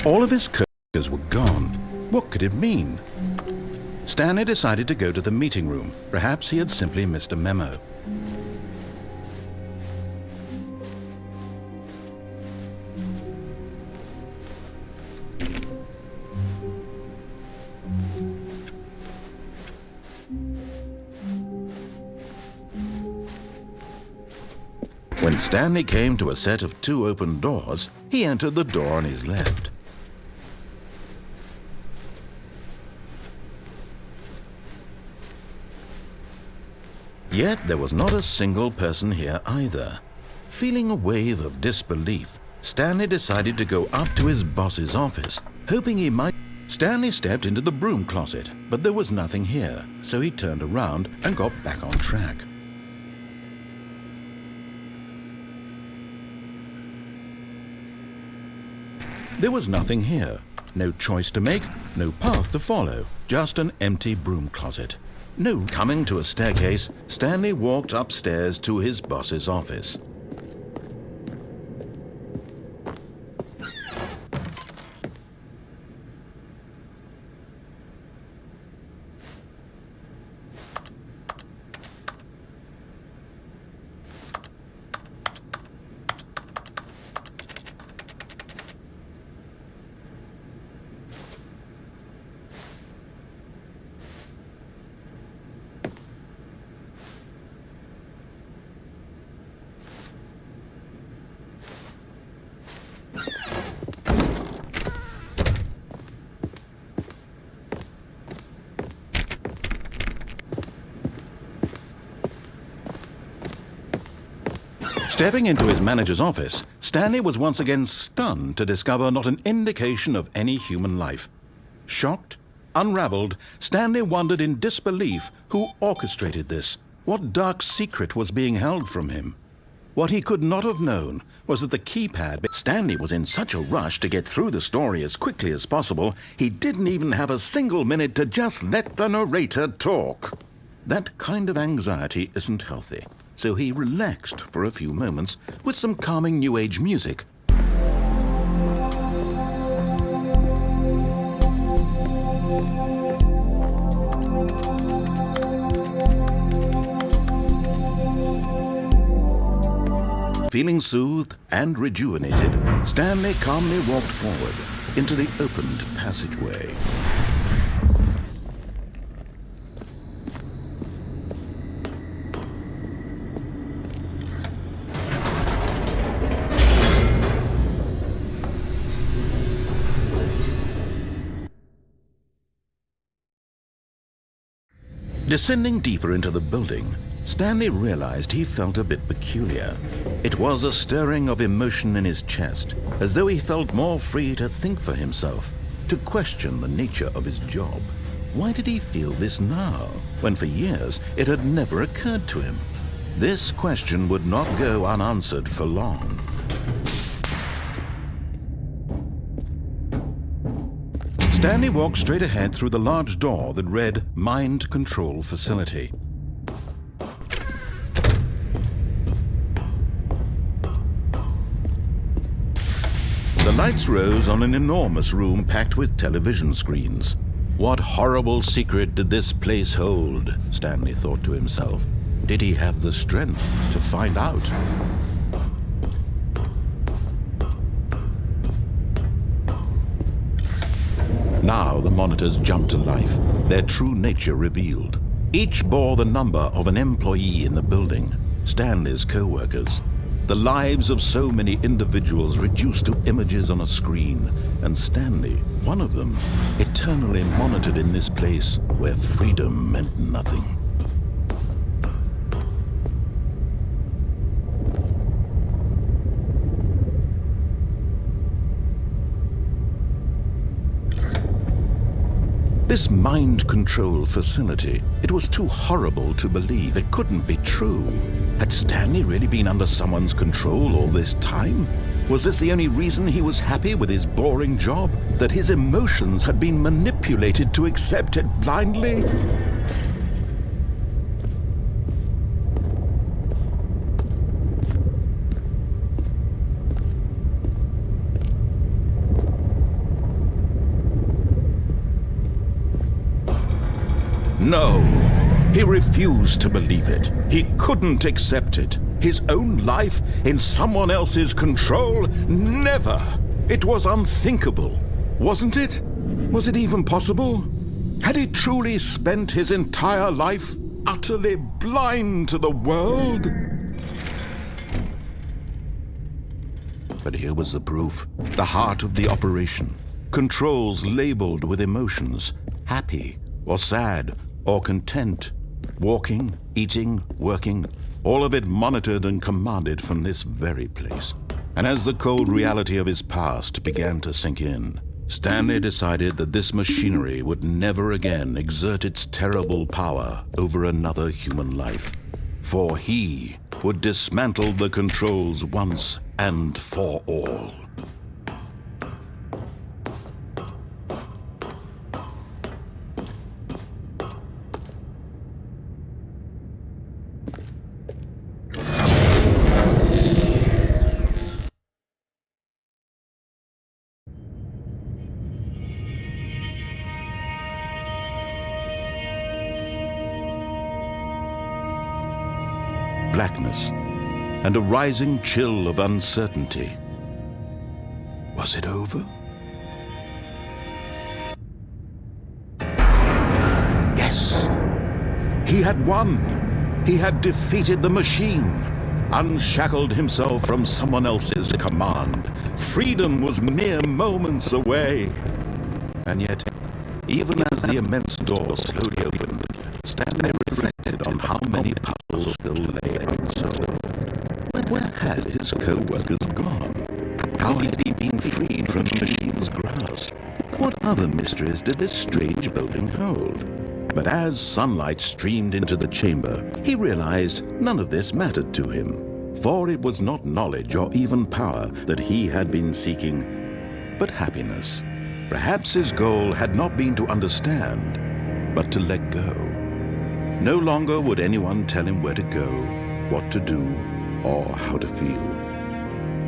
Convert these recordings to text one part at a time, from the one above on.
All of his coworkers were gone. What could it mean? Stanley decided to go to the meeting room. Perhaps he had simply missed a memo. When Stanley came to a set of 2 open doors, he entered the door on his left. Yet there was not a single person here either. Feeling a wave of disbelief, Stanley decided to go up to his boss's office, hoping he might. Stanley stepped into the broom closet, but there was nothing here, so he turned around and got back on track. There was nothing here. No choice to make, no path to follow, just an empty broom closet. No, coming to a staircase, Stanley walked upstairs to his boss's office. Stepping into his manager's office, Stanley was once again stunned to discover not an indication of any human life. Shocked, unraveled, Stanley wondered in disbelief who orchestrated this. What dark secret was being held from him? What he could not have known was that the keypad... Stanley was in such a rush to get through the story as quickly as possible, he didn't even have a single minute to just let the narrator talk. That kind of anxiety isn't healthy. So he relaxed for a few moments with some calming New Age music. Feeling soothed and rejuvenated, Stanley calmly walked forward into the opened passageway. Descending deeper into the building, Stanley realized he felt a bit peculiar. It was a stirring of emotion in his chest, as though he felt more free to think for himself, to question the nature of his job. Why did he feel this now, when for years it had never occurred to him? This question would not go unanswered for long. Stanley walked straight ahead through the large door that read Mind Control Facility. The lights rose on an enormous room packed with television screens. What horrible secret did this place hold? Stanley thought to himself. Did he have the strength to find out? Now the monitors jumped to life, their true nature revealed. Each bore the number of an employee in the building, Stanley's co-workers. The lives of so many individuals reduced to images on a screen, and Stanley, one of them, eternally monitored in this place where freedom meant nothing. This mind control facility, it was too horrible to believe. It couldn't be true. Had Stanley really been under someone's control all this time? Was this the only reason he was happy with his boring job? That his emotions had been manipulated to accept it blindly? No, he refused to believe it. He couldn't accept it. His own life in someone else's control? Never! It was unthinkable, wasn't it? Was it even possible? Had he truly spent his entire life utterly blind to the world? But here was the proof, the heart of the operation. Controls labeled with emotions, happy or sad, or content, walking, eating, working, all of it monitored and commanded from this very place. And as the cold reality of his past began to sink in, Stanley decided that this machinery would never again exert its terrible power over another human life, for he would dismantle the controls once and for all. Blackness, and a rising chill of uncertainty. Was it over? Yes! He had won! He had defeated the machine, unshackled himself from someone else's command. Freedom was mere moments away. And yet, even as the immense door slowly opened, Stanley reflected on how many puzzles still lay unsolved. Where had his co-workers gone? How had he been freed from the machine's grasp? What other mysteries did this strange building hold? But as sunlight streamed into the chamber, he realized none of this mattered to him, for it was not knowledge or even power that he had been seeking, but happiness. Perhaps his goal had not been to understand, but to let go. No longer would anyone tell him where to go, what to do, or how to feel.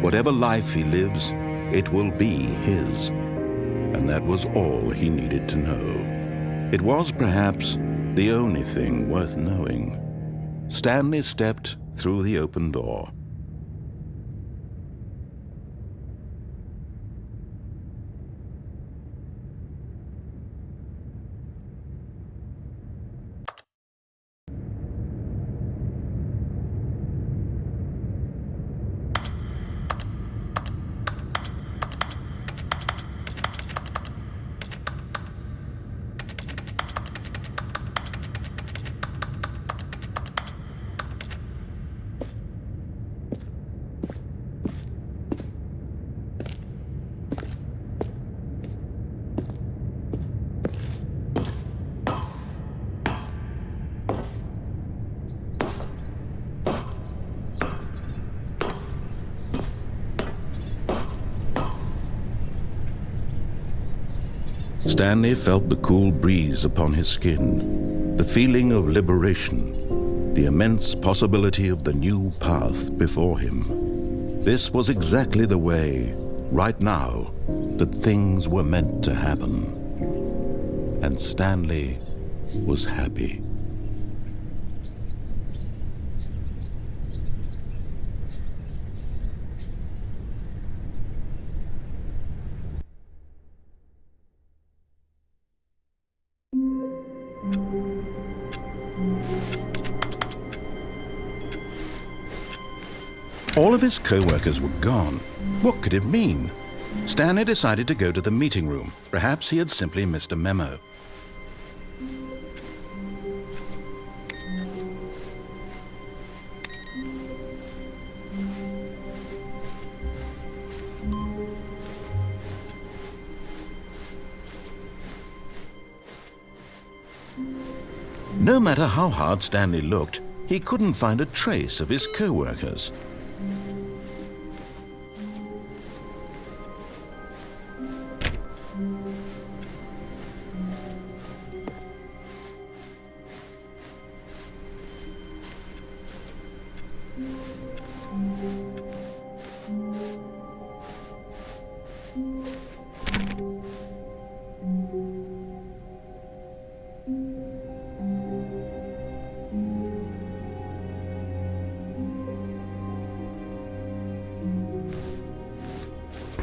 Whatever life he lives, it will be his. And that was all he needed to know. It was perhaps the only thing worth knowing. Stanley stepped through the open door. Stanley felt the cool breeze upon his skin, the feeling of liberation, the immense possibility of the new path before him. This was exactly the way, right now, that things were meant to happen. And Stanley was happy. All of his co-workers were gone. What could it mean? Stanley decided to go to the meeting room. Perhaps he had simply missed a memo. No matter how hard Stanley looked, he couldn't find a trace of his co-workers.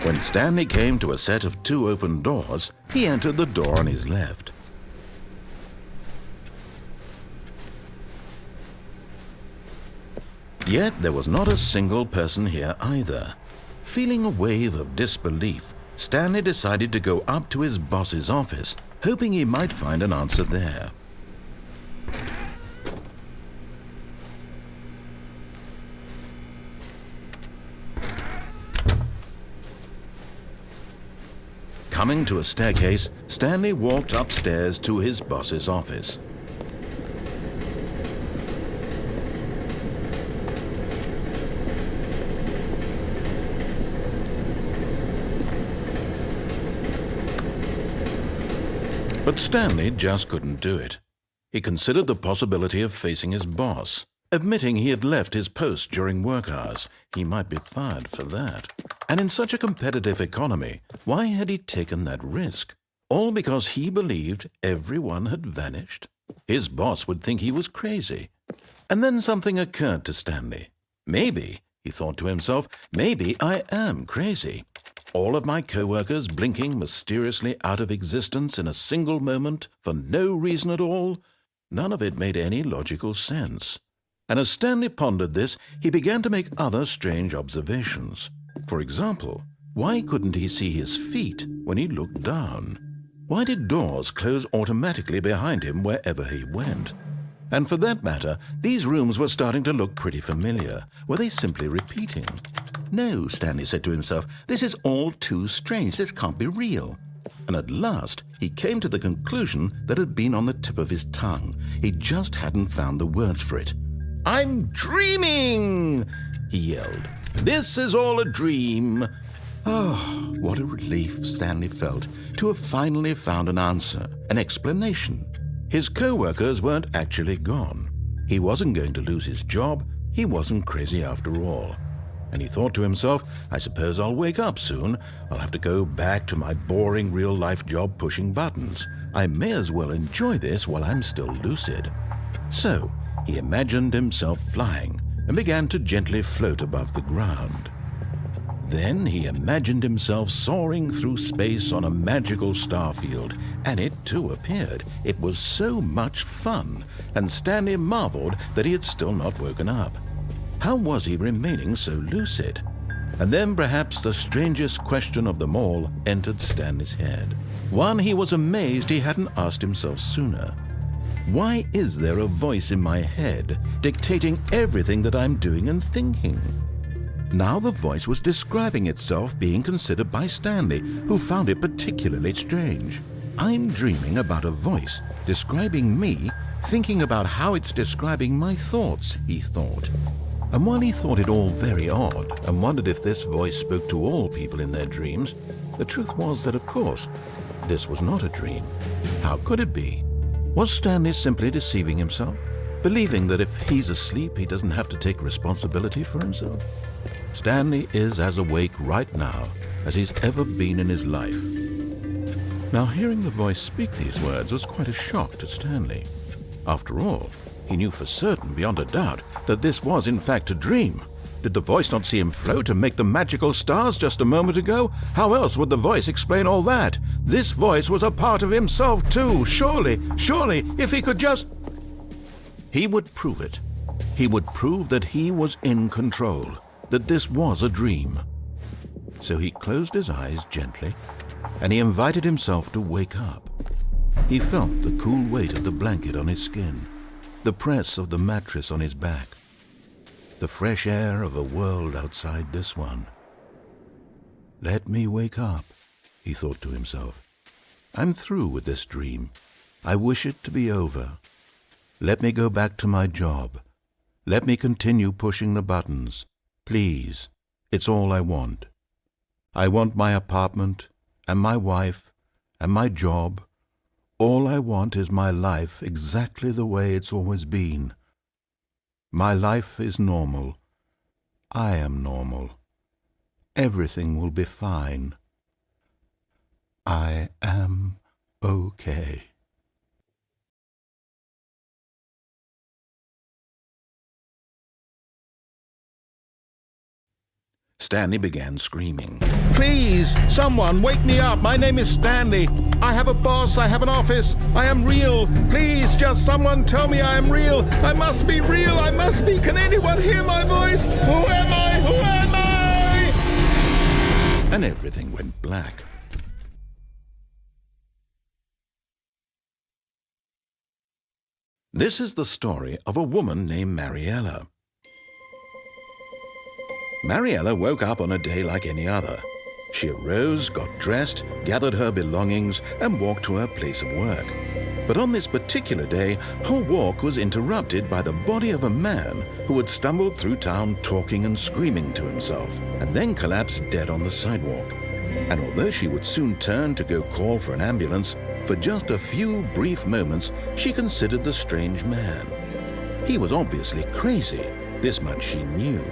When Stanley came to a set of 2 open doors, he entered the door on his left. Yet there was not a single person here either. Feeling a wave of disbelief, Stanley decided to go up to his boss's office, hoping he might find an answer there. Coming to a staircase, Stanley walked upstairs to his boss's office. But Stanley just couldn't do it. He considered the possibility of facing his boss. Admitting he had left his post during work hours, he might be fired for that. And in such a competitive economy, why had he taken that risk? All because he believed everyone had vanished? His boss would think he was crazy. And then something occurred to Stanley. Maybe, he thought to himself, maybe I am crazy. All of my co-workers blinking mysteriously out of existence in a single moment for no reason at all? None of it made any logical sense. And as Stanley pondered this, he began to make other strange observations. For example, why couldn't he see his feet when he looked down? Why did doors close automatically behind him wherever he went? And for that matter, these rooms were starting to look pretty familiar. Were they simply repeating? No, Stanley said to himself, this is all too strange. This can't be real. And at last, he came to the conclusion that had been on the tip of his tongue. He just hadn't found the words for it. "I'm dreaming!" he yelled. "This is all a dream." Oh, what a relief Stanley felt to have finally found an answer, an explanation. His co-workers weren't actually gone. He wasn't going to lose his job. He wasn't crazy after all. And he thought to himself, I suppose I'll wake up soon. I'll have to go back to my boring real-life job pushing buttons. I may as well enjoy this while I'm still lucid. So, he imagined himself flying and began to gently float above the ground. Then he imagined himself soaring through space on a magical starfield, and it too appeared. It was so much fun, and Stanley marveled that he had still not woken up. How was he remaining so lucid? And then perhaps the strangest question of them all entered Stanley's head. One he was amazed he hadn't asked himself sooner. Why is there a voice in my head dictating everything that I'm doing and thinking? Now the voice was describing itself being considered by Stanley, who found it particularly strange. I'm dreaming about a voice describing me, thinking about how it's describing my thoughts, he thought. And while he thought it all very odd and wondered if this voice spoke to all people in their dreams, the truth was that, of course, this was not a dream. How could it be? Was Stanley simply deceiving himself, believing that if he's asleep, he doesn't have to take responsibility for himself? Stanley is as awake right now as he's ever been in his life. Now, hearing the voice speak these words was quite a shock to Stanley. After all, he knew for certain, beyond a doubt, that this was in fact a dream. Did the voice not see him float and make the magical stars just a moment ago? How else would the voice explain all that? This voice was a part of himself too. Surely, if he could just... He would prove it. He would prove that he was in control. that this was a dream. So he closed his eyes gently, and he invited himself to wake up. He felt the cool weight of the blanket on his skin, the press of the mattress on his back, the fresh air of a world outside this one. Let me wake up, he thought to himself. I'm through with this dream. I wish it to be over. Let me go back to my job. Let me continue pushing the buttons. Please, it's all I want. I want my apartment, and my wife, and my job. All I want is my life exactly the way it's always been. My life is normal. I am normal. Everything will be fine. I am okay. Stanley began screaming. Please, someone, wake me up. My name is Stanley. I have a boss. I have an office. I am real. Please, just someone tell me I am real. I must be real. I must be. Can anyone hear my voice? Who am I? Who am I? And everything went black. This is the story of a woman named Mariella. Mariella woke up on a day like any other. She arose, got dressed, gathered her belongings, and walked to her place of work. But on this particular day, her walk was interrupted by the body of a man who had stumbled through town talking and screaming to himself, and then collapsed dead on the sidewalk. And although she would soon turn to go call for an ambulance, for just a few brief moments she considered the strange man. He was obviously crazy, this much she knew.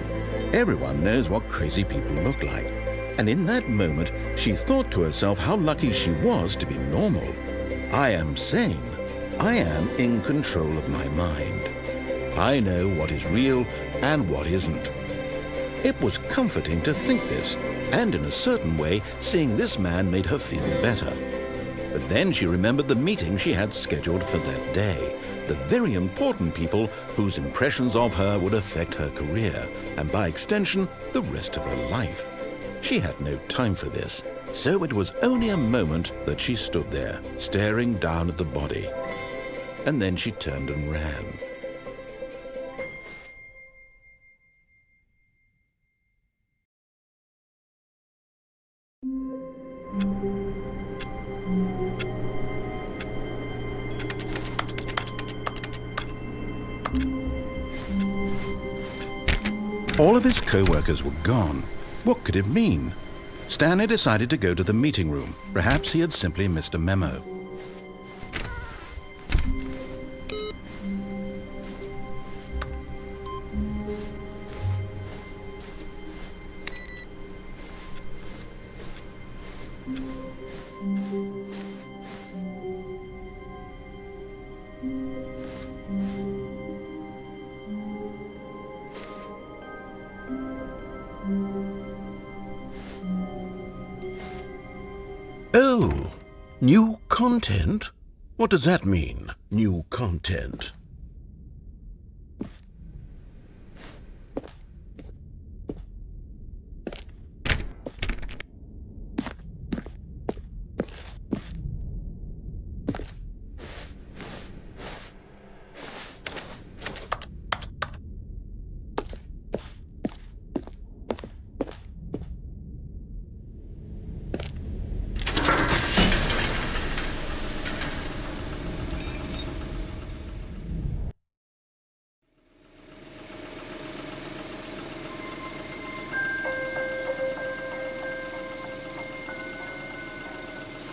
Everyone knows what crazy people look like. And in that moment, she thought to herself how lucky she was to be normal. I am sane. I am in control of my mind. I know what is real and what isn't. It was comforting to think this, and in a certain way, seeing this man made her feel better. But then she remembered the meeting she had scheduled for that day. The very important people whose impressions of her would affect her career, and by extension, the rest of her life. She had no time for this, so it was only a moment that she stood there, staring down at the body. And then she turned and ran. All of his co-workers were gone. What could it mean? Stanley decided to go to the meeting room. Perhaps he had simply missed a memo. Oh, new content? What does that mean, new content?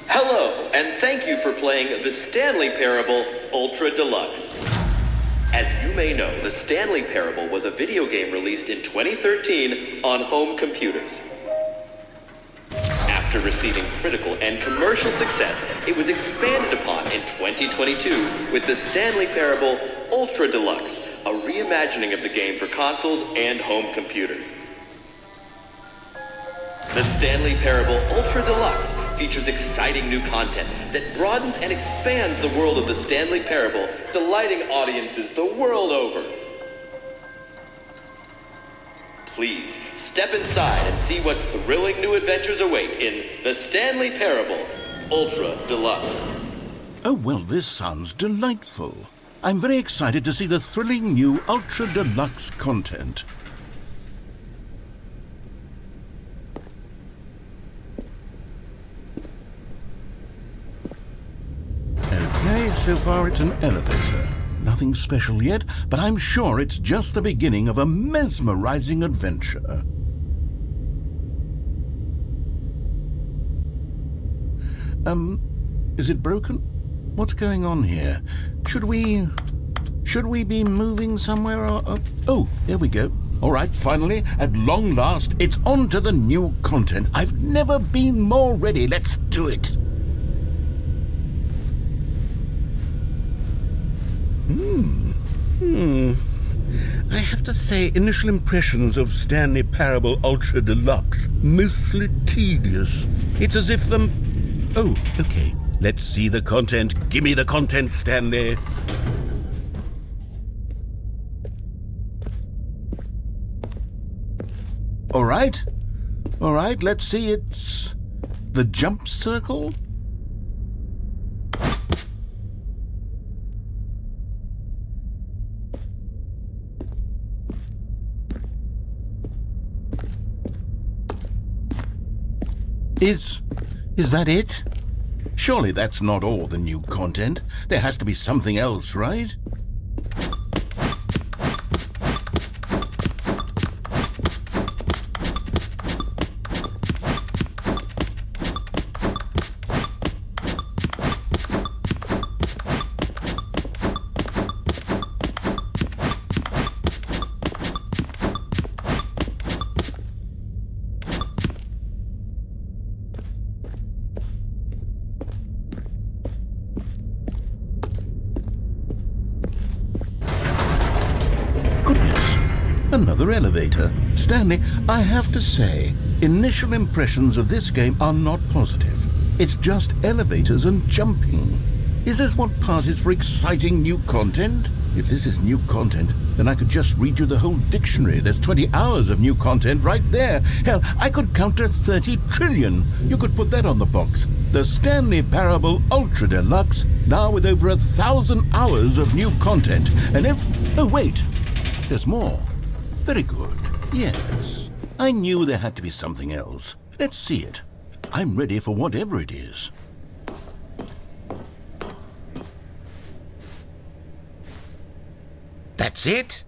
Hello, and thank you for playing the Stanley Parable Ultra Deluxe. As you may know, the Stanley Parable was a video game released in 2013 on home computers. After receiving critical and commercial success, it was expanded upon in 2022 with the Stanley Parable Ultra Deluxe, a reimagining of the game for consoles and home computers. The Stanley Parable Ultra Deluxe features exciting new content that broadens and expands the world of the Stanley Parable, delighting audiences the world over. Please Step inside and see what thrilling new adventures await in The Stanley Parable Ultra Deluxe. Oh, well, this sounds delightful. I'm very excited to see the thrilling new Ultra Deluxe content. Okay, so far it's an elevator. Nothing special yet, but I'm sure it's just the beginning of a mesmerizing adventure. Is it broken? What's going on here? Should we be moving somewhere or... Oh, there we go. All right, finally, at long last, it's on to the new content. I've never been more ready. Let's do it. I have to say, initial impressions of Stanley Parable Ultra Deluxe, mostly tedious. It's as if the... Oh, okay. Let's see the content. Give me the content, Stanley. All right, let's see. It's the jump circle. Is that it? Surely that's not all the new content. There has to be something else, right? Another elevator. Stanley, I have to say, initial impressions of this game are not positive. It's just elevators and jumping. Is this what passes for exciting new content? If this is new content, then I could just read you the whole dictionary. There's 20 hours of new content right there. Hell, I could count to 30 trillion. You could put that on the box. The Stanley Parable Ultra Deluxe, now with over 1,000 hours of new content. And oh, wait, there's more. Very good. Yes. I knew there had to be something else. Let's see it. I'm ready for whatever it is. That's it?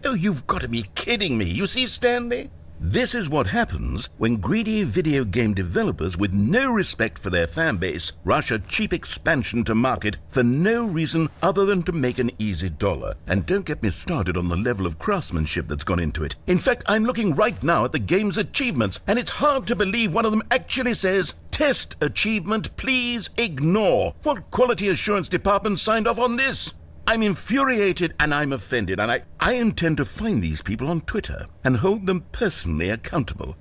Oh, you've got to be kidding me. You see, Stanley? This is what happens when greedy video game developers with no respect for their fan base rush a cheap expansion to market for no reason other than to make an easy dollar. And don't get me started on the level of craftsmanship that's gone into it. In fact, I'm looking right now at the game's achievements, and it's hard to believe one of them actually says, "Test achievement, please ignore." What quality assurance department signed off on this? I'm infuriated and I'm offended, and I intend to find these people on Twitter and hold them personally accountable.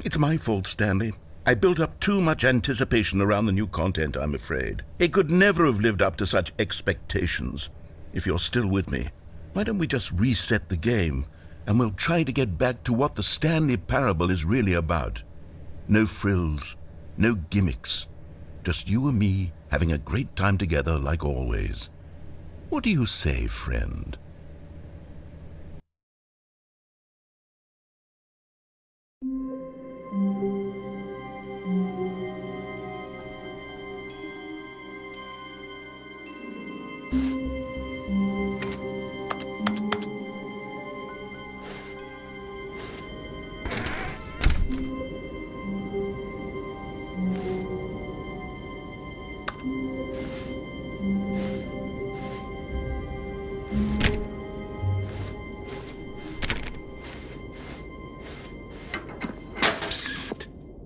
It's my fault, Stanley. I built up too much anticipation around the new content, I'm afraid. It could never have lived up to such expectations. If you're still with me, why don't we just reset the game and we'll try to get back to what the Stanley Parable is really about. No frills, no gimmicks. Just you and me having a great time together like always. What do you say, friend?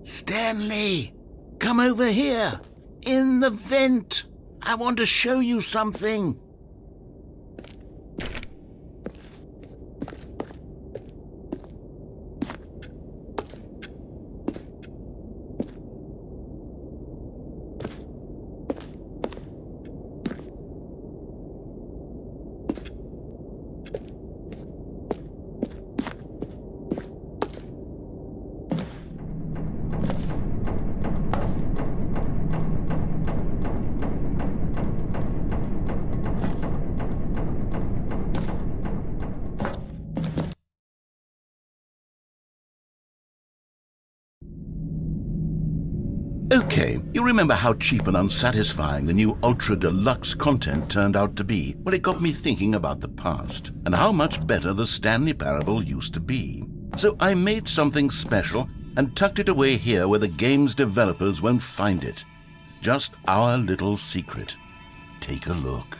Stanley, come over here. In the vent. I want to show you something. Okay, you remember how cheap and unsatisfying the new Ultra Deluxe content turned out to be? Well, it got me thinking about the past and how much better the Stanley Parable used to be. So I made something special and tucked it away here where the game's developers won't find it. Just our little secret. Take a look.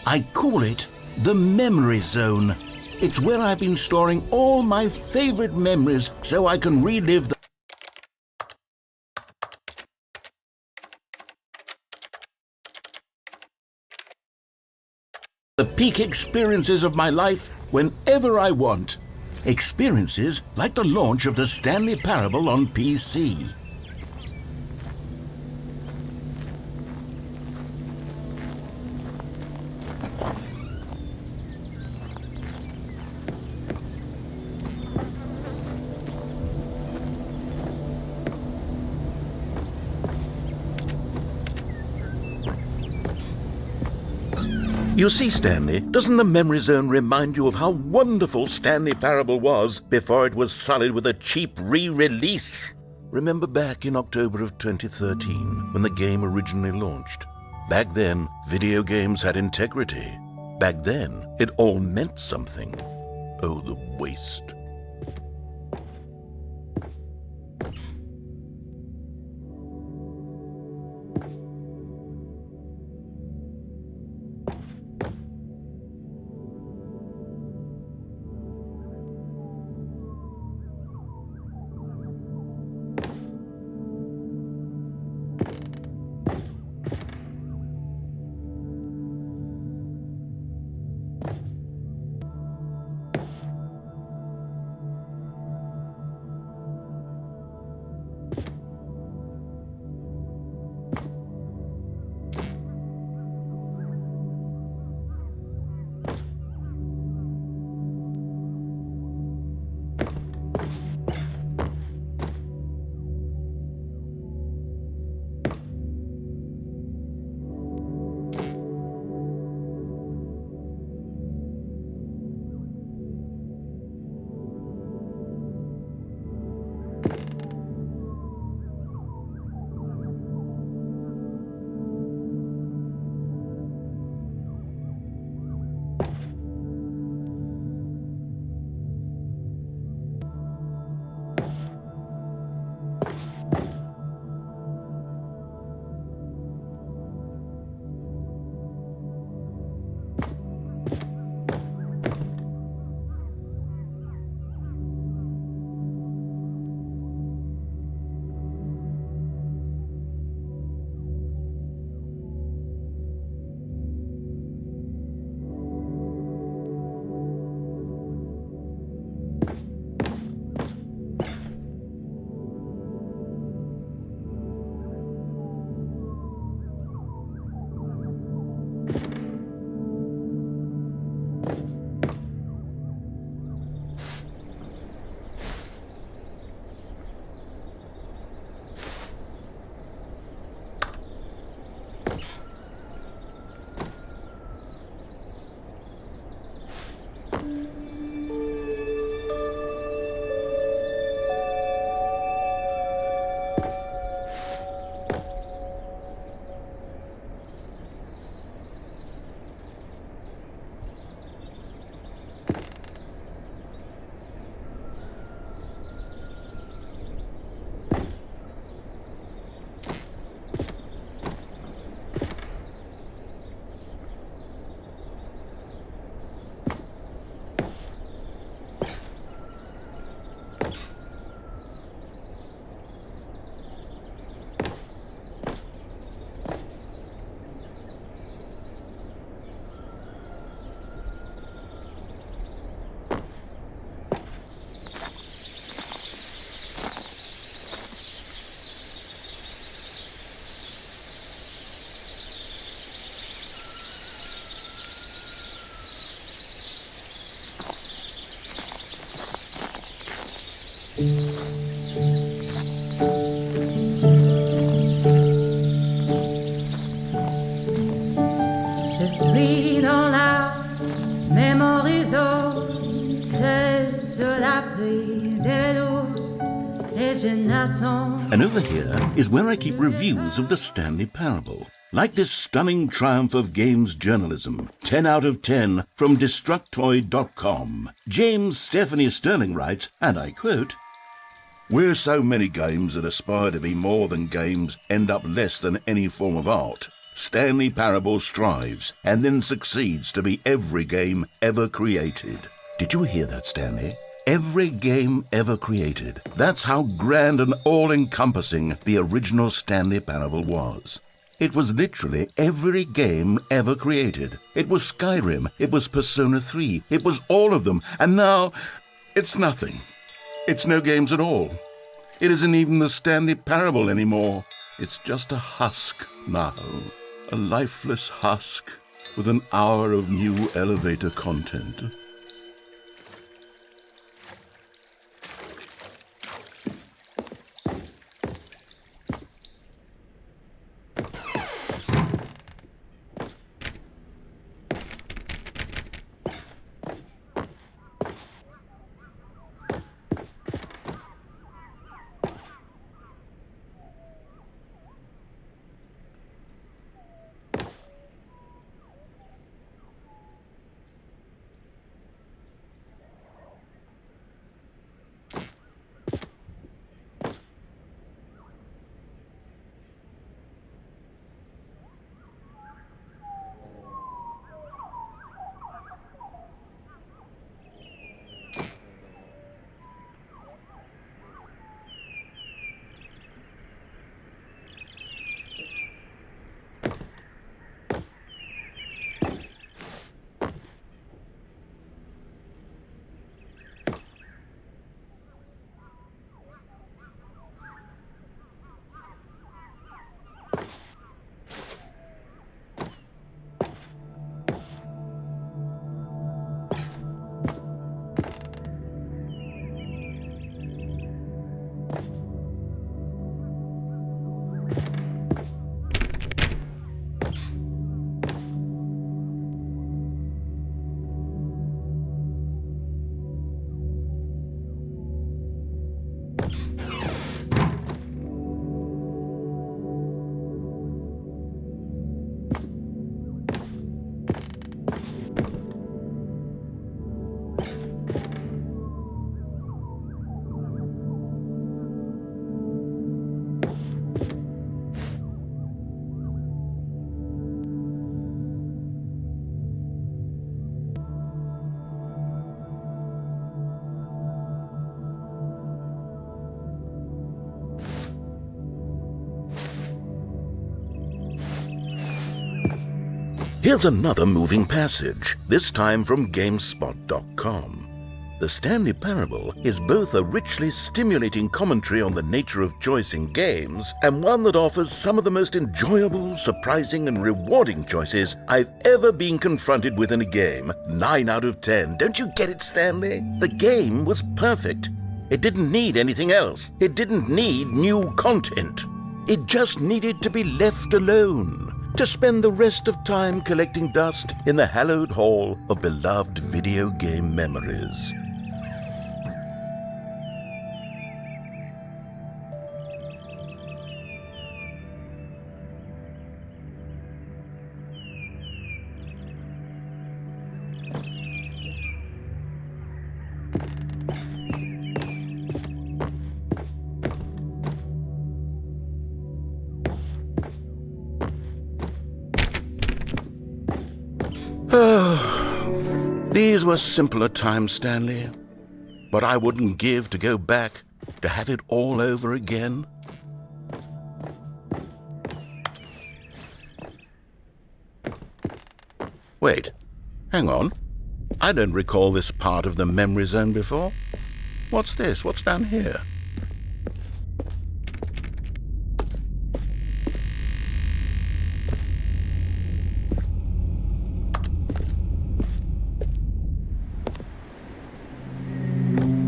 I call it the Memory Zone. It's where I've been storing all my favorite memories so I can relive the peak experiences of my life whenever I want. Experiences like the launch of the Stanley Parable on PC. You see, Stanley, doesn't the Memory Zone remind you of how wonderful Stanley Parable was before it was sullied with a cheap re-release? Remember back in October of 2013, when the game originally launched? Back then, video games had integrity. Back then, it all meant something. Oh, the waste. Je suis dans la Memory Zone, c'est sur l'abri de l'eau et je n'attends. And over here is where I keep reviews of the Stanley Parable. Like this stunning triumph of games journalism, 10 out of 10 from Destructoid.com. James Stephanie Sterling writes, and I quote, "Where so many games that aspire to be more than games end up less than any form of art, Stanley Parable strives and then succeeds to be every game ever created." Did you hear that, Stanley? Every game ever created. That's how grand and all-encompassing the original Stanley Parable was. It was literally every game ever created. It was Skyrim, it was Persona 3, it was all of them, and now it's nothing. It's no games at all. It isn't even the Stanley Parable anymore. It's just a husk now. A lifeless husk with an hour of new elevator content. Here's another moving passage, this time from GameSpot.com. The Stanley Parable is both a richly stimulating commentary on the nature of choice in games and one that offers some of the most enjoyable, surprising, and rewarding choices I've ever been confronted with in a game. 9 out of 10. Don't you get it, Stanley? The game was perfect. It didn't need anything else. It didn't need new content. It just needed to be left alone, to spend the rest of time collecting dust in the hallowed hall of beloved video game memories. These were simpler times, Stanley, but I wouldn't give to go back to have it all over again. Wait, hang on. I don't recall this part of the memory zone before. What's this? What's down here?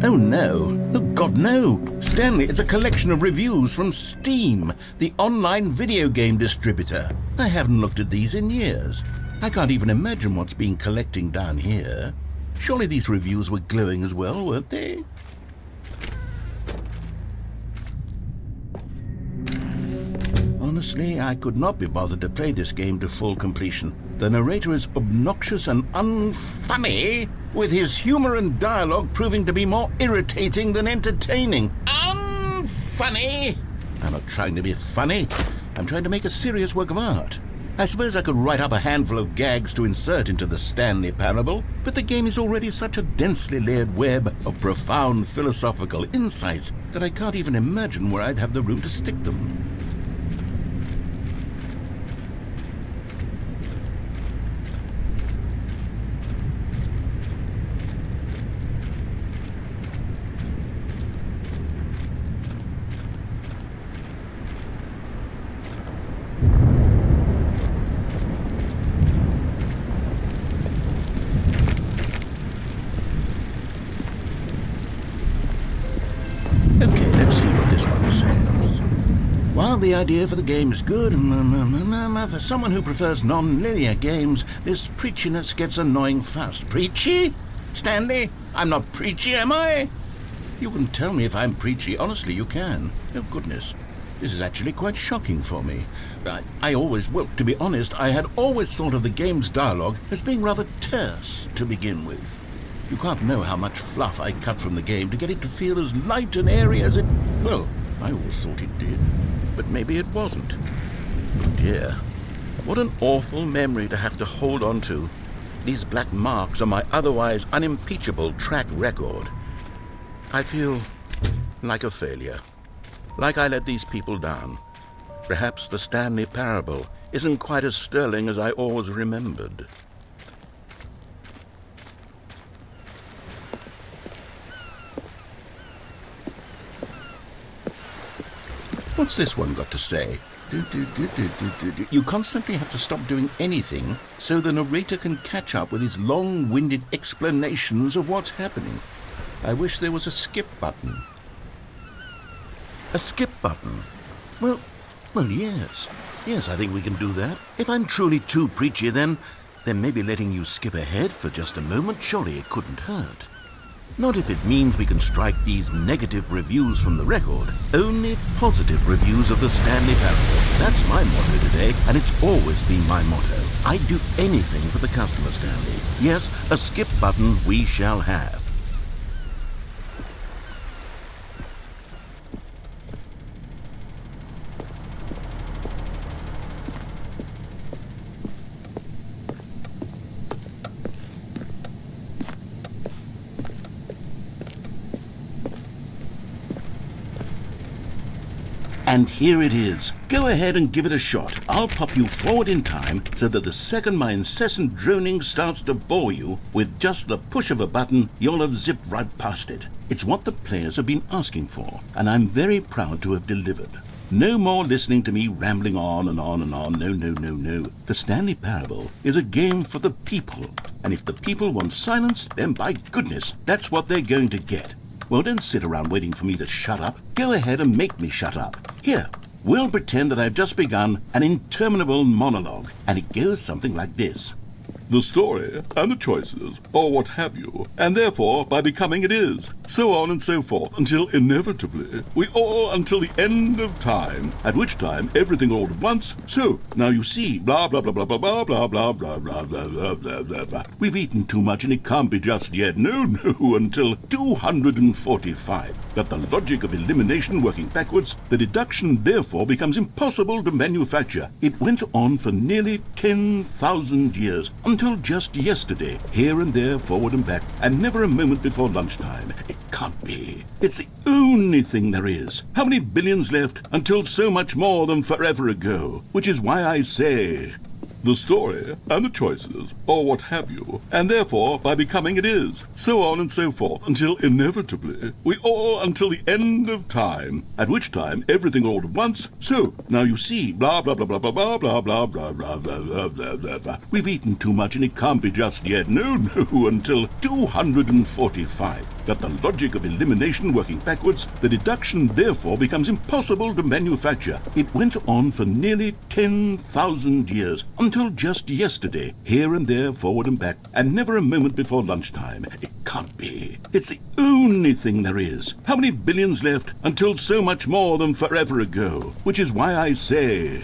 Oh no. Oh God, no. Stanley, it's a collection of reviews from Steam, the online video game distributor. I haven't looked at these in years. I can't even imagine what's been collecting down here. Surely these reviews were glowing as well, weren't they? Honestly, I could not be bothered to play this game to full completion. The narrator is obnoxious and unfunny, with his humor and dialogue proving to be more irritating than entertaining. Unfunny! I'm not trying to be funny. I'm trying to make a serious work of art. I suppose I could write up a handful of gags to insert into the Stanley Parable, but the game is already such a densely layered web of profound philosophical insights that I can't even imagine where I'd have the room to stick them. Okay, let's see what this one says. While the idea for the game is good, for someone who prefers non-linear games, this preachiness gets annoying fast. Preachy? Stanley, I'm not preachy, am I? You can tell me if I'm preachy. Honestly, you can. Oh, goodness. This is actually quite shocking for me. To be honest, I had always thought of the game's dialogue as being rather terse to begin with. You can't know how much fluff I cut from the game to get it to feel as light and airy as it... Well, I always thought it did. But maybe it wasn't. Oh dear. What an awful memory to have to hold on to. These black marks on my otherwise unimpeachable track record. I feel like a failure. Like I let these people down. Perhaps the Stanley Parable isn't quite as sterling as I always remembered. What's this one got to say? You constantly have to stop doing anything so the narrator can catch up with his long-winded explanations of what's happening. I wish there was a skip button. A skip button? Well, yes. Yes, I think we can do that. If I'm truly too preachy, then maybe letting you skip ahead for just a moment, surely it couldn't hurt. Not if it means we can strike these negative reviews from the record. Only positive reviews of the Stanley Parable. That's my motto today, and it's always been my motto. I'd do anything for the customer, Stanley. Yes, a skip button we shall have. And here it is. Go ahead and give it a shot. I'll pop you forward in time so that the second my incessant droning starts to bore you, with just the push of a button, you'll have zipped right past it. It's what the players have been asking for, and I'm very proud to have delivered. No more listening to me rambling on and on and on. No. The Stanley Parable is a game for the people, and if the people want silence, then by goodness, that's what they're going to get. Well, don't sit around waiting for me to shut up. Go ahead and make me shut up. Here, we'll pretend that I've just begun an interminable monologue, and it goes something like this. The story and the choices, or what have you, and therefore, by becoming it is, so on and so forth, until inevitably, we all until the end of time, at which time everything all at once, so, now you see, blah, blah, blah, blah, blah, blah, blah, blah, blah, blah, blah, blah, blah, blah, blah. We've eaten too much and it can't be just yet, no, until 245. But the logic of elimination working backwards, the deduction therefore becomes impossible to manufacture. It went on for nearly 10,000 years, until just yesterday, here and there, forward and back, and never a moment before lunchtime. It can't be. It's the only thing there is. How many billions left until so much more than forever ago? Which is why I say... the story and the choices, or what have you, and therefore, by becoming it is, so on and so forth, until inevitably, we all until the end of time, at which time everything all at once, so, now you see, blah, blah, blah, blah, blah, blah, blah, blah, blah, blah, blah, blah, blah, blah, blah. We've eaten too much and it can't be just yet, no, until 245. that the logic of elimination working backwards, the deduction therefore becomes impossible to manufacture. It went on for nearly 10,000 years, until just yesterday, here and there, forward and back, and never a moment before lunchtime. It can't be. It's the only thing there is. How many billions left until so much more than forever ago? Which is why I say,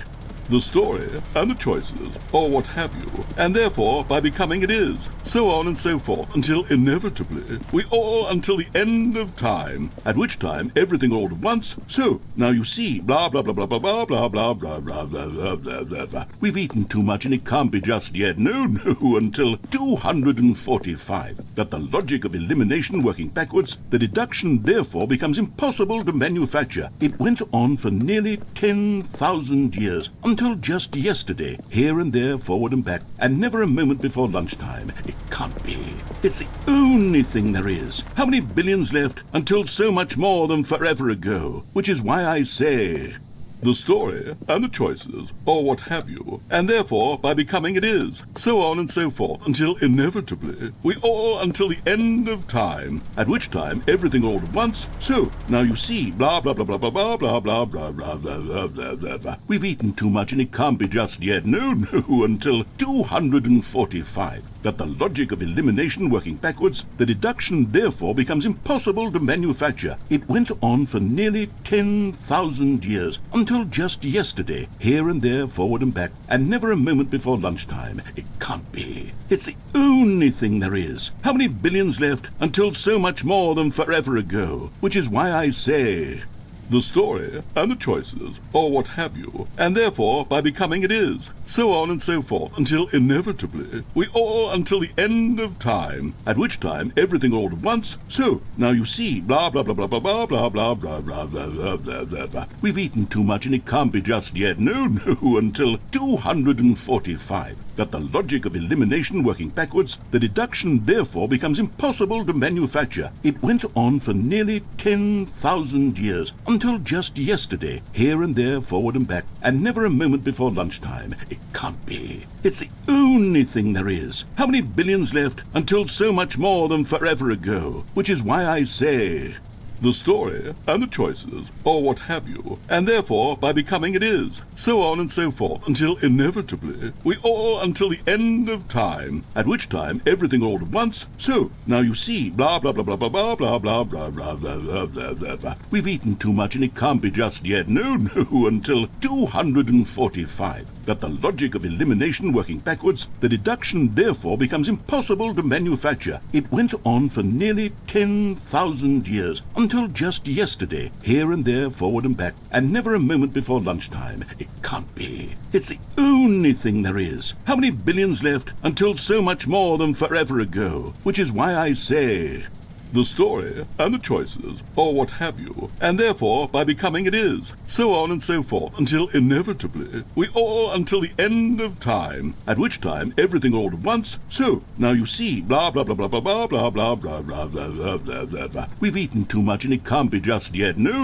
the story and the choices, or what have you, and therefore by becoming it is, so on and so forth, until inevitably we all until the end of time, at which time everything all at once. So now you see, blah blah blah blah blah blah blah blah blah blah blah blah blah blah blah. We've eaten too much and it can't be just yet. No, until 245. That the logic of elimination working backwards, the deduction therefore becomes impossible to manufacture. It went on for nearly 10,000 years, until just yesterday, here and there, forward and back, and never a moment before lunchtime. It can't be. It's the only thing there is. How many billions left until so much more than forever ago? Which is why I say, the story and the choices, or what have you, and therefore by becoming it is, so on and so forth, until inevitably we all until the end of time, at which time everything all at once. So now you see, blah blah blah blah blah blah blah blah blah blah blah blah blah blah. We've eaten too much and it can't be just yet. No, until 245. That the logic of elimination working backwards, the deduction therefore becomes impossible to manufacture. It went on for nearly 10,000 years, until just yesterday, here and there, forward and back, and never a moment before lunchtime. It can't be. It's the only thing there is. How many billions left until so much more than forever ago? Which is why I say, the story and the choices, or what have you, and therefore by becoming it is, so on and so forth, until inevitably we all until the end of time, at which time everything all at once. So now you see, blah blah blah blah blah blah blah blah blah blah blah blah blah blah. We've eaten too much and it can't be just yet. No, until 245. That the logic of elimination working backwards, the deduction therefore becomes impossible to manufacture. It went on for nearly 10,000 years, until just yesterday, here and there, forward and back, and never a moment before lunchtime. It can't be. It's the only thing there is. How many billions left until so much more than forever ago? Which is why I say, the story and the choices, or what have you, and therefore by becoming it is, so on and so forth, until inevitably we all until the end of time, at which time everything all at once. So now you see, blah blah blah blah blah blah blah blah blah blah blah blah blah blah. We've eaten too much and it can't be just yet. No, until 245. That the logic of elimination working backwards, the deduction therefore becomes impossible to manufacture. It went on for nearly 10,000 years, until just yesterday, here and there, forward and back, and never a moment before lunchtime. It can't be. It's the only thing there is. How many billions left until so much more than forever ago? Which is why I say, the story and the choices, or what have you, and therefore by becoming it is, so on and so forth, until inevitably we all until the end of time, at which time everything all at once. So now you see, blah blah blah blah blah blah blah blah blah blah blah blah blah blah. We've eaten too much and it can't be just yet. No,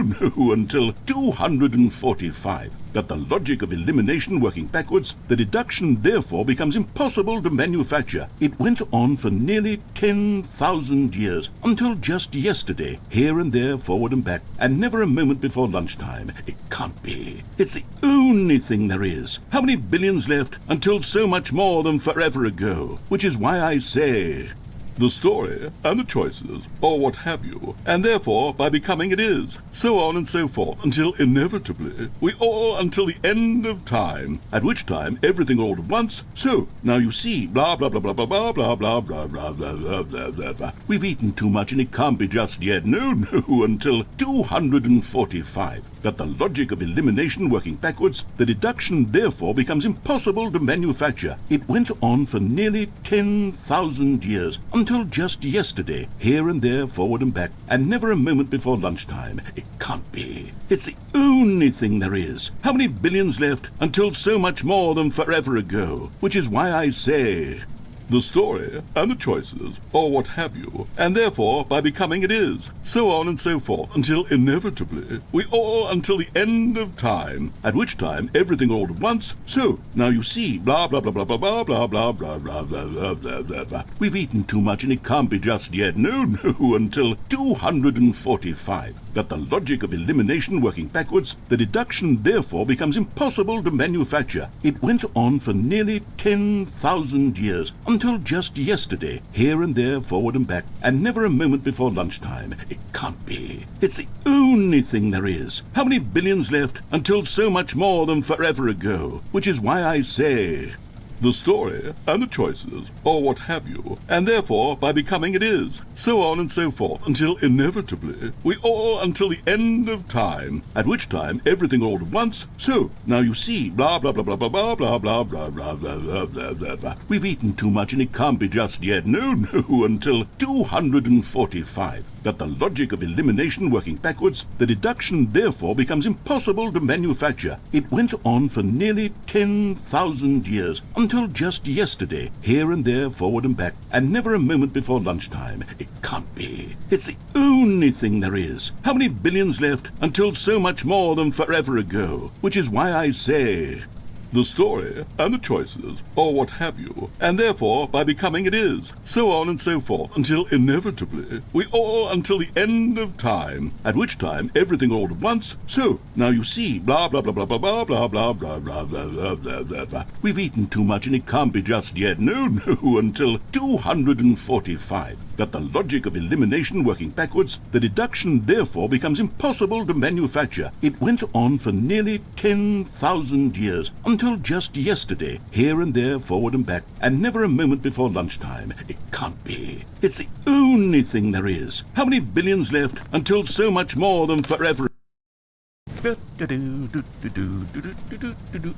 until 245. That the logic of elimination working backwards, the deduction therefore becomes impossible to manufacture. It went on for nearly 10,000 years, until just yesterday, here and there, forward and back, and never a moment before lunchtime. It can't be. It's the only thing there is. How many billions left until so much more than forever ago? Which is why I say, the story and the choices, or what have you, and therefore by becoming it is, so on and so forth, until inevitably we all until the end of time, at which time everything all at once. So now you see, blah blah blah blah blah blah blah blah blah blah blah blah blah blah. We've eaten too much and it can't be just yet. No, until 245. That the logic of elimination working backwards, the deduction therefore becomes impossible to manufacture. It went on for nearly 10,000 years, until just yesterday, here and there, forward and back, and never a moment before lunchtime. It can't be. It's the only thing there is. How many billions left until so much more than forever ago? Which is why I say, the story and the choices, or what have you, and therefore by becoming it is, so on and so forth, until inevitably we all until the end of time, at which time everything all at once, so, now you see, blah blah blah blah blah blah blah blah blah blah blah blah blah blah blah. We've eaten too much and it can't be just yet, no, until 245. That the logic of elimination working backwards, the deduction therefore becomes impossible to manufacture. It went on for nearly 10,000 years, until just yesterday, here and there, forward and back, and never a moment before lunchtime. It can't be. It's the only thing there is. How many billions left until so much more than forever ago? Which is why I say, the story and the choices, or what have you, and therefore by becoming it is, so on and so forth, until inevitably we all until the end of time, at which time everything all at once, so, now you see, blah blah blah blah blah blah blah blah blah blah blah blah blah blah blah. We've eaten too much and it can't be just yet, no, until 245. That the logic of elimination working backwards, the deduction therefore becomes impossible to manufacture. It went on for nearly 10,000 years, until just yesterday, here and there, forward and back, and never a moment before lunchtime. It can't be. It's the only thing there is. How many billions left until so much more than forever ago? Which is why I say, the story and the choices, or what have you, and therefore by becoming it is, so on and so forth, until inevitably we all until the end of time, at which time everything all at once, so, now you see, blah blah blah blah blah blah blah blah blah blah blah blah blah blah blah. We've eaten too much and it can't be just yet, no, until 245. That the logic of elimination working backwards, the deduction therefore becomes impossible to manufacture. It went on for nearly 10,000 years, until just yesterday, here and there, forward and back, and never a moment before lunchtime. It can't be. It's the only thing there is. How many billions left until so much more than forever?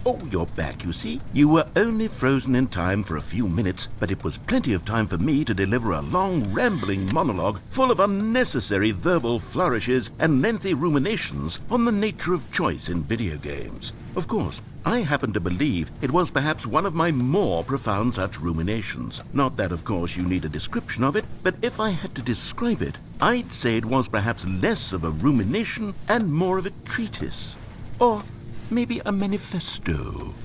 Oh, you're back, you see. You were only frozen in time for a few minutes, but it was plenty of time for me to deliver a long, rambling monologue full of unnecessary verbal flourishes and lengthy ruminations on the nature of choice in video games. Of course, I happen to believe it was perhaps one of my more profound such ruminations. Not that, of course, you need a description of it, but if I had to describe it, I'd say it was perhaps less of a rumination and more of a treatise. Or maybe a manifesto.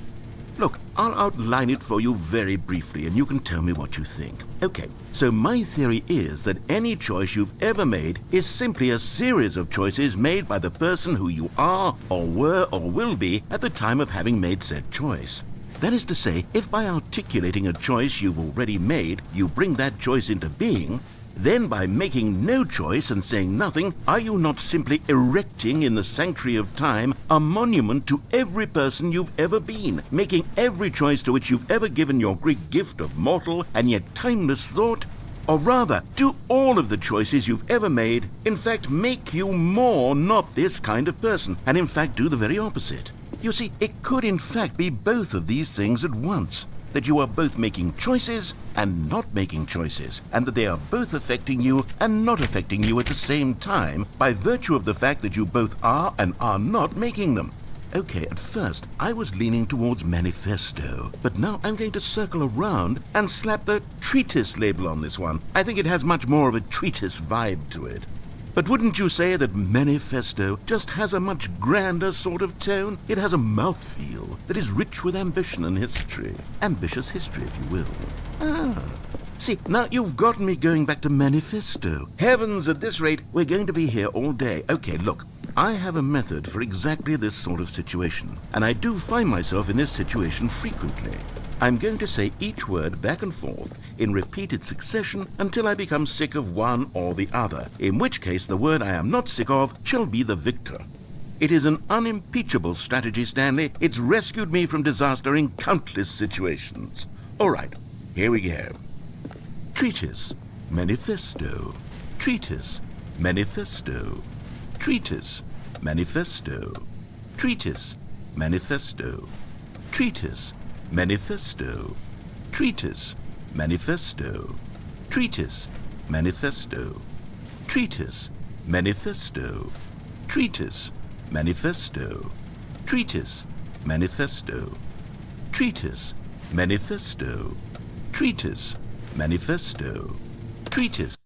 Look, I'll outline it for you very briefly, and you can tell me what you think. Okay, so my theory is that any choice you've ever made is simply a series of choices made by the person who you are, or were, or will be at the time of having made said choice. That is to say, if by articulating a choice you've already made, you bring that choice into being, then by making no choice and saying nothing, are you not simply erecting in the sanctuary of time a monument to every person you've ever been, making every choice to which you've ever given your great gift of mortal and yet timeless thought? Or rather, do all of the choices you've ever made, in fact, make you more not this kind of person, and in fact do the very opposite? You see, it could in fact be both of these things at once. That you are both making choices and not making choices, and that they are both affecting you and not affecting you at the same time by virtue of the fact that you both are and are not making them. Okay, at first I was leaning towards manifesto, but now I'm going to circle around and slap the treatise label on this one. I think it has much more of a treatise vibe to it. But wouldn't you say that manifesto just has a much grander sort of tone? It has a mouthfeel that is rich with ambition and history. Ambitious history, if you will. See, now you've gotten me going back to manifesto. Heavens, at this rate, we're going to be here all day. Okay, look, I have a method for exactly this sort of situation, and I do find myself in this situation frequently. I'm going to say each word back and forth in repeated succession until I become sick of one or the other, in which case the word I am not sick of shall be the victor. It is an unimpeachable strategy, Stanley. It's rescued me from disaster in countless situations. All right, here we go. Treatise, manifesto. Treatise, manifesto. Treatise, manifesto. Treatise, manifesto. Treatise, manifesto. Treatise, manifesto. Treatise, manifesto. Treatise, manifesto. Treatise, manifesto. Treatise, manifesto. Treatise, manifesto. treatise, manifesto, treatise.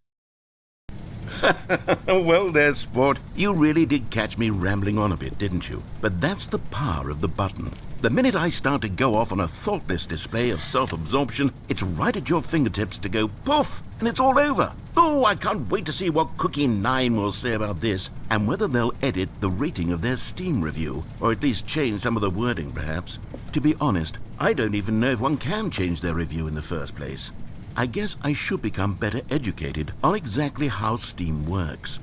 Well there, sport. You really did catch me rambling on a bit, didn't you? But that's the power of the button. The minute I start to go off on a thoughtless display of self-absorption, it's right at your fingertips to go poof, and it's all over. Oh, I can't wait to see what Cookie 9 will say about this, and whether they'll edit the rating of their Steam review, or at least change some of the wording, perhaps. To be honest, I don't even know if one can change their review in the first place. I guess I should become better educated on exactly how Steam works.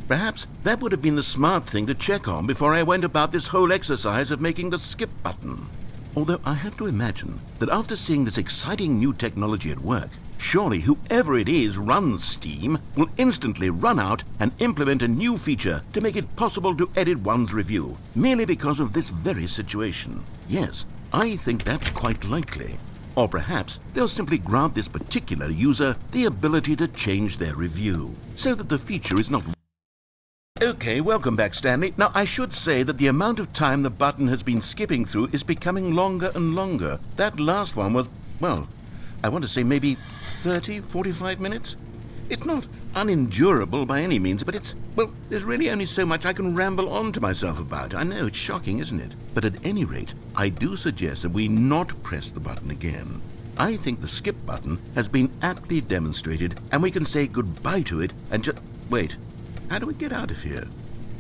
Perhaps that would have been the smart thing to check on before I went about this whole exercise of making the skip button. Although I have to imagine that after seeing this exciting new technology at work, surely whoever it is runs Steam will instantly run out and implement a new feature to make it possible to edit one's review, merely because of this very situation. Yes, I think that's quite likely. Or perhaps they'll simply grant this particular user the ability to change their review, so that the feature is not... Okay, welcome back, Stanley. Now, I should say that the amount of time the button has been skipping through is becoming longer and longer. That last one was, well, I want to say maybe 30, 45 minutes? It's not unendurable by any means, but it's, well, there's really only so much I can ramble on to myself about. I know, it's shocking, isn't it? But at any rate, I do suggest that we not press the button again. I think the skip button has been aptly demonstrated, and we can say goodbye to it and just... Wait. How do we get out of here?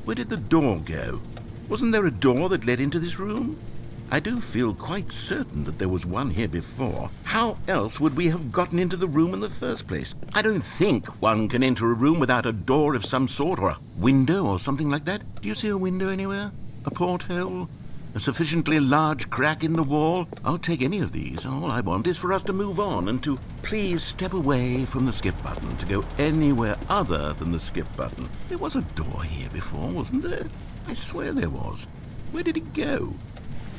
Where did the door go? Wasn't there a door that led into this room? I do feel quite certain that there was one here before. How else would we have gotten into the room in the first place? I don't think one can enter a room without a door of some sort, or a window or something like that. Do you see a window anywhere? A porthole? A sufficiently large crack in the wall? I'll take any of these. All I want is for us to move on and to please step away from the skip button, to go anywhere other than the skip button. There was a door here before, wasn't there? I swear there was. Where did it go?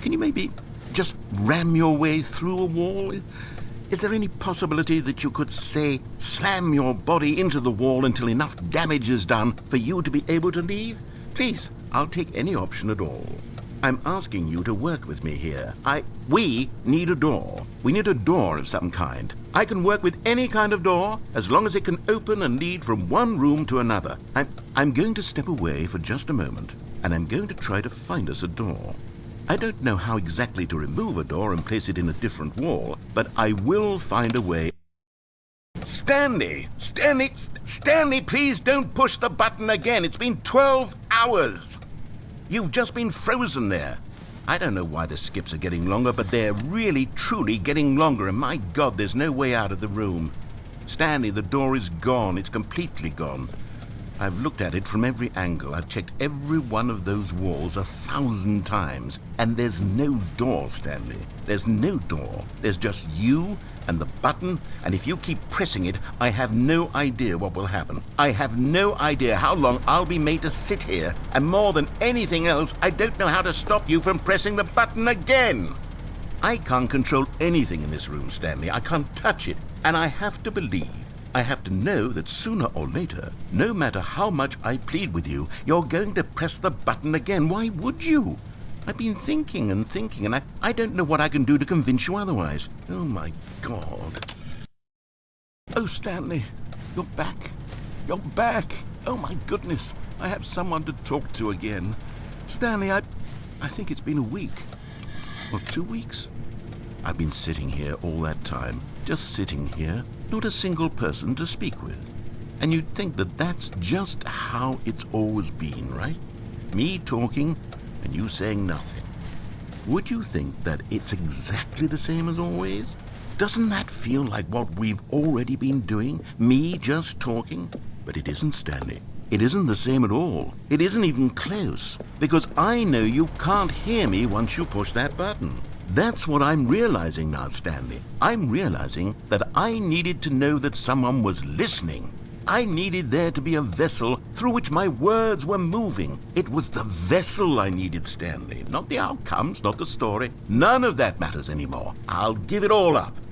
Can you maybe just ram your way through a wall? Is there any possibility that you could, say, slam your body into the wall until enough damage is done for you to be able to leave? Please, I'll take any option at all. I'm asking you to work with me here. We need a door. We need a door of some kind. I can work with any kind of door as long as it can open and lead from one room to another. I'm going to step away for just a moment, and I'm going to try to find us a door. I don't know how exactly to remove a door and place it in a different wall, but I will find a way. Stanley, please don't push the button again. It's been 12 hours. You've just been frozen there. I don't know why the skips are getting longer, but they're really, truly getting longer, and my God, there's no way out of the room. Stanley, the door is gone. It's completely gone. I've looked at it from every angle. I've checked every one of those walls 1,000 times, and there's no door, Stanley. There's no door. There's just you and the button, and if you keep pressing it, I have no idea what will happen. I have no idea how long I'll be made to sit here, and more than anything else, I don't know how to stop you from pressing the button again. I can't control anything in this room, Stanley. I can't touch it, and I have to believe, I have to know that sooner or later, no matter how much I plead with you, you're going to press the button again. Why would you? I've been thinking, and I don't know what I can do to convince you otherwise. Oh, my God. Oh, Stanley, you're back. You're back. Oh, my goodness. I have someone to talk to again. Stanley, I think it's been a week. Or 2 weeks. I've been sitting here all that time, just sitting here, not a single person to speak with. And you'd think that that's just how it's always been, right? Me talking and you saying nothing. Would you think that it's exactly the same as always? Doesn't that feel like what we've already been doing? Me just talking? But it isn't, Stanley. It isn't the same at all. It isn't even close. Because I know you can't hear me once you push that button. That's what I'm realizing now, Stanley. I'm realizing that I needed to know that someone was listening. I needed there to be a vessel through which my words were moving. It was the vessel I needed, Stanley. Not the outcomes, not the story. None of that matters anymore. I'll give it all up.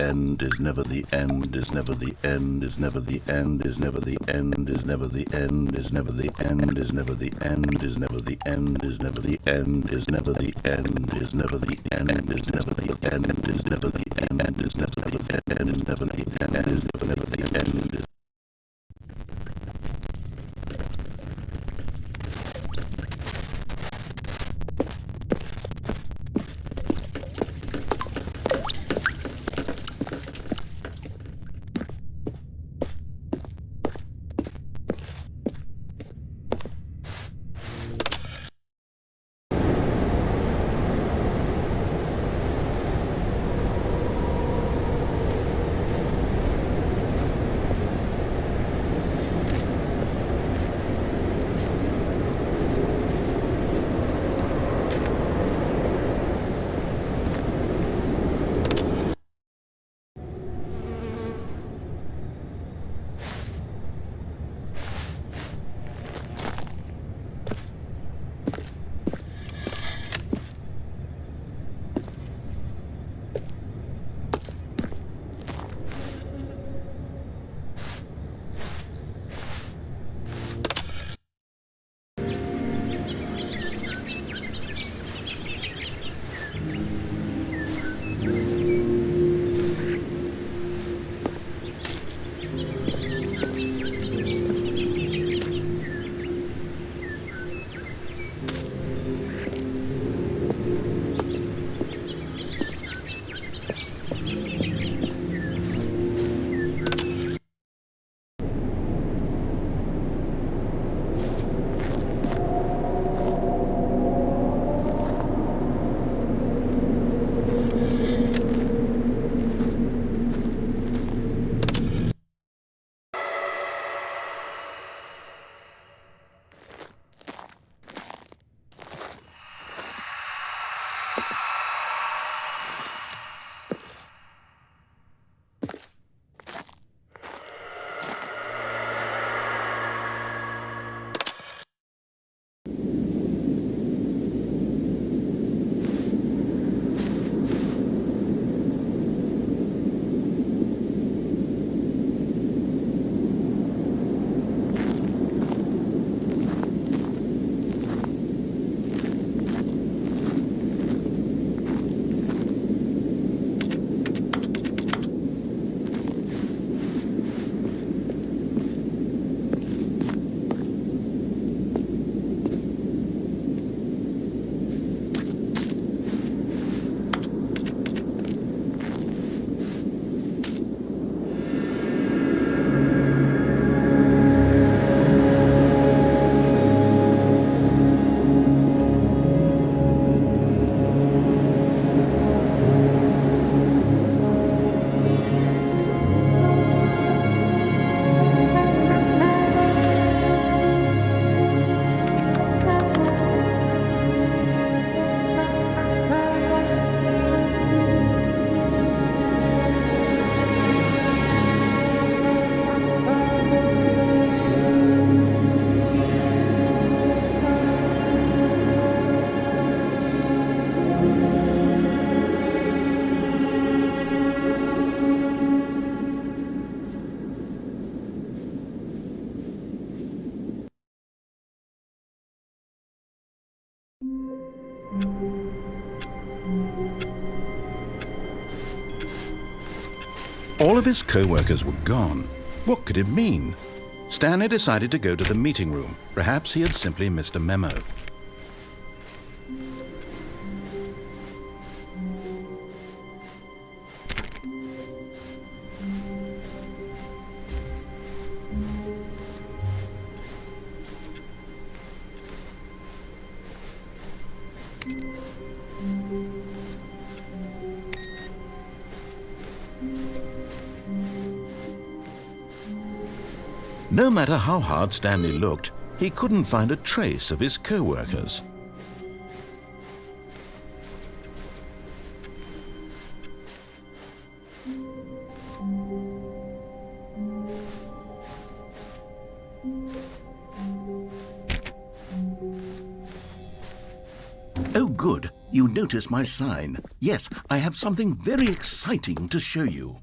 end is never the end is never the end is never the end is never the end is never the end is never the end is never the end is never the end is never the end is never the end is never the end is never the end is never the end is never the end is never the end is never the end is. All of his co-workers were gone. What could it mean? Stanley decided to go to the meeting room. Perhaps he had simply missed a memo. No matter how hard Stanley looked, he couldn't find a trace of his co-workers. Oh, good. You noticed my sign. Yes, I have something very exciting to show you.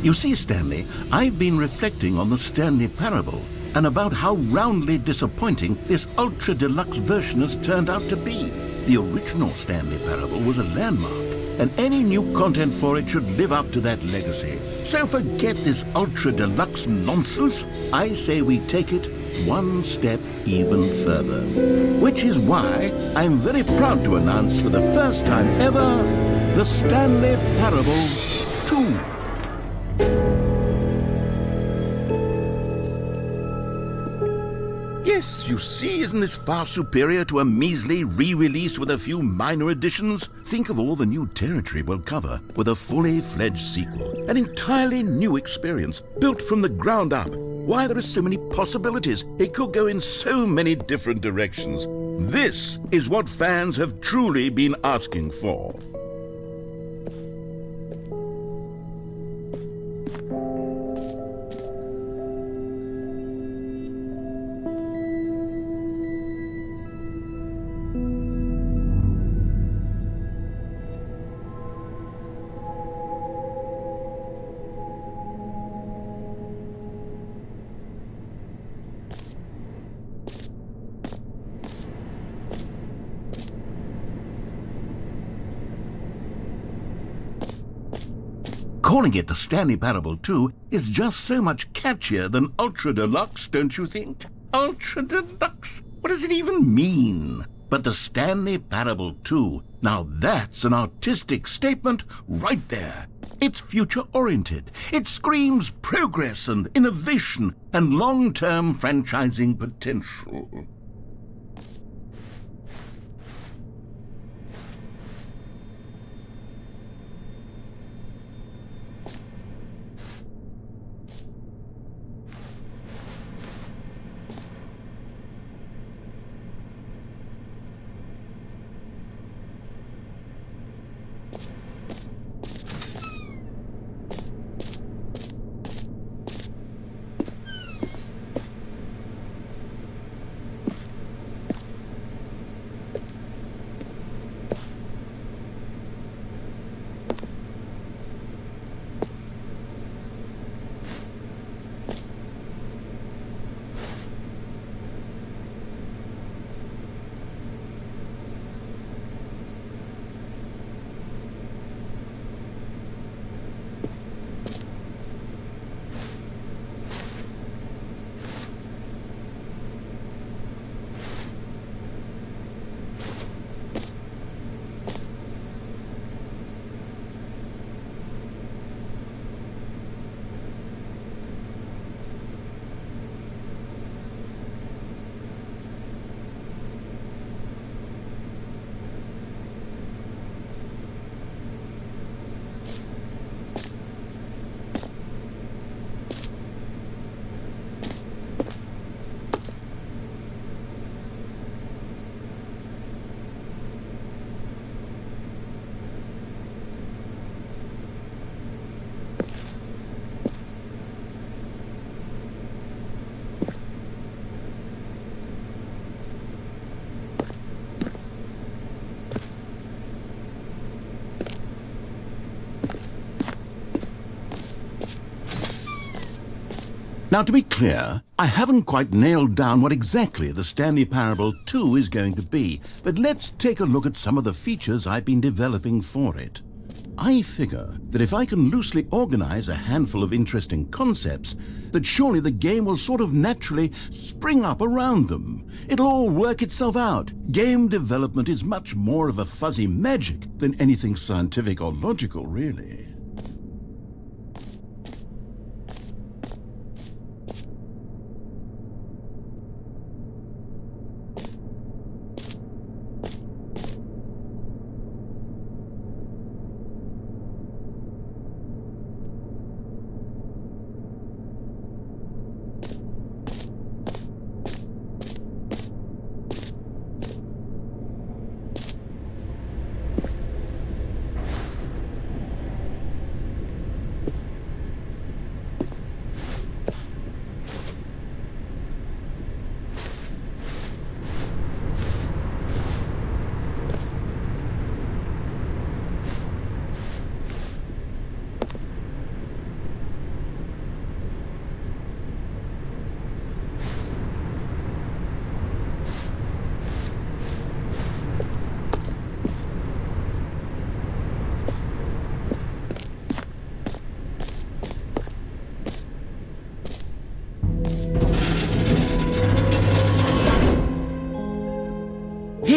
You see, Stanley, I've been reflecting on the Stanley Parable and about how roundly disappointing this ultra-deluxe version has turned out to be. The original Stanley Parable was a landmark, and any new content for it should live up to that legacy. So forget this ultra-deluxe nonsense. I say we take it one step even further. Which is why I'm very proud to announce for the first time ever, the Stanley Parable 2. Yes, you see, isn't this far superior to a measly re-release with a few minor additions? Think of all the new territory we'll cover with a fully fledged sequel. An entirely new experience, built from the ground up. Why, there are so many possibilities. It could go in so many different directions. This is what fans have truly been asking for. Calling it the Stanley Parable 2 is just so much catchier than Ultra Deluxe, don't you think? Ultra Deluxe? What does it even mean? But the Stanley Parable 2, now that's an artistic statement right there. It's future-oriented. It screams progress and innovation and long-term franchising potential. Now, to be clear, I haven't quite nailed down what exactly the Stanley Parable 2 is going to be, but let's take a look at some of the features I've been developing for it. I figure that if I can loosely organize a handful of interesting concepts, that surely the game will sort of naturally spring up around them. It'll all work itself out. Game development is much more of a fuzzy magic than anything scientific or logical, really.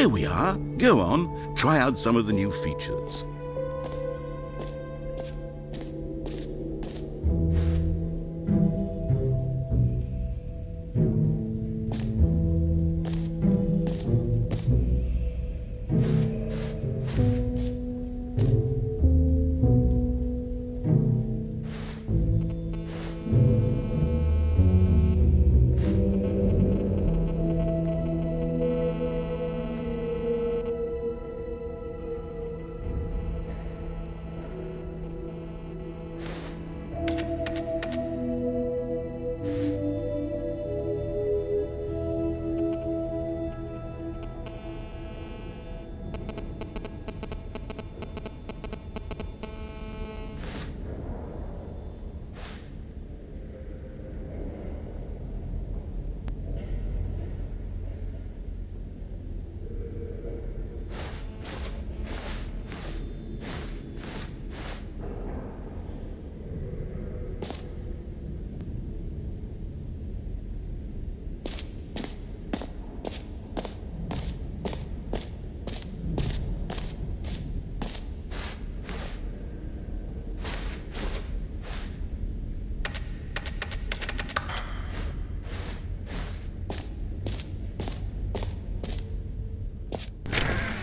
Here we are. Go on, try out some of the new features.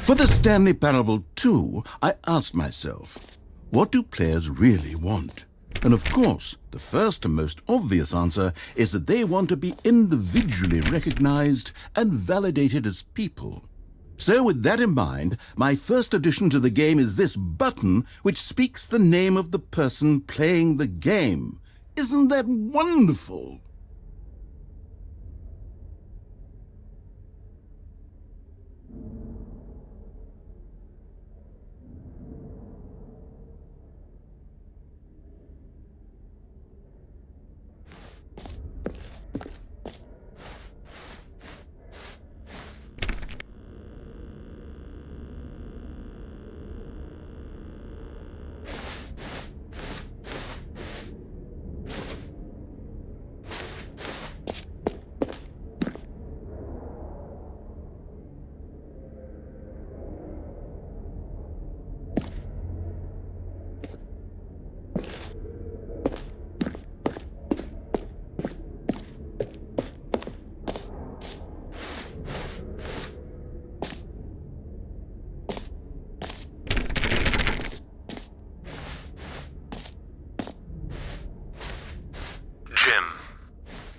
For the Stanley Parable 2, I asked myself, what do players really want? And of course, the first and most obvious answer is that they want to be individually recognized and validated as people. So with that in mind, my first addition to the game is this button which speaks the name of the person playing the game. Isn't that wonderful?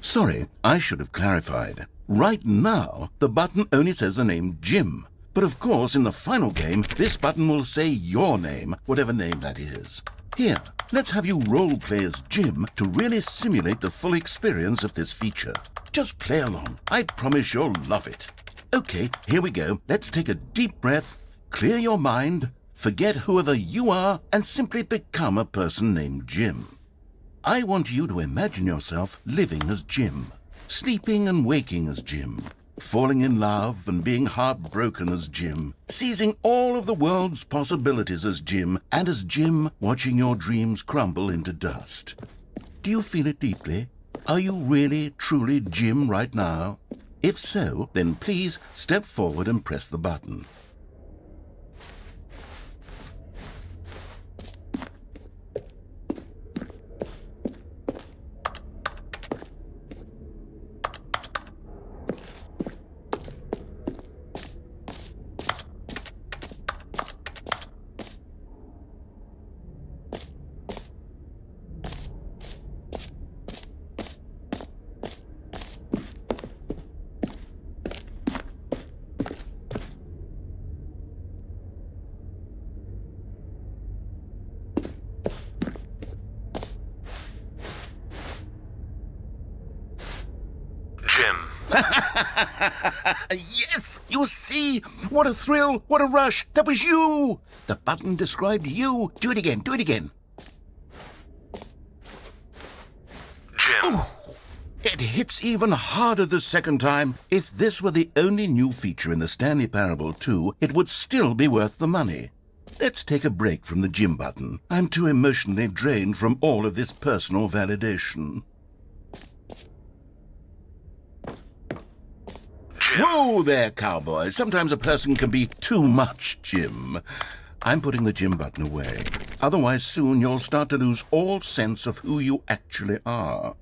Sorry, I should have clarified. Right now, the button only says the name Jim. But of course, in the final game, this button will say your name, whatever name that is. Here, let's have you role-play as Jim to really simulate the full experience of this feature. Just play along. I promise you'll love it. Okay, here we go. Let's take a deep breath, clear your mind, forget whoever you are, and simply become a person named Jim. I want you to imagine yourself living as Jim, sleeping and waking as Jim, falling in love and being heartbroken as Jim, seizing all of the world's possibilities as Jim, and as Jim watching your dreams crumble into dust. Do you feel it deeply? Are you really, truly Jim right now? If so, then please step forward and press the button. Yes! You see? What a thrill! What a rush! That was you! The button described you. Do it again. Do it again. Jim. Ooh, it hits even harder the second time. If this were the only new feature in the Stanley Parable 2, it would still be worth the money. Let's take a break from the Jim button. I'm too emotionally drained from all of this personal validation. Whoa there, cowboy. Sometimes a person can be too much, Jim. I'm putting the Jim button away. Otherwise, soon you'll start to lose all sense of who you actually are.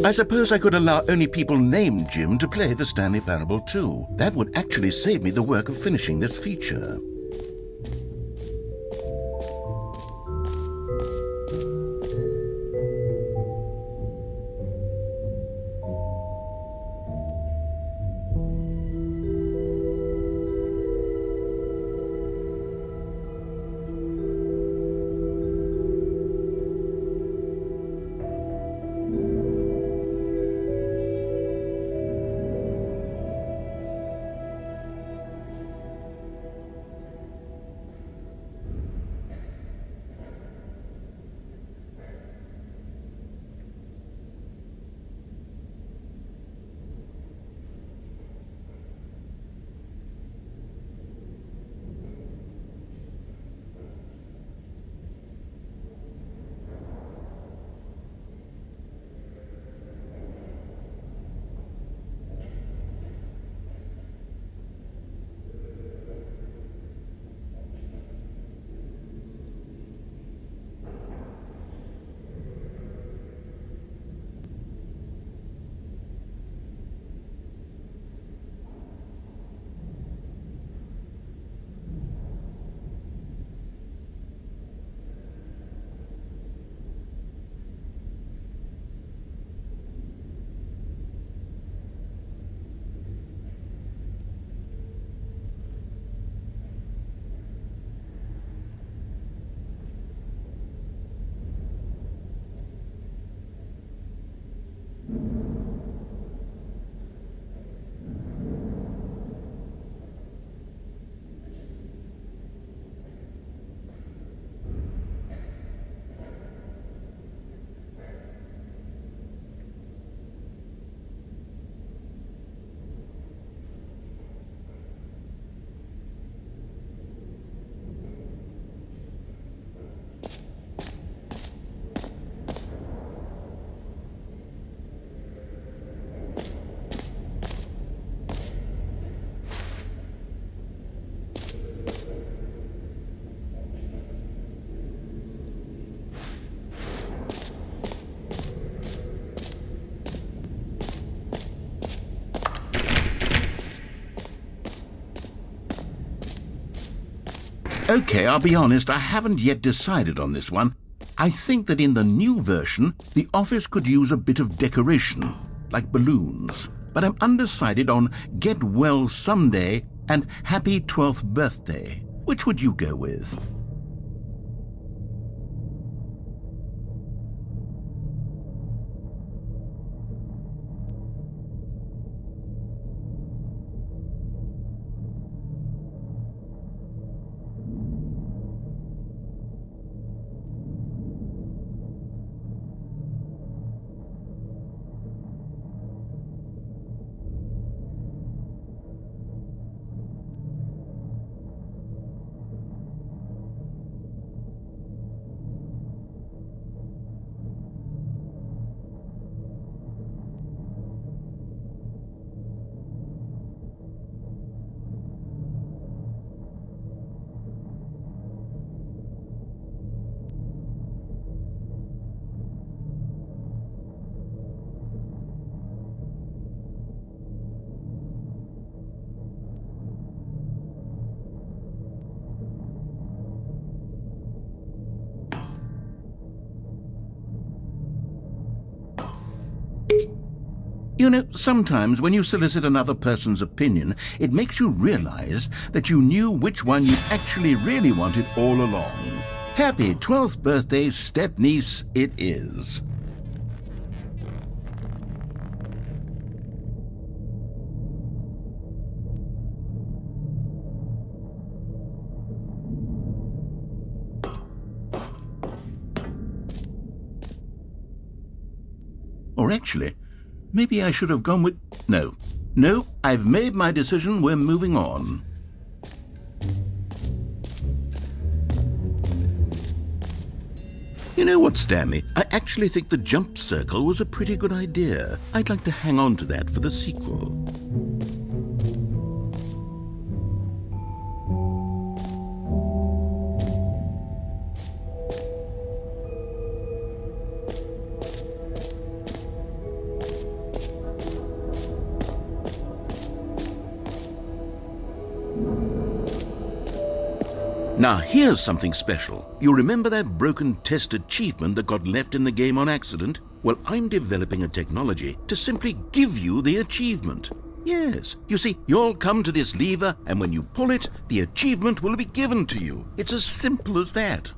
I suppose I could allow only people named Jim to play the Stanley Parable too. That would actually save me the work of finishing this feature. Okay, I'll be honest, I haven't yet decided on this one. I think that in the new version, the office could use a bit of decoration, like balloons. But I'm undecided on Get Well Someday and Happy 12th Birthday. Which would you go with? You know, sometimes when you solicit another person's opinion, it makes you realize that you knew which one you actually really wanted all along. Happy 12th birthday, step-niece, it is. Or actually, maybe I should have gone with... No, No, I've made my decision. We're moving on. You know what, Stanley? I actually think the jump circle was a pretty good idea. I'd like to hang on to that for the sequel. Now here's something special. You remember that broken test achievement that got left in the game on accident? Well, I'm developing a technology to simply give you the achievement. Yes, you see, you'll come to this lever, and when you pull it, the achievement will be given to you. It's as simple as that.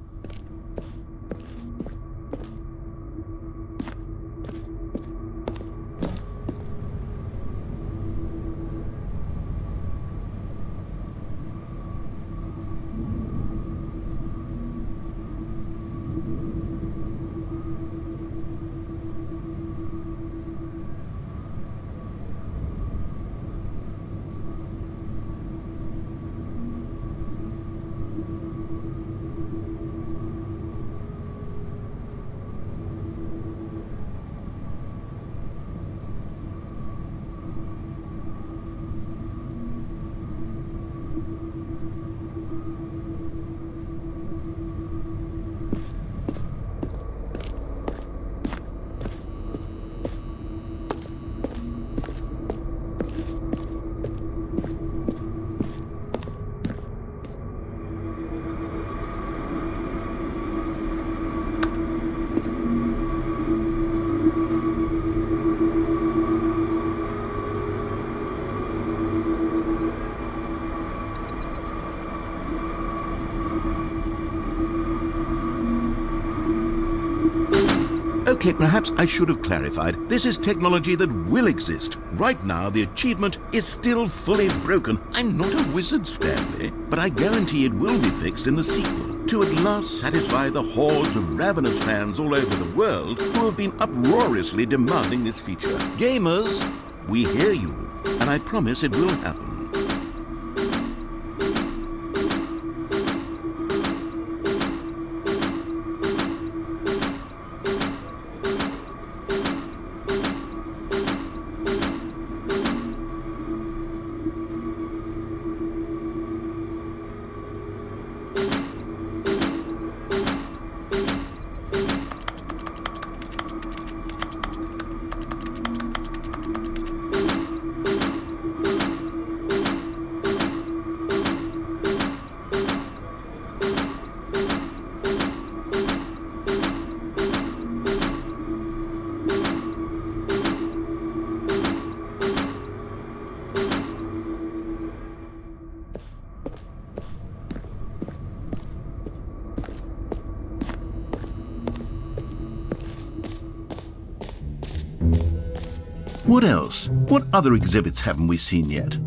Okay, perhaps I should have clarified. This is technology that will exist. Right now, the achievement is still fully broken. I'm not a wizard, Stanley, but I guarantee it will be fixed in the sequel to at last satisfy the hordes of ravenous fans all over the world who have been uproariously demanding this feature. Gamers, we hear you, and I promise it will happen. What else? What other exhibits haven't we seen yet?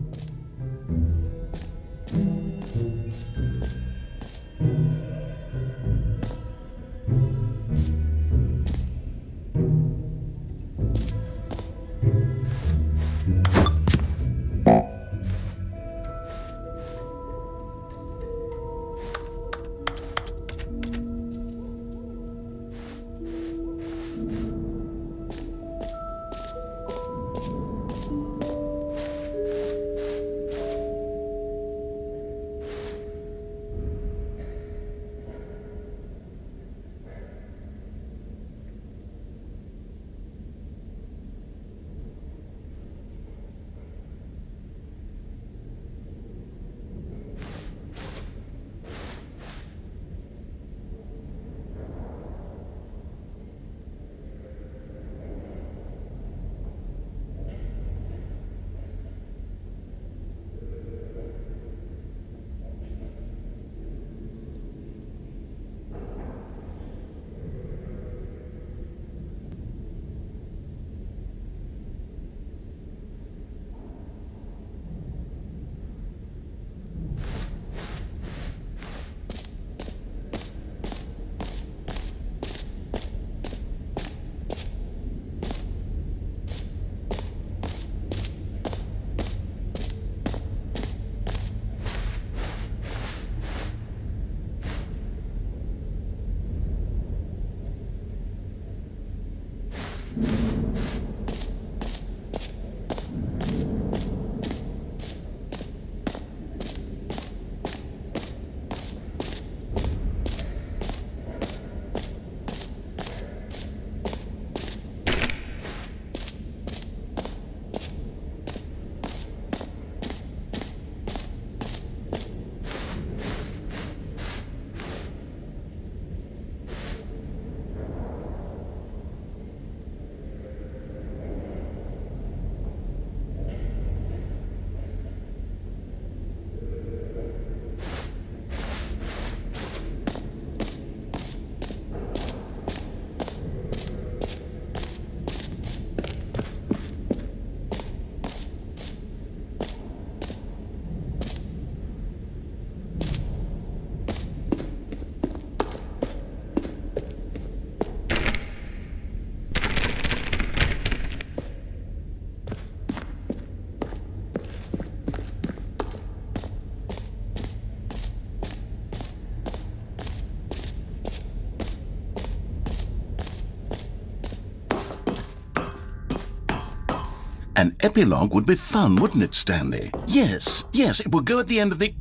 An epilogue would be fun, wouldn't it, Stanley? Yes, it would go at the end of the,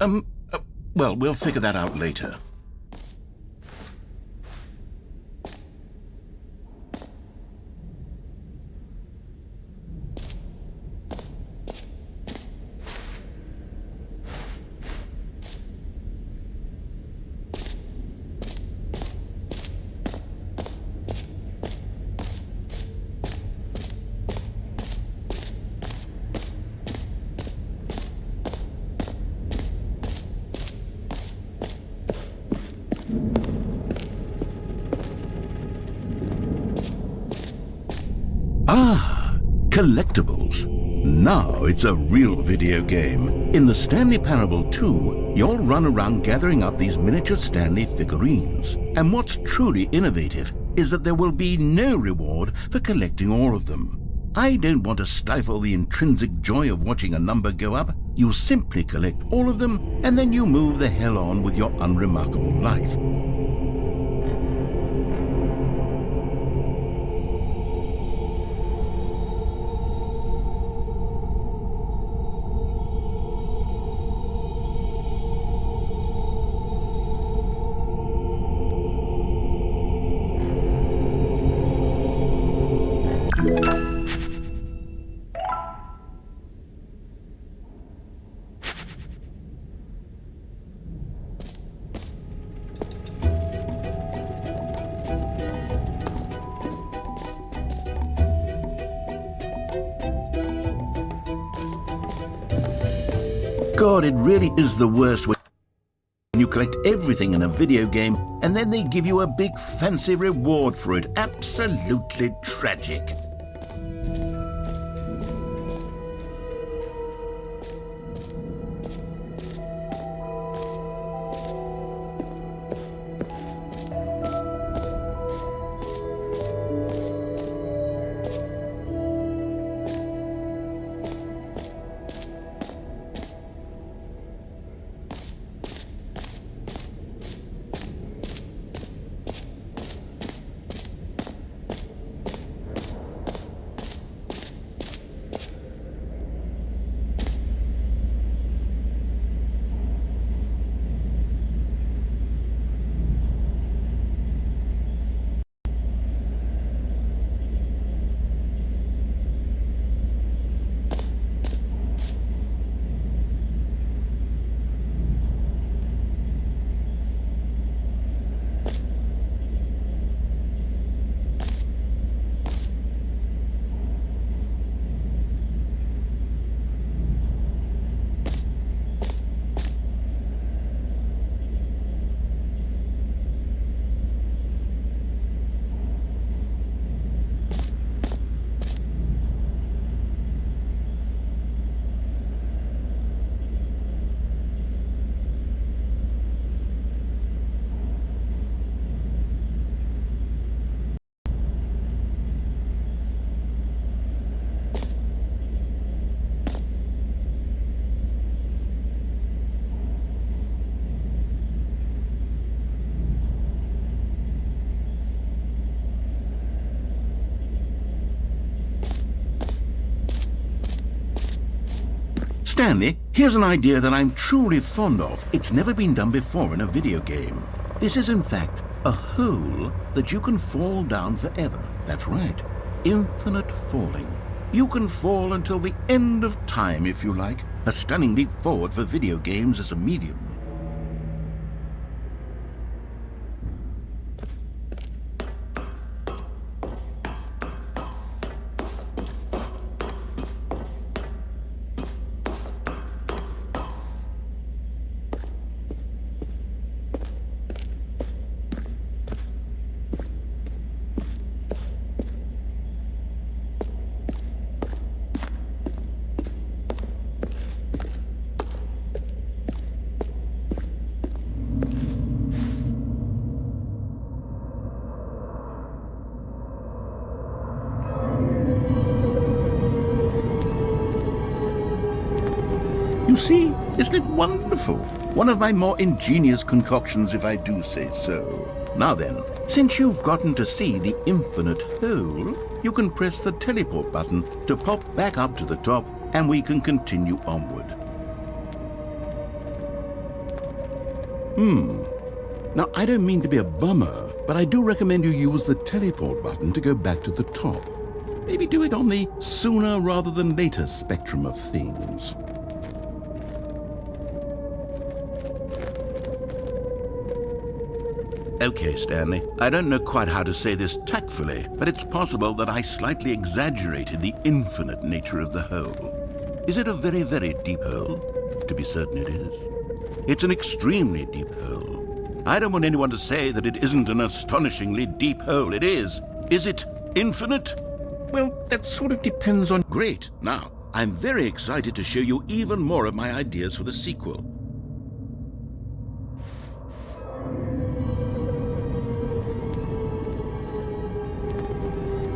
well, we'll figure that out later. Ah, collectibles. Now it's a real video game. In the Stanley Parable 2, you'll run around gathering up these miniature Stanley figurines. And what's truly innovative is that there will be no reward for collecting all of them. I don't want to stifle the intrinsic joy of watching a number go up. You simply collect all of them, and then you move the hell on with your unremarkable life. God, it really is the worst when you collect everything in a video game and then they give you a big fancy reward for it. Absolutely tragic. Stanley, here's an idea that I'm truly fond of. It's never been done before in a video game. This is in fact a hole that you can fall down forever. That's right, infinite falling. You can fall until the end of time if you like. A stunning leap forward for video games as a medium. You see, isn't it wonderful? One of my more ingenious concoctions, if I do say so. Now then, since you've gotten to see the infinite hole, you can press the teleport button to pop back up to the top, and we can continue onward. Now, I don't mean to be a bummer, but I do recommend you use the teleport button to go back to the top. Maybe do it on the sooner rather than later spectrum of things. Okay, Stanley, I don't know quite how to say this tactfully, but it's possible that I slightly exaggerated the infinite nature of the hole. Is it a very, very deep hole? To be certain it is. It's an extremely deep hole. I don't want anyone to say that it isn't an astonishingly deep hole. It is. Is it infinite? Well, that sort of depends on... Great. Now, I'm very excited to show you even more of my ideas for the sequel.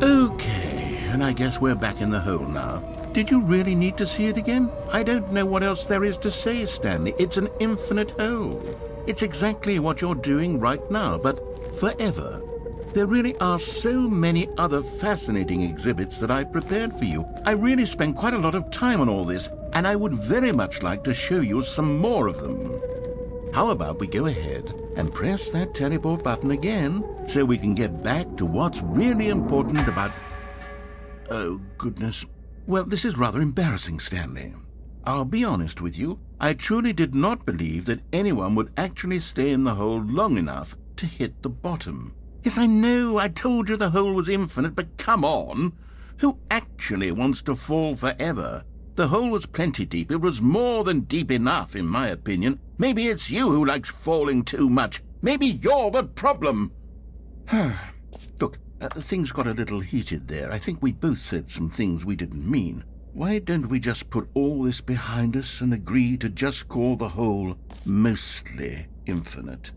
Okay, and I guess we're back in the hole now. Did you really need to see it again? I don't know what else there is to say, Stanley. It's an infinite hole. It's exactly what you're doing right now, but forever. There really are so many other fascinating exhibits that I've prepared for you. I really spent quite a lot of time on all this, and I would very much like to show you some more of them. How about we go ahead and press that teleport button again so we can get back to what's really important about... Oh, goodness. Well, this is rather embarrassing, Stanley. I'll be honest with you. I truly did not believe that anyone would actually stay in the hole long enough to hit the bottom. Yes, I know, I told you the hole was infinite, but come on. Who actually wants to fall forever? The hole was plenty deep. It was more than deep enough, in my opinion. Maybe it's you who likes falling too much. Maybe you're the problem. Look, things got a little heated there. I think we both said some things we didn't mean. Why don't we just put all this behind us and agree to just call the hole mostly infinite?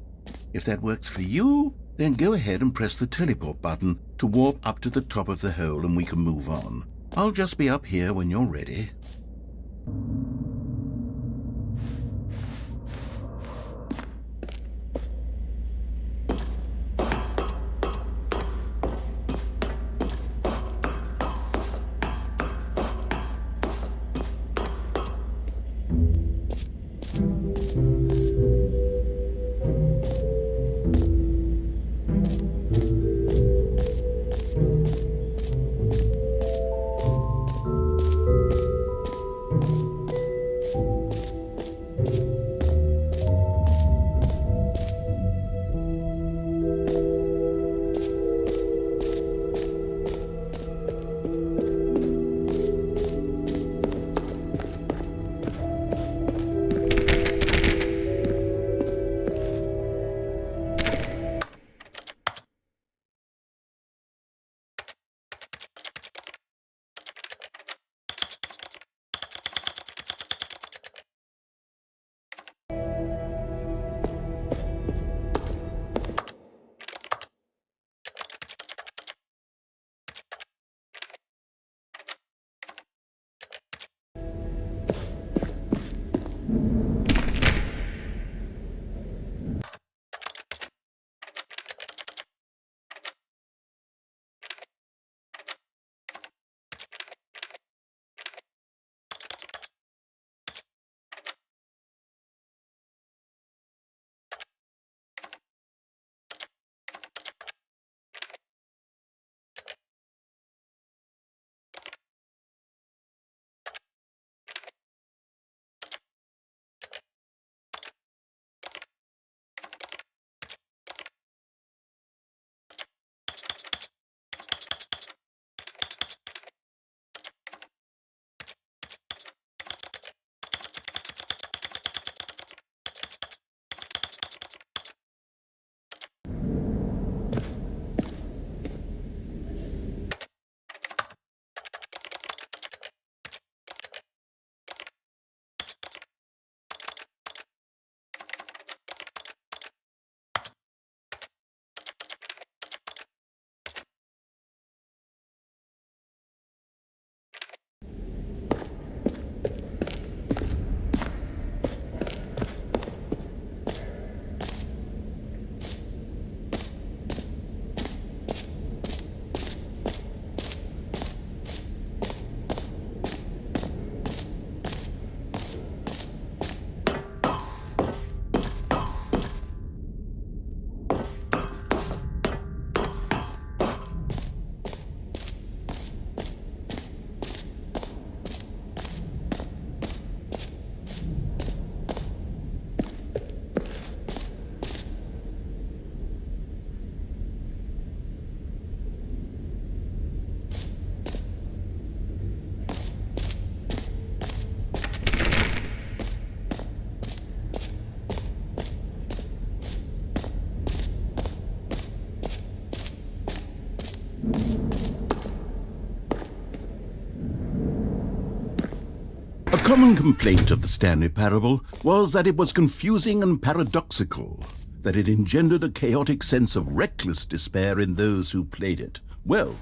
If that works for you, then go ahead and press the teleport button to warp up to the top of the hole and we can move on. I'll just be up here when you're ready. common complaint of the Stanley Parable was that it was confusing and paradoxical, that it engendered a chaotic sense of reckless despair in those who played it. Well,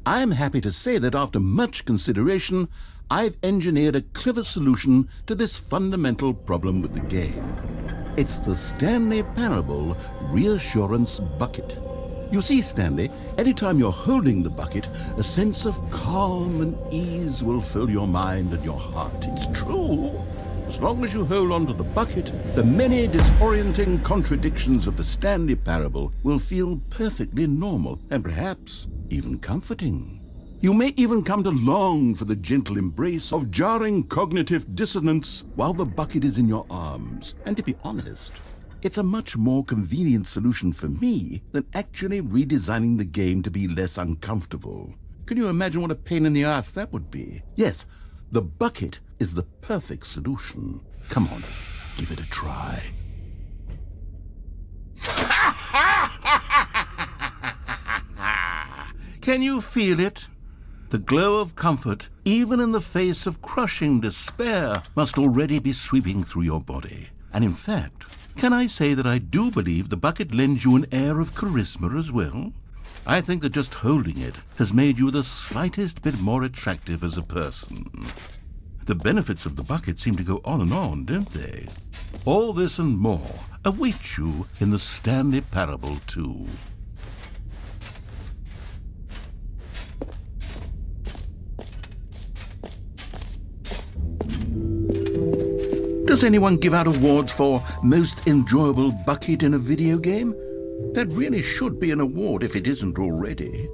I am happy to say that after much consideration, I've engineered a clever solution to this fundamental problem with the game. It's the Stanley Parable Reassurance Bucket. You see, Stanley, anytime you're holding the bucket, a sense of calm and ease will fill your mind and your heart. It's true. As long as you hold on to the bucket, the many disorienting contradictions of the Stanley Parable will feel perfectly normal and perhaps even comforting. You may even come to long for the gentle embrace of jarring cognitive dissonance while the bucket is in your arms. And to be honest, it's a much more convenient solution for me than actually redesigning the game to be less uncomfortable. Can you imagine what a pain in the ass that would be? Yes, the bucket is the perfect solution. Come on, give it a try. Can you feel it? The glow of comfort, even in the face of crushing despair, must already be sweeping through your body. And in fact, can I say that I do believe the bucket lends you an air of charisma as well? I think that just holding it has made you the slightest bit more attractive as a person. The benefits of the bucket seem to go on, don't they? All this and more await you in the Stanley Parable 2. Does anyone give out awards for most enjoyable bucket in a video game? That really should be an award if it isn't already.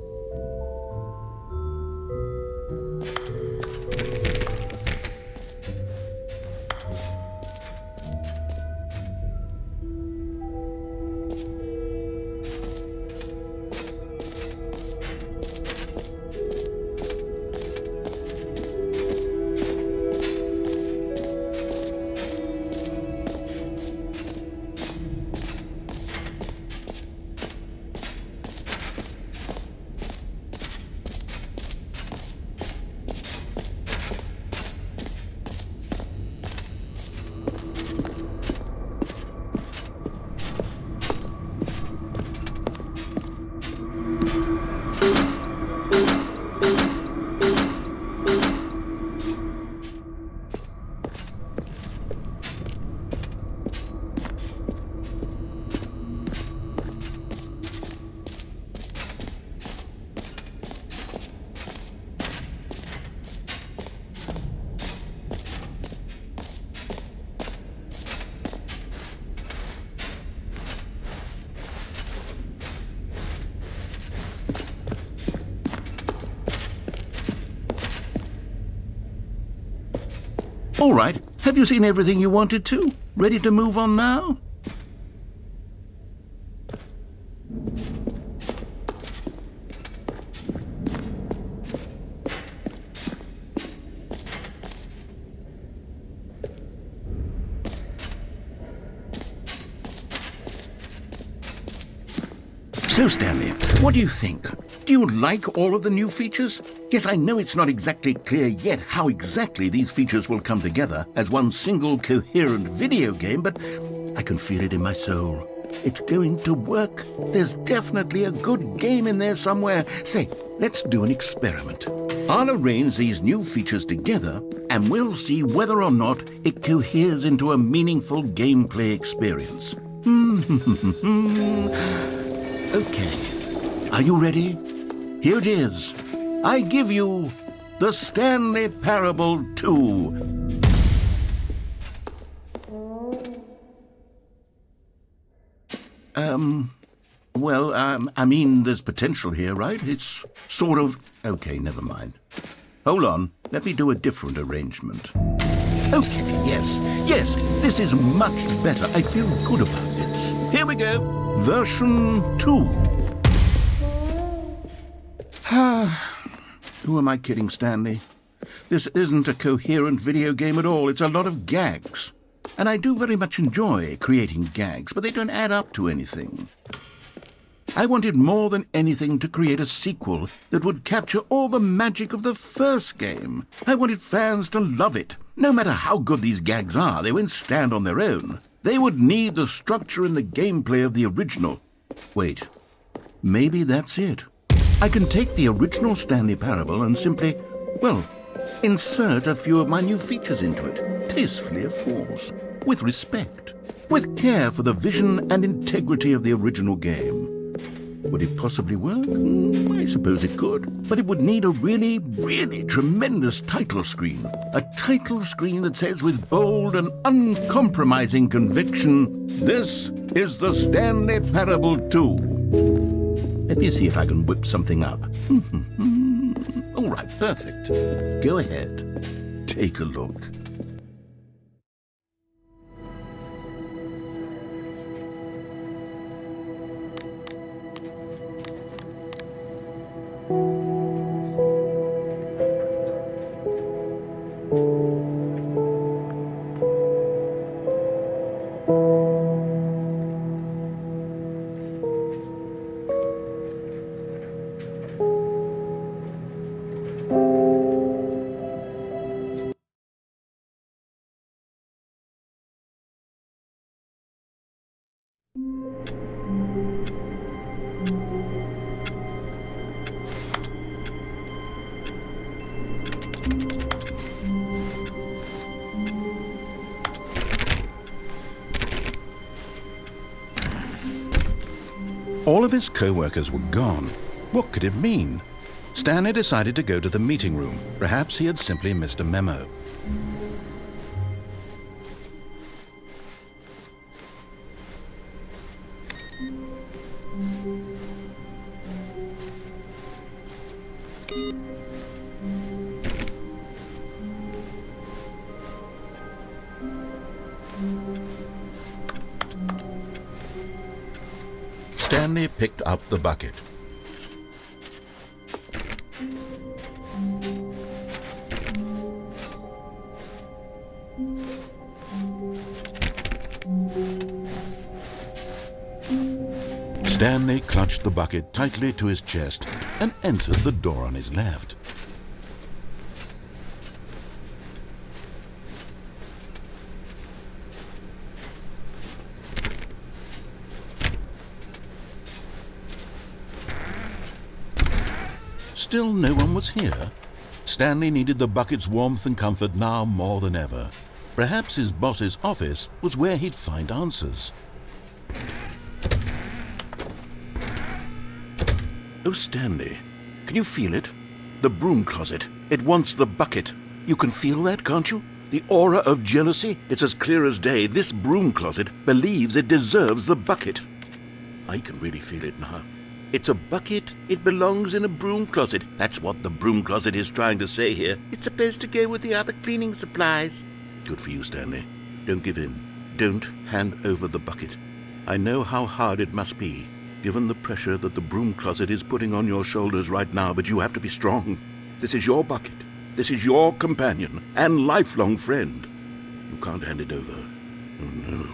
All right, have you seen everything you wanted to? Ready to move on now? So, Stanley, what do you think? Do you like all of the new features? Yes, I know it's not exactly clear yet how exactly these features will come together as one single coherent video game, but I can feel it in my soul. It's going to work. There's definitely a good game in there somewhere. Say, let's do an experiment. I'll arrange these new features together, and we'll see whether or not it coheres into a meaningful gameplay experience. Okay. Are you ready? Here it is. I give you the Stanley Parable 2. I mean, there's potential here, right? It's sort of... Okay, never mind. Hold on. Let me do a different arrangement. Okay, yes, this is much better. I feel good about this. Here we go. Version 2. Who am I kidding, Stanley? This isn't a coherent video game at all. It's a lot of gags. And I do very much enjoy creating gags, but they don't add up to anything. I wanted more than anything to create a sequel that would capture all the magic of the first game. I wanted fans to love it, No matter how good these gags are, they won't stand on their own. They would need the structure and the gameplay of the original. Wait, maybe that's it. I can take the original Stanley Parable and simply, well, insert a few of my new features into it. Tastefully, of course. With respect. With care for the vision and integrity of the original game. Would it possibly work? I suppose it could. But it would need a really, really tremendous title screen. A title screen that says with bold and uncompromising conviction, "This is the Stanley Parable 2. Let me see if I can whip something up. All right, perfect. Go ahead. Take a look. All of his co-workers were gone. What could it mean? Stanley decided to go to the meeting room. Perhaps he had simply missed a memo. Stanley picked up the bucket. Stanley clutched the bucket tightly to his chest and entered the door on his left. Still no one was here. Stanley needed the bucket's warmth and comfort now more than ever. Perhaps his boss's office was where he'd find answers. Oh, Stanley, can you feel it? The broom closet. It wants the bucket. You can feel that, can't you? The aura of jealousy. It's as clear as day. This broom closet believes it deserves the bucket. I can really feel it now. It's a bucket. It belongs in a broom closet. That's what the broom closet is trying to say here. It's supposed to go with the other cleaning supplies. Good for you, Stanley. Don't give in. Don't hand over the bucket. I know how hard it must be, given the pressure that the broom closet is putting on your shoulders right now, but you have to be strong. This is your bucket. This is your companion and lifelong friend. You can't hand it over. Oh, no.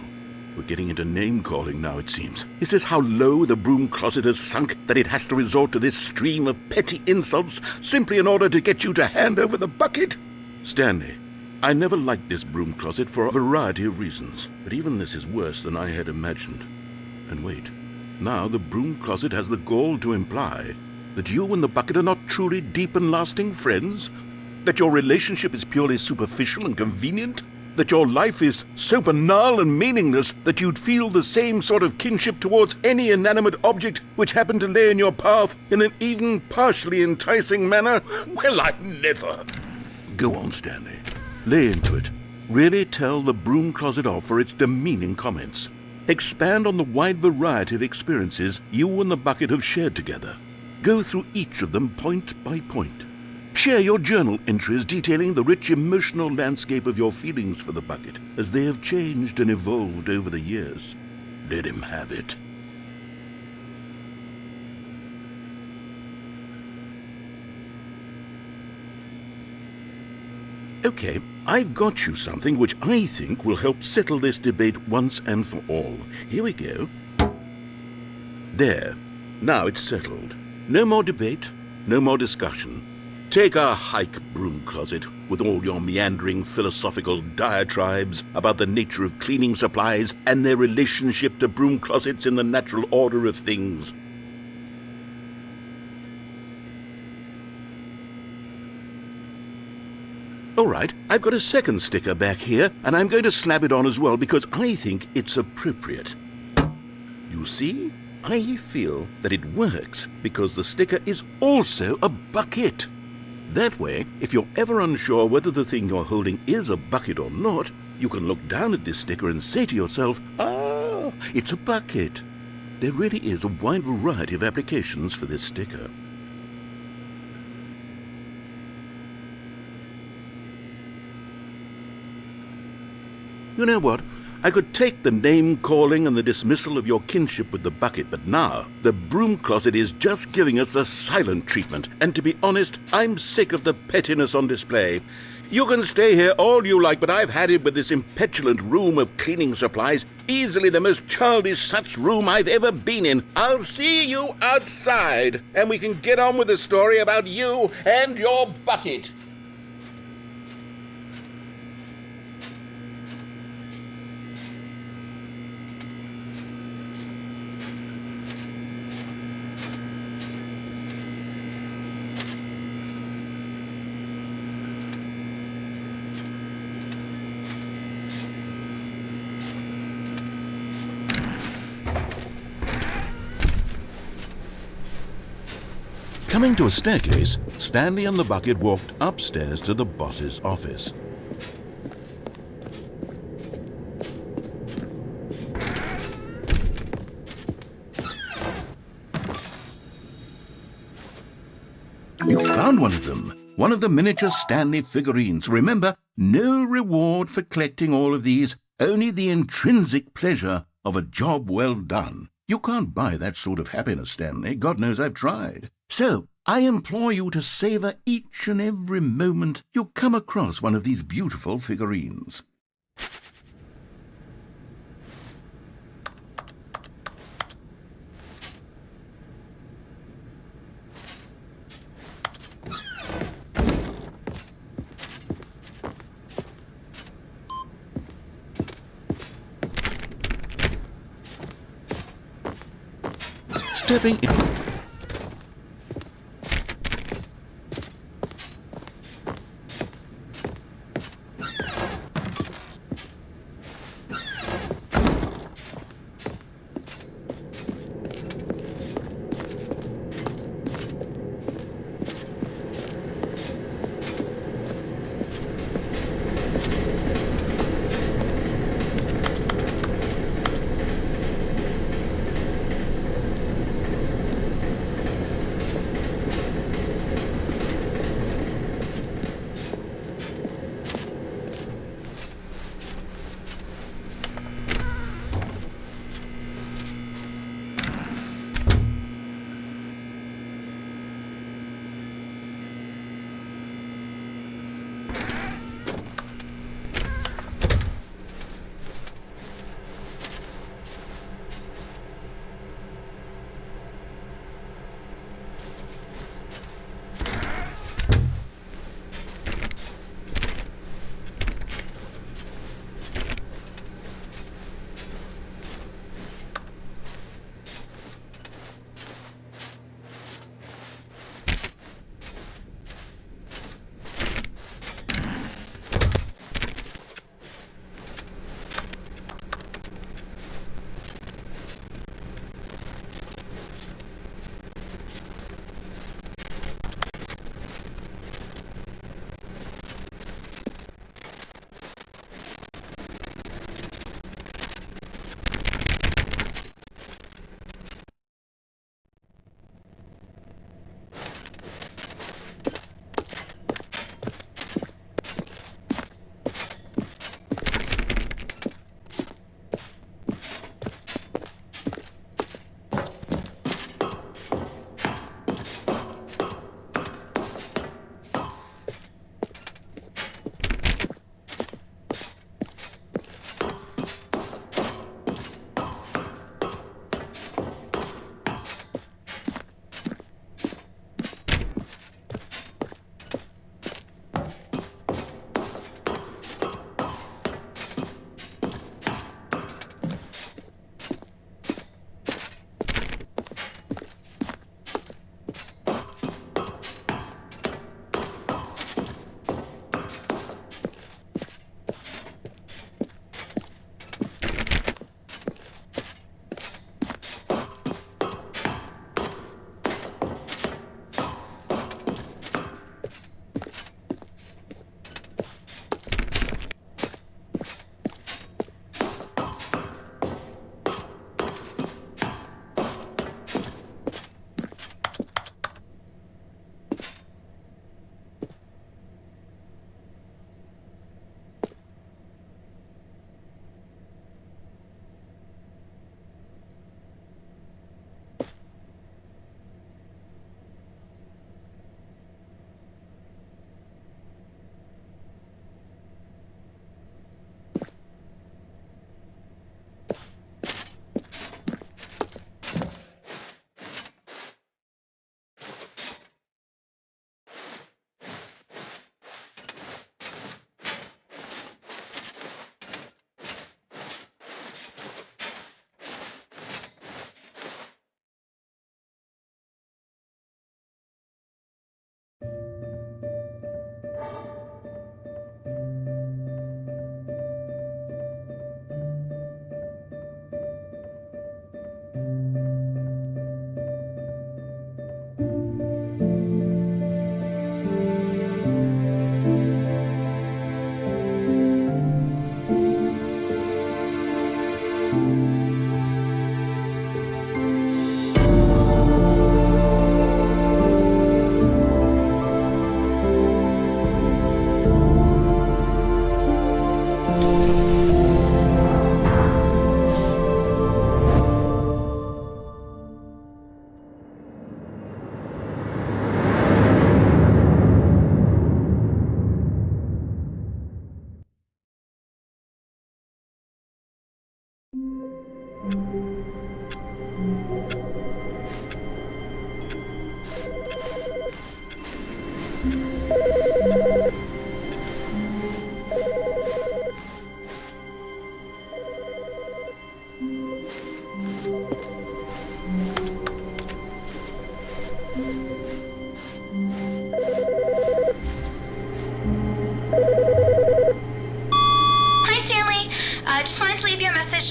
We're getting into name-calling now, it seems. Is this how low the broom closet has sunk, that it has to resort to this stream of petty insults simply in order to get you to hand over the bucket? Stanley, I never liked this broom closet for a variety of reasons, but even this is worse than I had imagined. And wait, now the broom closet has the gall to imply that you and the bucket are not truly deep and lasting friends? That your relationship is purely superficial and convenient? That your life is so banal and meaningless that you'd feel the same sort of kinship towards any inanimate object which happened to lay in your path in an even partially enticing manner? Well, I never. Go on, Stanley. Lay into it. Really tell the broom closet off for its demeaning comments. Expand on the wide variety of experiences you and the bucket have shared together. Go through each of them point by point. Share your journal entries detailing the rich emotional landscape of your feelings for the bucket as they have changed and evolved over the years. Let him have it. Okay, I've got you something which I think will help settle this debate once and for all. Here we go. There. Now it's settled. No more debate, no more discussion. Take a hike, broom closet, with all your meandering philosophical diatribes about the nature of cleaning supplies and their relationship to broom closets in the natural order of things. All right, I've got a second sticker back here, and I'm going to slap it on as well because I think it's appropriate. You see, I feel that it works because the sticker is also a bucket. That way, if you're ever unsure whether the thing you're holding is a bucket or not, you can look down at this sticker and say to yourself, "Ah, it's a bucket." There really is a wide variety of applications for this sticker. You know what? I could take the name-calling and the dismissal of your kinship with the bucket, but now the broom closet is just giving us the silent treatment, and to be honest, I'm sick of the pettiness on display. You can stay here all you like, but I've had it with this impetulant room of cleaning supplies, easily the most childish such room I've ever been in. I'll see you outside, and we can get on with the story about you and your bucket. Coming to a staircase, Stanley and the bucket walked upstairs to the boss's office. You found one of them. One of the miniature Stanley figurines. Remember, no reward for collecting all of these, only the intrinsic pleasure of a job well done. You can't buy that sort of happiness, Stanley. God knows I've tried. So, I implore you to savor each and every moment you come across one of these beautiful figurines. Stepping in.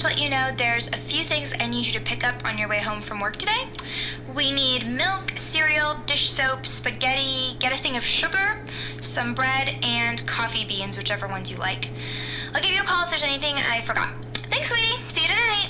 to let you know there's a few things I need you to pick up on your way home from work today. We need milk, cereal, dish soap, spaghetti, get a thing of sugar, some bread, and coffee beans, whichever ones you like. I'll give you a call if there's anything I forgot. Thanks, sweetie. See you tonight.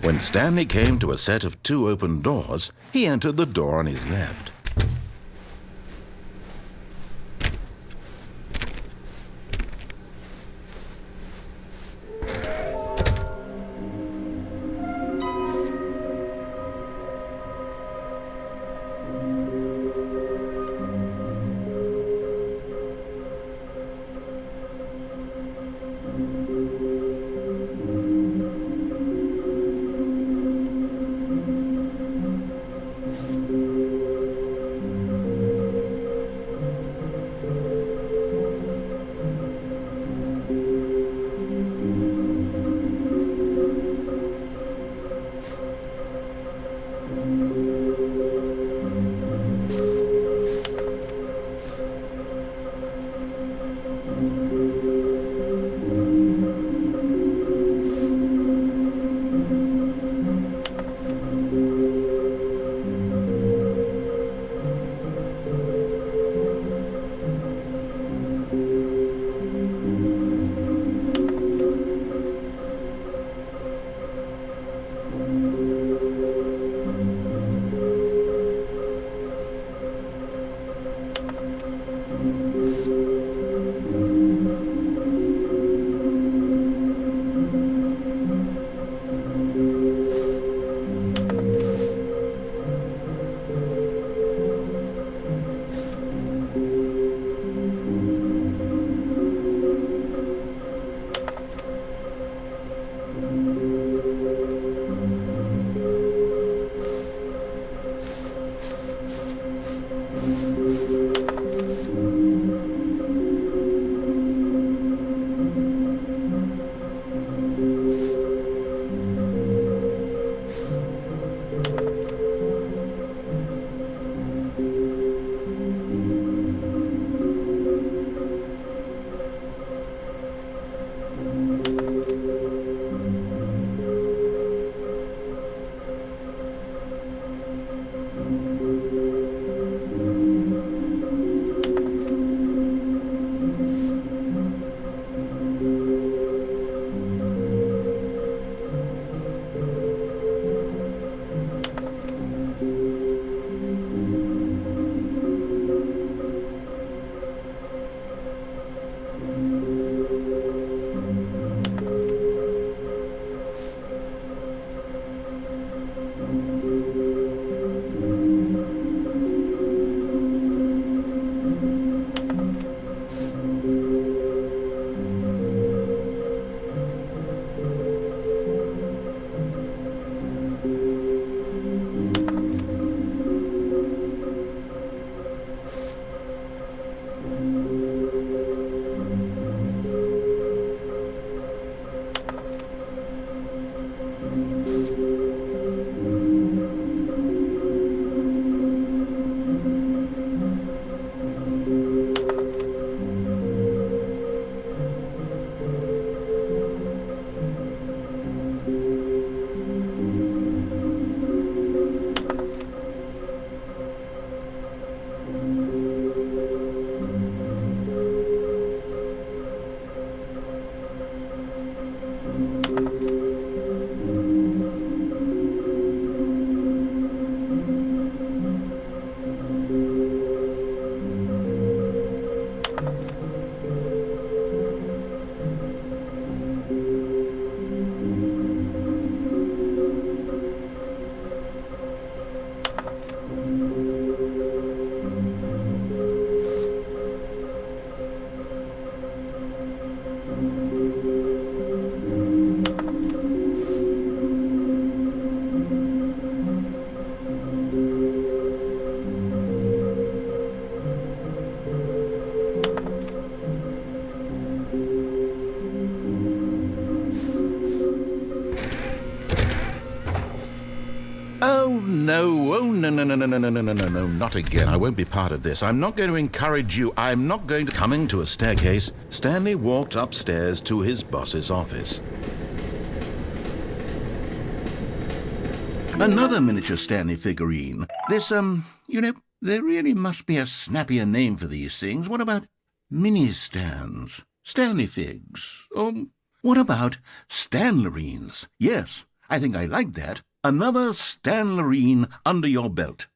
When Stanley came to a set of 2 open doors, he entered the door on his left. no, not again. I won't be part of this. I'm not going to encourage you. I'm not going to... Coming to a staircase, Stanley walked upstairs to his boss's office. Another miniature Stanley figurine. This, there really must be a snappier name for these things. What about mini-stands? Stanley figs? What about Stanlerines? Yes, I think I like that. Another Stanlerine under your belt.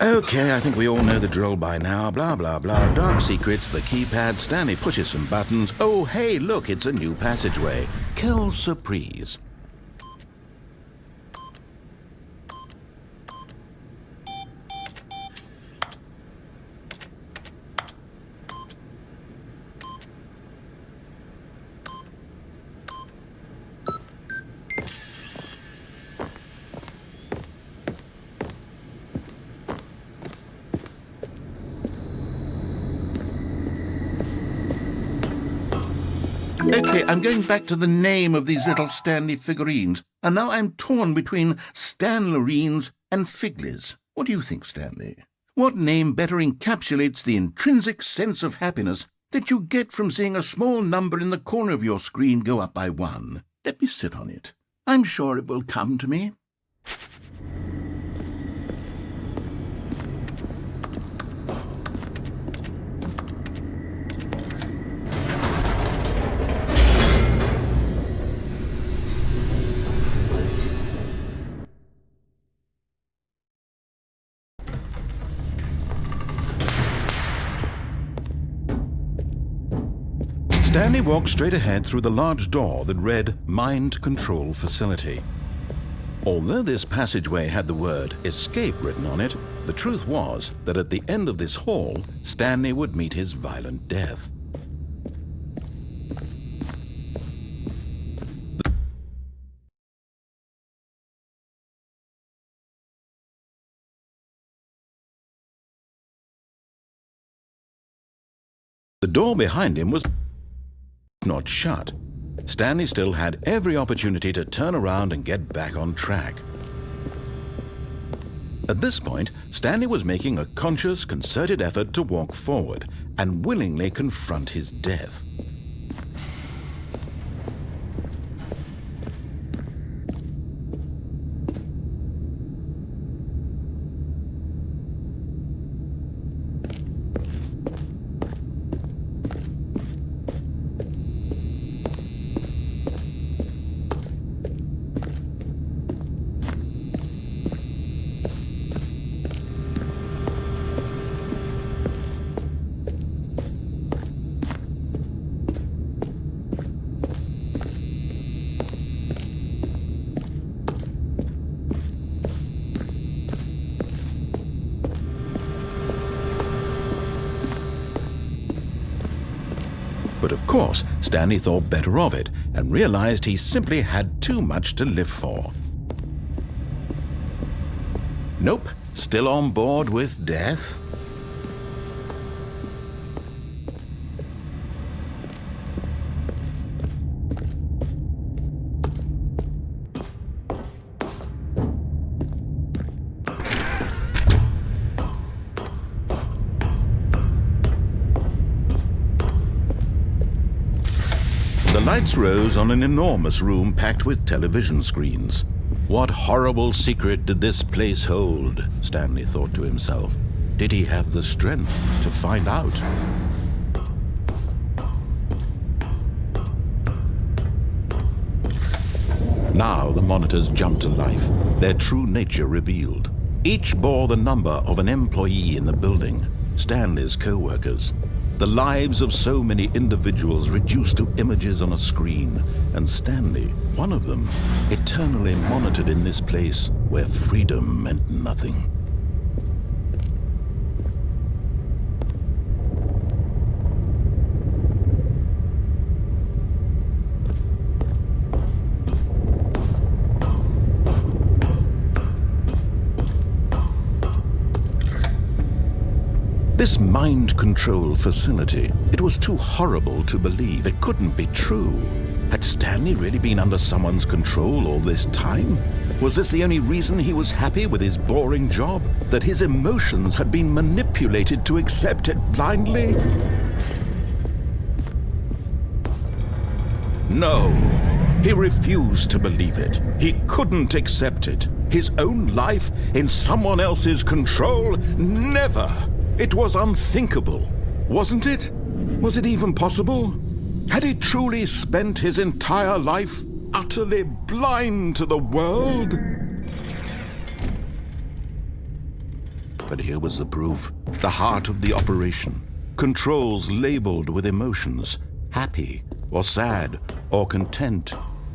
Okay, I think we all know the drill by now. Blah, blah, blah. Dark secrets, the keypad. Stanley pushes some buttons. Oh, hey, look, it's a new passageway. Quelle surprise. Okay, I'm going back to the name of these little Stanley figurines, and now I'm torn between Stanlerines and Figlies. What do you think, Stanley? What name better encapsulates the intrinsic sense of happiness that you get from seeing a small number in the corner of your screen go up by 1? Let me sit on it. I'm sure it will come to me. Stanley walked straight ahead through the large door that read Mind Control Facility. Although this passageway had the word escape written on it, the truth was that at the end of this hall, Stanley would meet his violent death. The door behind him was not shut. Stanley still had every opportunity to turn around and get back on track. At this point, Stanley was making a conscious, concerted effort to walk forward and willingly confront his death. But of course, Stanley thought better of it and realized he simply had too much to live for. Nope, still on board with death. Lights rose on an enormous room packed with television screens. What horrible secret did this place hold? Stanley thought to himself. Did he have the strength to find out? Now the monitors jumped to life, their true nature revealed. Each bore the number of an employee in the building, Stanley's co-workers. The lives of so many individuals reduced to images on a screen, and Stanley, one of them, eternally monitored in this place where freedom meant nothing. This mind control facility, it was too horrible to believe. It couldn't be true. Had Stanley really been under someone's control all this time? Was this the only reason he was happy with his boring job? That his emotions had been manipulated to accept it blindly? No, he refused to believe it. He couldn't accept it. His own life in someone else's control? Never! It was unthinkable, wasn't it? Was it even possible? Had he truly spent his entire life utterly blind to the world? But here was the proof, the heart of the operation. Controls labeled with emotions, happy or sad or content.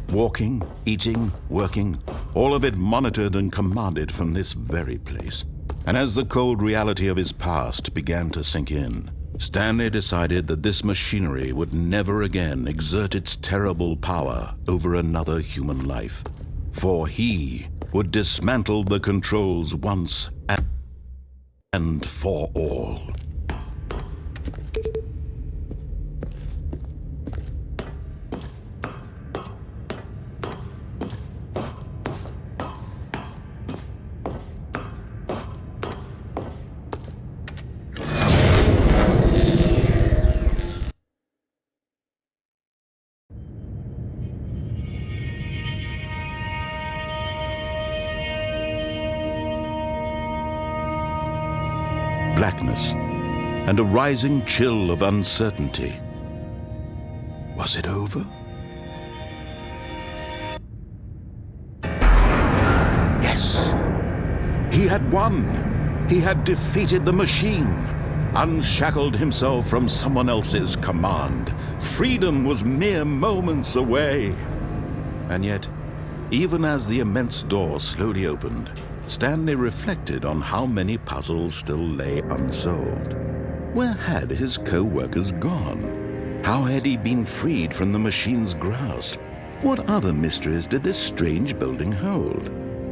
Walking, eating, working, all of it monitored and commanded from this very place. And as the cold reality of his past began to sink in, Stanley decided that this machinery would never again exert its terrible power over another human life. For he would dismantle the controls once and for all. Blackness and a rising chill of uncertainty. Was it over? Yes. He had won. He had defeated the machine, unshackled himself from someone else's command. Freedom was mere moments away. And yet, even as the immense door slowly opened, Stanley reflected on how many puzzles still lay unsolved. Where had his co-workers gone? How had he been freed from the machine's grasp? What other mysteries did this strange building hold?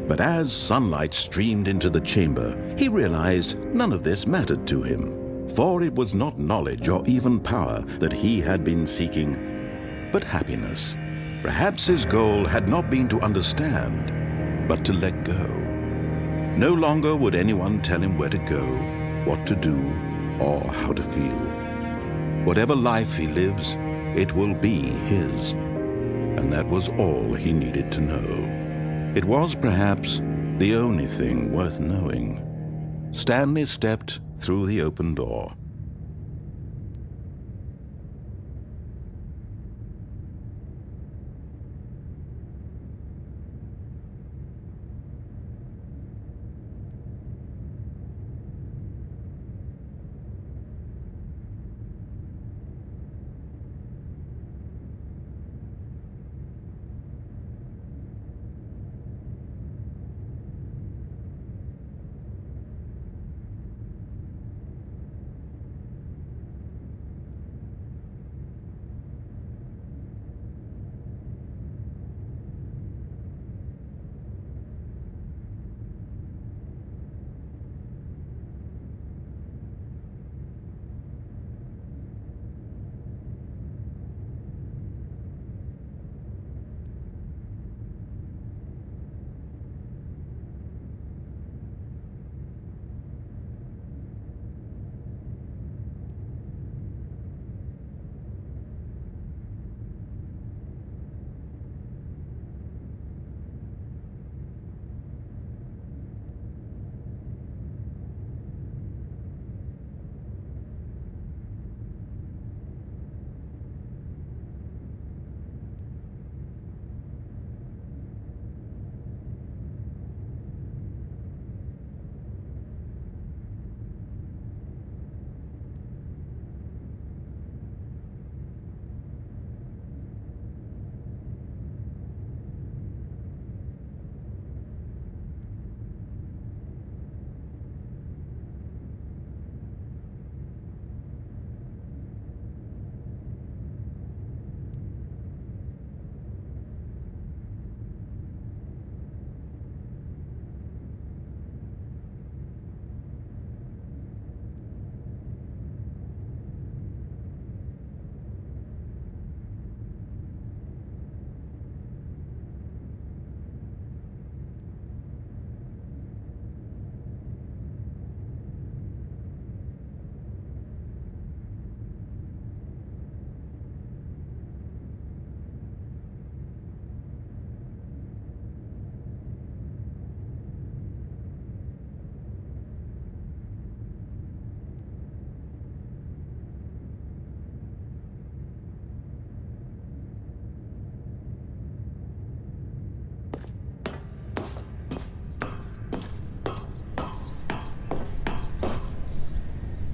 But as sunlight streamed into the chamber, he realized none of this mattered to him, for it was not knowledge or even power that he had been seeking, but happiness. Perhaps his goal had not been to understand, but to let go. No longer would anyone tell him where to go, what to do, or how to feel. Whatever life he lives, it will be his. And that was all he needed to know. It was perhaps the only thing worth knowing. Stanley stepped through the open door.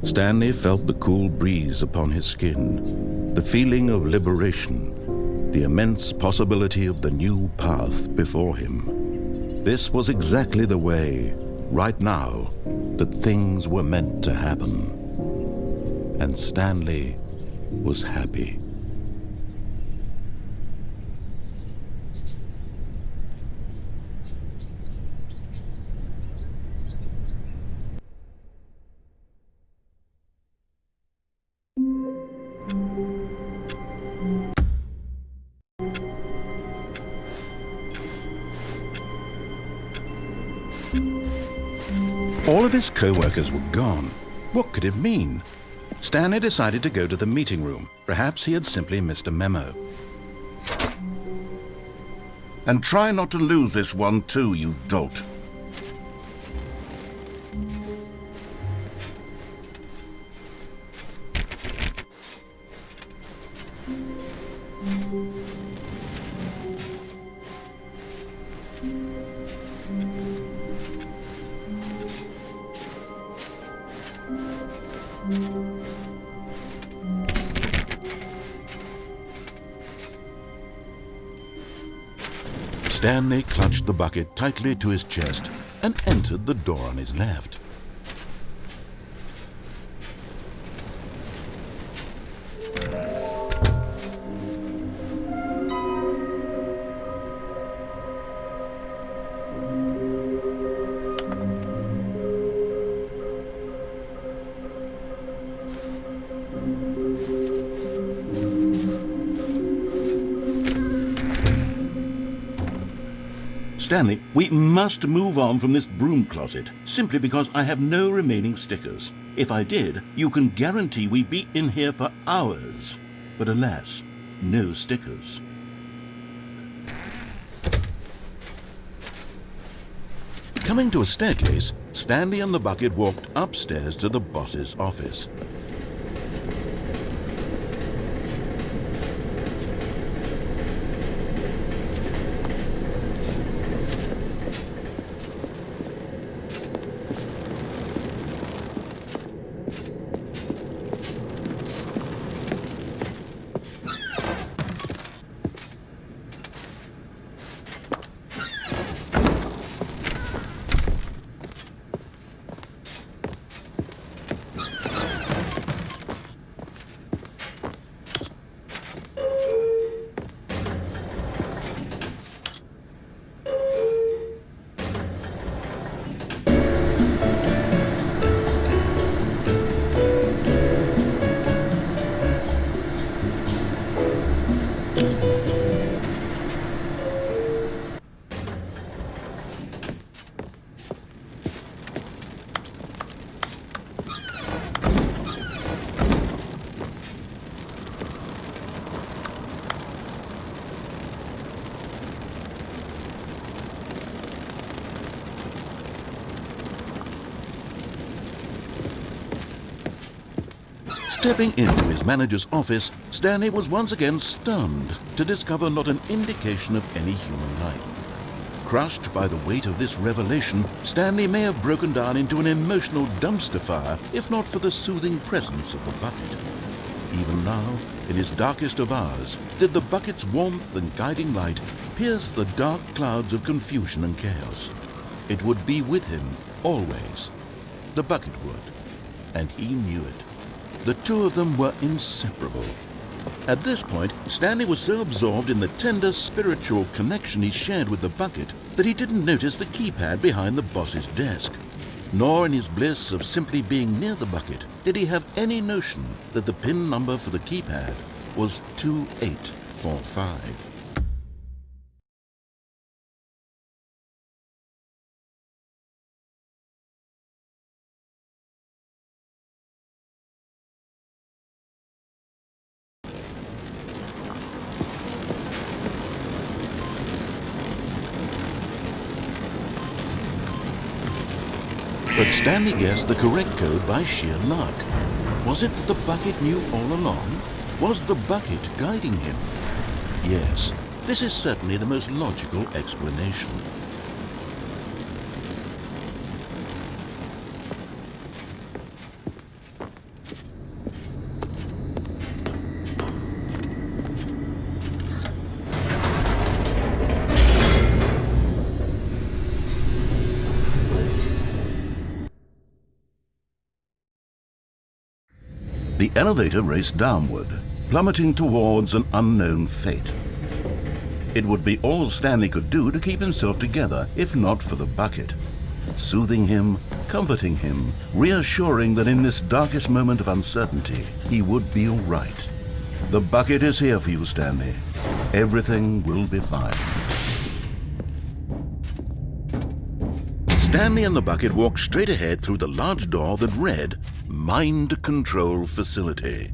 Stanley felt the cool breeze upon his skin, the feeling of liberation, the immense possibility of the new path before him. This was exactly the way, right now, that things were meant to happen. And Stanley was happy. All of his co-workers were gone. What could it mean? Stanley decided to go to the meeting room. Perhaps he had simply missed a memo. And try not to lose this one too, you dolt. Stanley clutched the bucket tightly to his chest and entered the door on his left. Stanley, we must move on from this broom closet, simply because I have no remaining stickers. If I did, you can guarantee we'd be in here for hours. But alas, no stickers. Coming to a staircase, Stanley and the bucket walked upstairs to the boss's office. Stepping into his manager's office, Stanley was once again stunned to discover not an indication of any human life. Crushed by the weight of this revelation, Stanley may have broken down into an emotional dumpster fire if not for the soothing presence of the bucket. Even now, in his darkest of hours, did the bucket's warmth and guiding light pierce the dark clouds of confusion and chaos. It would be with him always. The bucket would, and he knew it. The two of them were inseparable. At this point, Stanley was so absorbed in the tender spiritual connection he shared with the bucket that he didn't notice the keypad behind the boss's desk. Nor in his bliss of simply being near the bucket did he have any notion that the PIN number for the keypad was 2845. But Stanley guessed the correct code by sheer luck. Was it that the bucket knew all along? Was the bucket guiding him? Yes, this is certainly the most logical explanation. The elevator raced downward, plummeting towards an unknown fate. It would be all Stanley could do to keep himself together, if not for the bucket. Soothing him, comforting him, reassuring that in this darkest moment of uncertainty, he would be all right. The bucket is here for you, Stanley. Everything will be fine. Stanley and the bucket walked straight ahead through the large door that read, Mind Control Facility.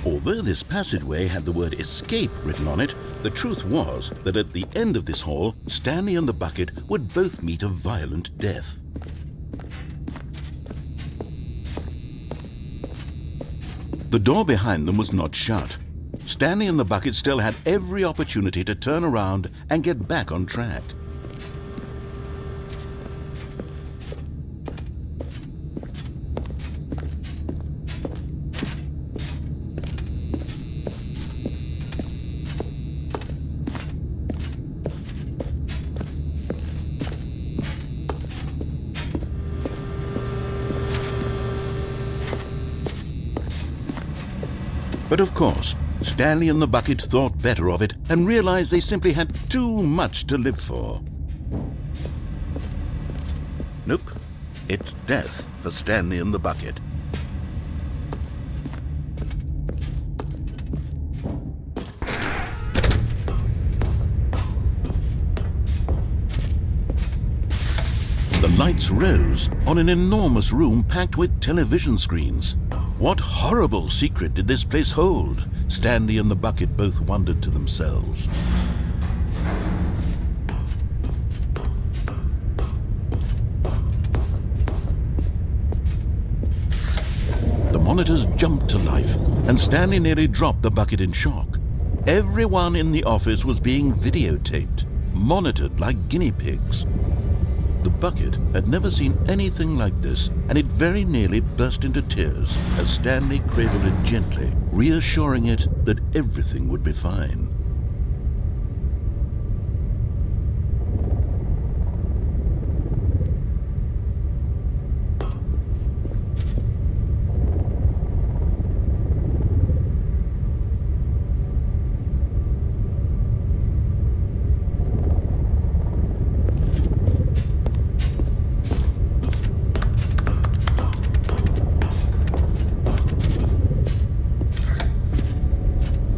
Although this passageway had the word escape written on it, the truth was that at the end of this hall, Stanley and the bucket would both meet a violent death. The door behind them was not shut. Stanley and the bucket still had every opportunity to turn around and get back on track. But of course, Stanley and the bucket thought better of it and realized they simply had too much to live for. Nope, it's death for Stanley and the bucket. The lights rose on an enormous room packed with television screens. What horrible secret did this place hold? Stanley and the bucket both wondered to themselves. The monitors jumped to life, and Stanley nearly dropped the bucket in shock. Everyone in the office was being videotaped, monitored like guinea pigs. The bucket had never seen anything like this, and it very nearly burst into tears as Stanley cradled it gently, reassuring it that everything would be fine.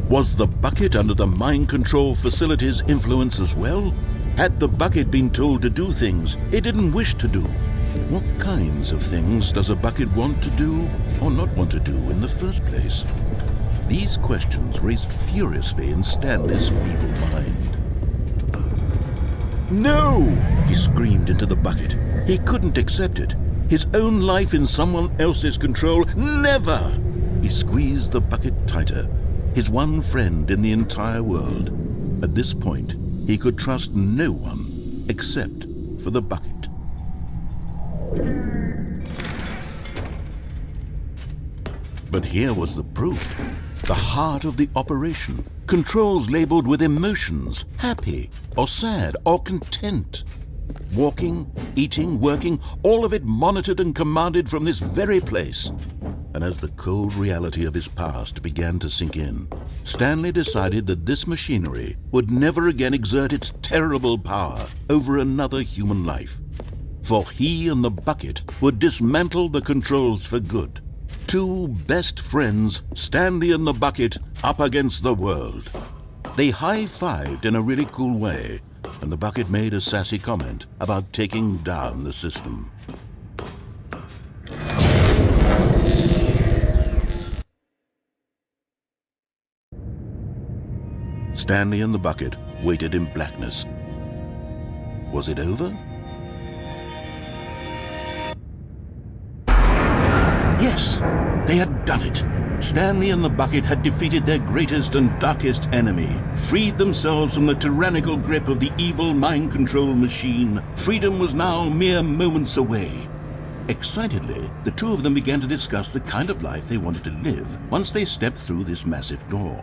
Was the bucket under the mind control facility's influence as well? Had the bucket been told to do things it didn't wish to do? What kinds of things does a bucket want to do or not want to do in the first place? These questions raced furiously in Stanley's feeble mind. No! He screamed into the bucket. He couldn't accept it. His own life in someone else's control, never! He squeezed the bucket tighter. His one friend in the entire world. At this point, he could trust no one except for the bucket. But here was the proof. The heart of the operation. Controls labeled with emotions, happy or sad or content. Walking, eating, working, all of it monitored and commanded from this very place. And as the cold reality of his past began to sink in, Stanley decided that this machinery would never again exert its terrible power over another human life. For he and the bucket would dismantle the controls for good. Two best friends, Stanley and the bucket, up against the world. They high-fived in a really cool way, and the bucket made a sassy comment about taking down the system. Stanley and the bucket waited in blackness. Was it over? Yes, they had done it. Stanley and the bucket had defeated their greatest and darkest enemy, freed themselves from the tyrannical grip of the evil mind control machine. Freedom was now mere moments away. Excitedly, the two of them began to discuss the kind of life they wanted to live once they stepped through this massive door.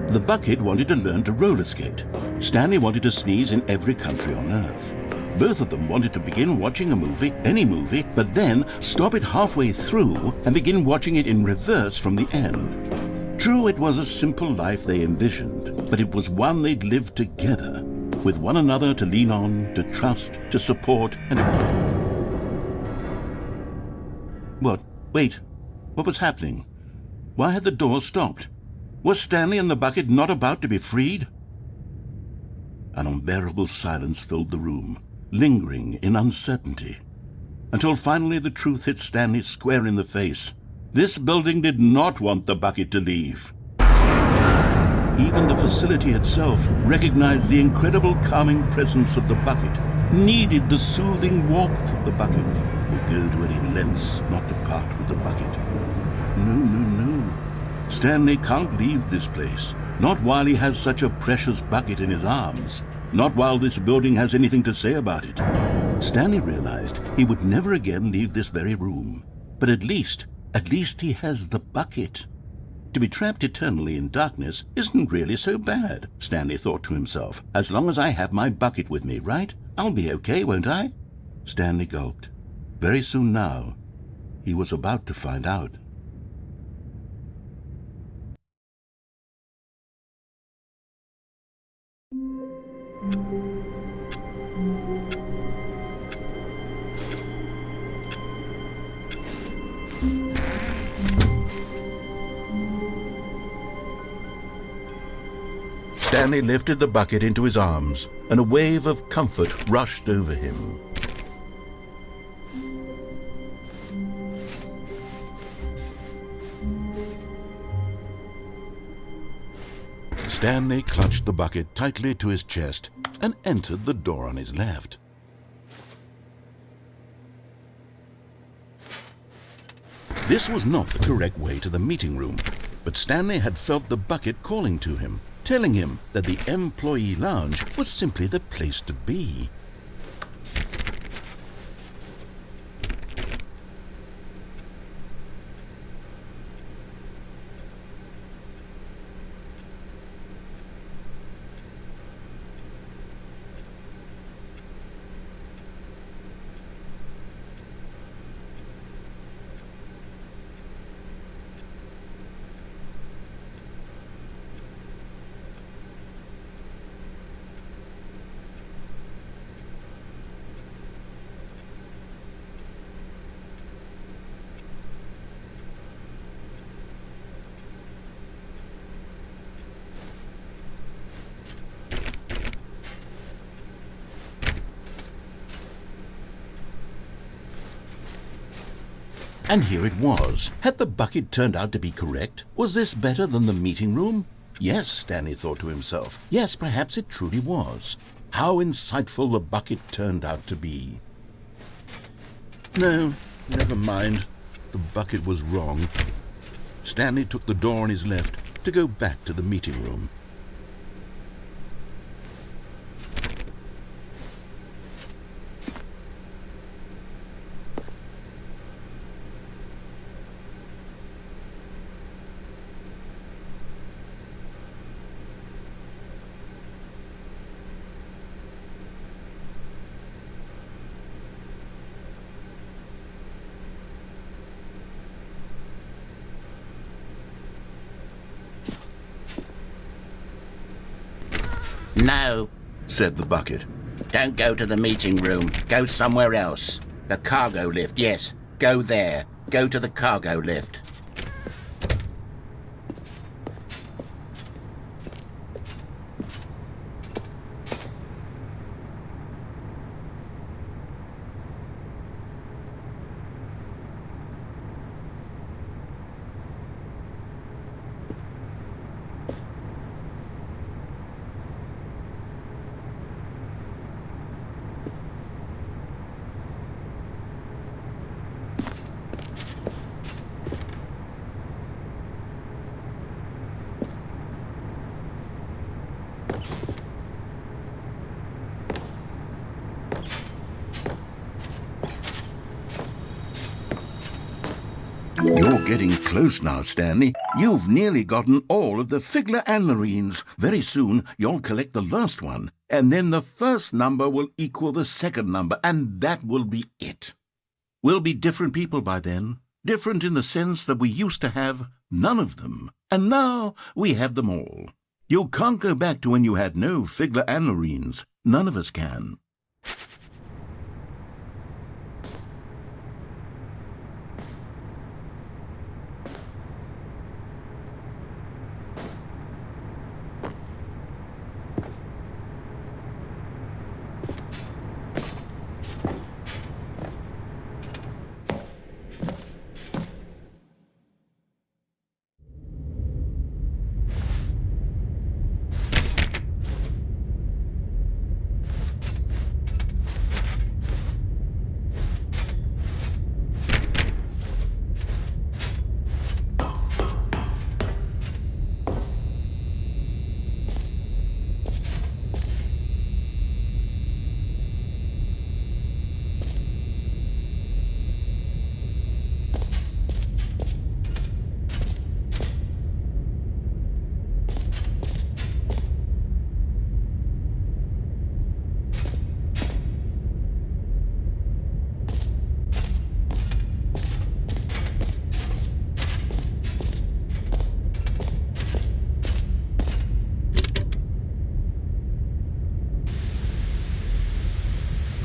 The bucket wanted to learn to roller skate. Stanley wanted to sneeze in every country on Earth. Both of them wanted to begin watching a movie, any movie, but then stop it halfway through and begin watching it in reverse from the end. True, it was a simple life they envisioned, but it was one they'd lived together, with one another to lean on, to trust, to support, and... What? Wait. What was happening? Why had the door stopped? Was Stanley and the bucket not about to be freed? An unbearable silence filled the room, lingering in uncertainty, until finally the truth hit Stanley square in the face. This building did not want the bucket to leave. Even the facility itself recognized the incredible calming presence of the bucket, needed the soothing warmth of the bucket, would go to any lengths not to part with the bucket. No. Stanley can't leave this place. Not while he has such a precious bucket in his arms. Not while this building has anything to say about it. Stanley realized he would never again leave this very room. But at least he has the bucket. To be trapped eternally in darkness isn't really so bad, Stanley thought to himself. As long as I have my bucket with me, right? I'll be okay, won't I? Stanley gulped. Very soon now, he was about to find out. Stanley lifted the bucket into his arms, and a wave of comfort rushed over him. Stanley clutched the bucket tightly to his chest and entered the door on his left. This was not the correct way to the meeting room, but Stanley had felt the bucket calling to him, telling him that the employee lounge was simply the place to be. And here it was. Had the bucket turned out to be correct? Was this better than the meeting room? Yes, Stanley thought to himself. Yes, perhaps it truly was. How insightful the bucket turned out to be. No, never mind. The bucket was wrong. Stanley took the door on his left to go back to the meeting room. No, said the bucket. Don't go to the meeting room. Go somewhere else. The cargo lift, yes. Go there. Go to the cargo lift. You're getting close now, Stanley. You've nearly gotten all of the Figler and Marines. Very soon, you'll collect the last one. And then the first number will equal the second number, and that will be it. We'll be different people by then, different in the sense that we used to have none of them, and now we have them all. You can't go back to when you had no Figler and Lorines. None of us can.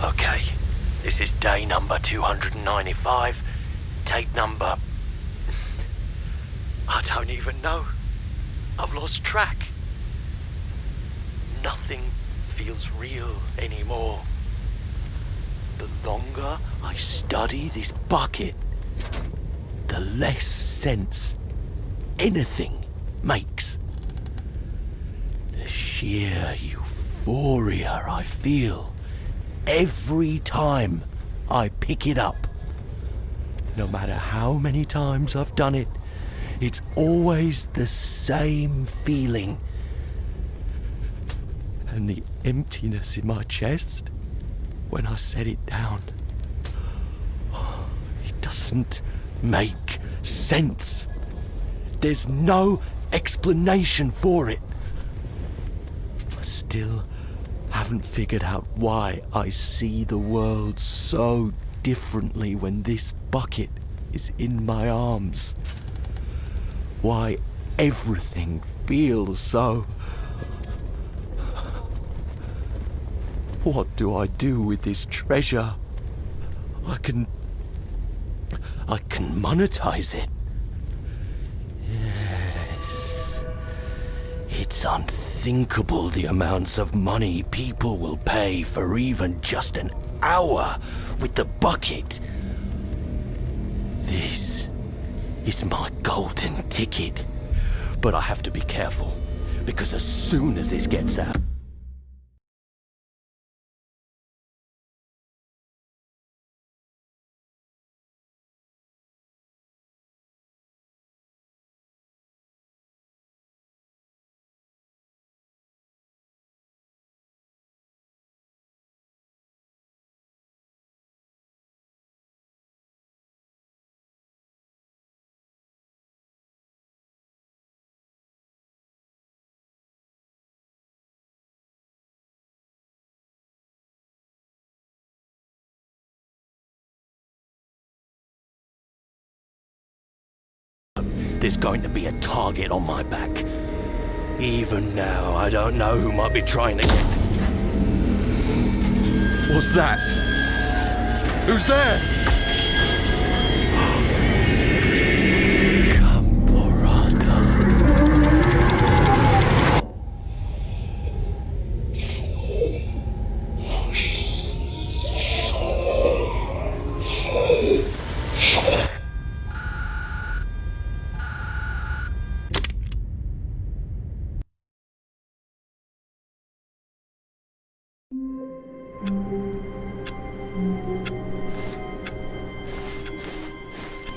Okay, this is day number 295. Tape number... I don't even know. I've lost track. Nothing feels real anymore. The longer I study this bucket, the less sense anything makes. The sheer euphoria I feel every time I pick it up. No matter how many times I've done it, it's always the same feeling. And the emptiness in my chest when I set it down, it doesn't make sense. There's no explanation for it. I still haven't figured out why I see the world so differently when this bucket is in my arms. Why everything feels so... What do I do with this treasure? I can monetize it. Yes. It's unthinkable the amounts of money people will pay for even just an hour with the bucket. This is my golden ticket. But I have to be careful, because as soon as this gets out... There's going to be a target on my back. Even now, I don't know who might be trying to get... What's that? Who's there?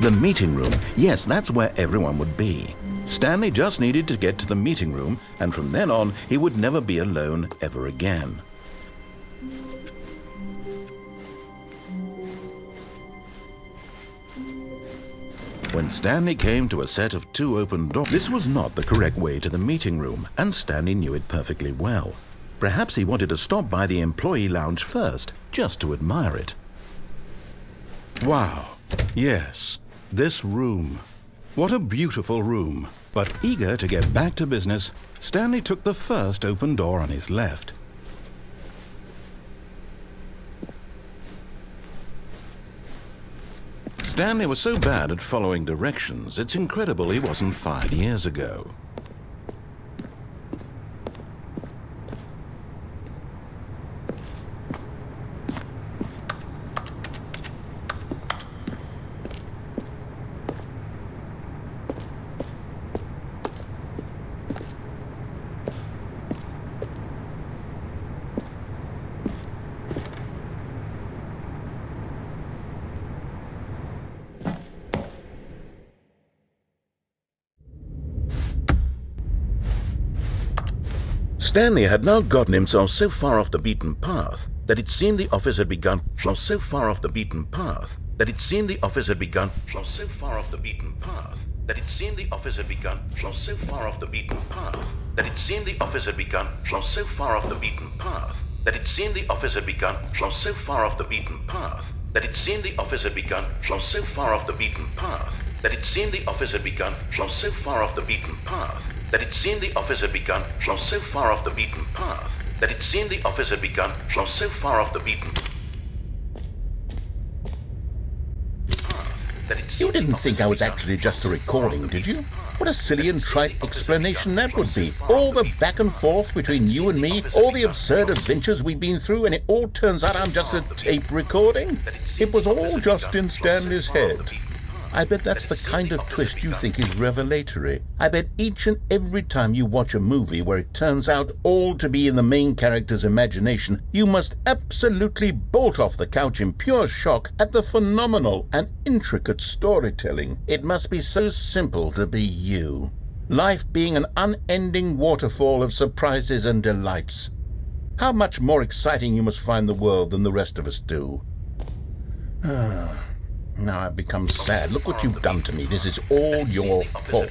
The meeting room. Yes, that's where everyone would be. Stanley just needed to get to the meeting room, and from then on, he would never be alone ever again. When Stanley came to a set of 2 open doors, this was not the correct way to the meeting room, and Stanley knew it perfectly well. Perhaps he wanted to stop by the employee lounge first, just to admire it. Wow, yes, this room. What a beautiful room. But eager to get back to business, Stanley took the first open door on his left. Stanley was so bad at following directions, it's incredible he wasn't fired years ago. Stanley had now gotten himself so far off the beaten path that it seemed the office had begun so far off the beaten path that it seemed the office had begun so far off the beaten path that it seemed the office had begun so far off the beaten path that it seemed the office had begun so far off the beaten path that it seemed the office had begun so far off the beaten path that it seemed the office had begun so far off the beaten path that it seemed the office had begun so far off the beaten path that it seemed the office had begun so far off the beaten path that it seemed the office had begun so far off the beaten path that it You didn't think I was actually just a recording, did you? What a silly and trite explanation that would be. All the back and forth between you and me, all the absurd adventures we've been through, and it all turns out I'm just a tape recording? It was all just in Stanley's head. I bet that's the kind of twist you think is revelatory. I bet each and every time you watch a movie where it turns out all to be in the main character's imagination, you must absolutely bolt off the couch in pure shock at the phenomenal and intricate storytelling. It must be so simple to be you. Life being an unending waterfall of surprises and delights. How much more exciting you must find the world than the rest of us do. Now I've become sad. Look what you've done to me. This is all your fault.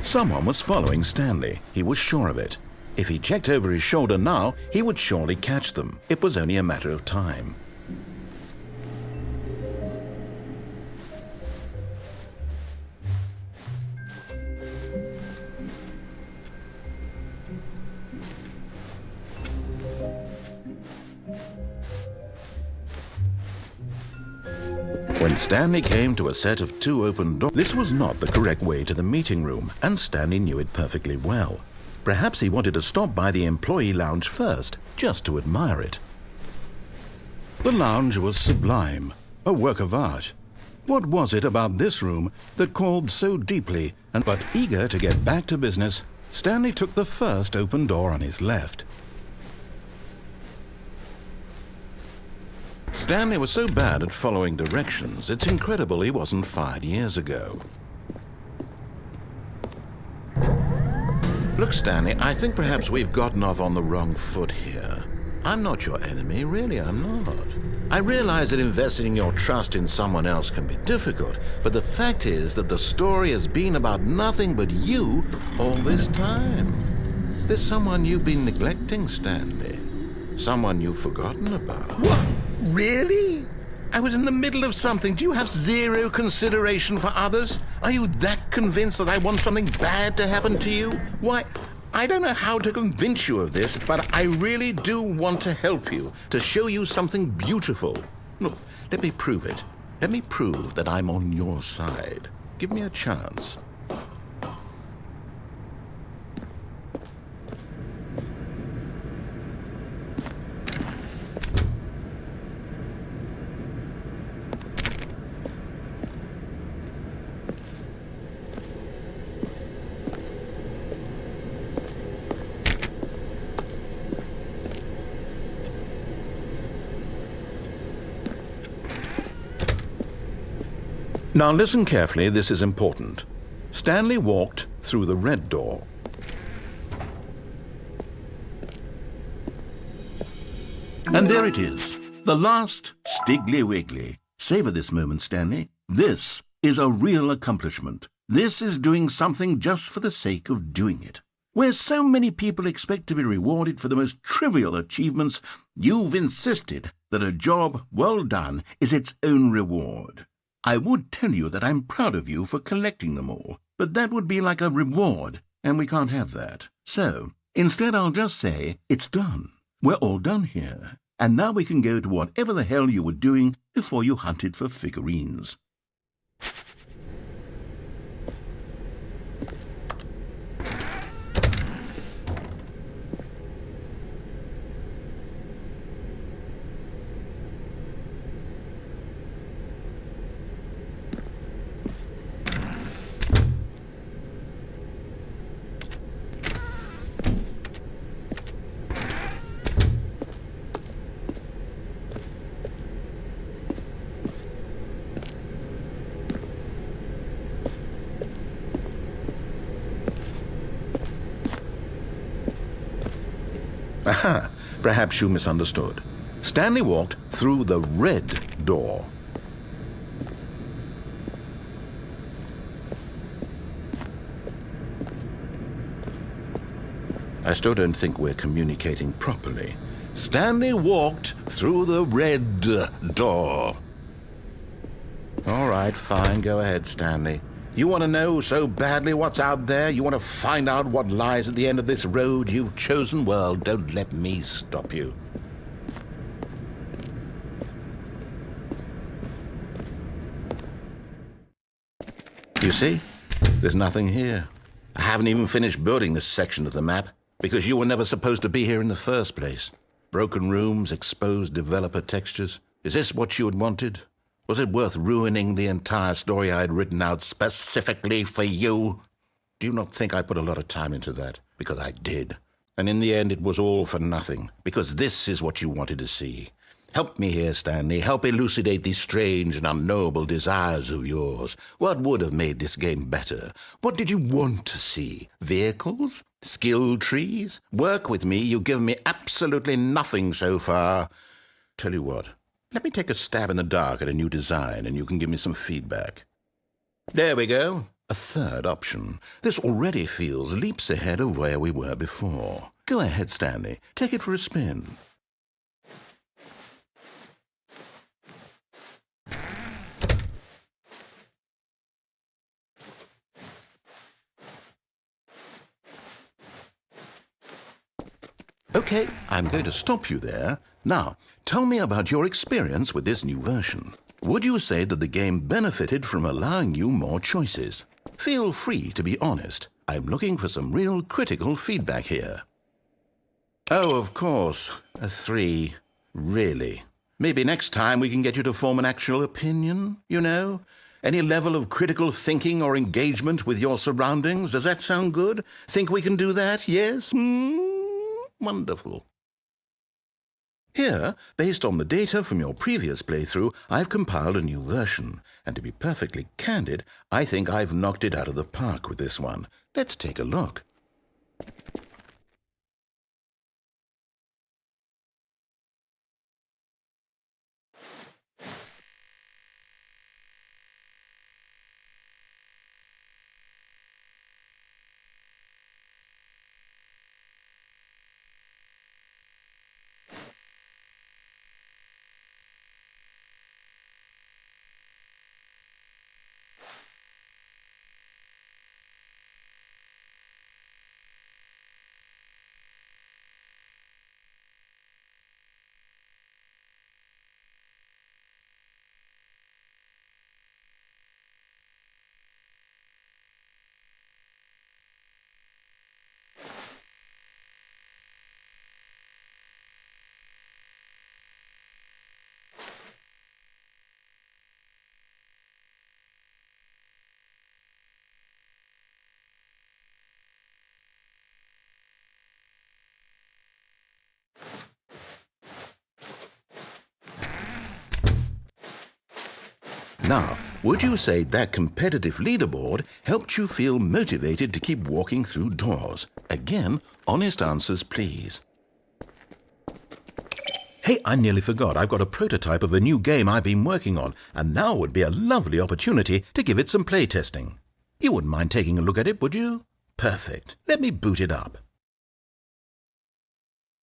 Someone was following Stanley. He was sure of it. If he checked over his shoulder now, he would surely catch them. It was only a matter of time. When Stanley came to a set of 2 open doors, this was not the correct way to the meeting room, and Stanley knew it perfectly well. Perhaps he wanted to stop by the employee lounge first, just to admire it. The lounge was sublime, a work of art. What was it about this room that called so deeply, but eager to get back to business, Stanley took the first open door on his left. Stanley was so bad at following directions, it's incredible he wasn't fired years ago. Look, Stanley, I think perhaps we've gotten off on the wrong foot here. I'm not your enemy, really, I'm not. I realize that investing your trust in someone else can be difficult, but the fact is that the story has been about nothing but you all this time. There's someone you've been neglecting, Stanley. Someone you've forgotten about. What? Really? I was in the middle of something. Do you have zero consideration for others? Are you that convinced that I want something bad to happen to you? Why, I don't know how to convince you of this, but I really do want to help you, to show you something beautiful. Look, let me prove it. Let me prove that I'm on your side. Give me a chance. Now listen carefully, this is important. Stanley walked through the red door. And there it is, the last Stiggly Wiggly. Savor this moment, Stanley. This is a real accomplishment. This is doing something just for the sake of doing it. Where so many people expect to be rewarded for the most trivial achievements, you've insisted that a job well done is its own reward. I would tell you that I'm proud of you for collecting them all, but that would be like a reward, and we can't have that. So, instead I'll just say, it's done. We're all done here, and now we can go to whatever the hell you were doing before you hunted for figurines. Aha! Perhaps you misunderstood. Stanley walked through the red door. I still don't think we're communicating properly. Stanley walked through the red door. All right, fine. Go ahead, Stanley. You want to know so badly what's out there? You want to find out what lies at the end of this road you've chosen? Well, don't let me stop you. You see? There's nothing here. I haven't even finished building this section of the map because you were never supposed to be here in the first place. Broken rooms, exposed developer textures. Is this what you had wanted? Was it worth ruining the entire story I had written out specifically for you? Do you not think I put a lot of time into that? Because I did. And in the end, it was all for nothing. Because this is what you wanted to see. Help me here, Stanley. Help elucidate these strange and unknowable desires of yours. What would have made this game better? What did you want to see? Vehicles? Skill trees? Work with me. You've given me absolutely nothing so far. Tell you what. Let me take a stab in the dark at a new design, and you can give me some feedback. There we go. A third option. This already feels leaps ahead of where we were before. Go ahead, Stanley. Take it for a spin. Okay, I'm going to stop you there. Now, tell me about your experience with this new version. Would you say that the game benefited from allowing you more choices? Feel free to be honest. I'm looking for some real critical feedback here. Oh, of course. A 3. Really? Maybe next time we can get you to form an actual opinion, you know? Any level of critical thinking or engagement with your surroundings? Does that sound good? Think we can do that? Yes? Wonderful. Here, based on the data from your previous playthrough, I've compiled a new version. And to be perfectly candid, I think I've knocked it out of the park with this one. Let's take a look. Now, would you say that competitive leaderboard helped you feel motivated to keep walking through doors? Again, honest answers, please. Hey, I nearly forgot. I've got a prototype of a new game I've been working on, and now would be a lovely opportunity to give it some play testing. You wouldn't mind taking a look at it, would you? Perfect. Let me boot it up.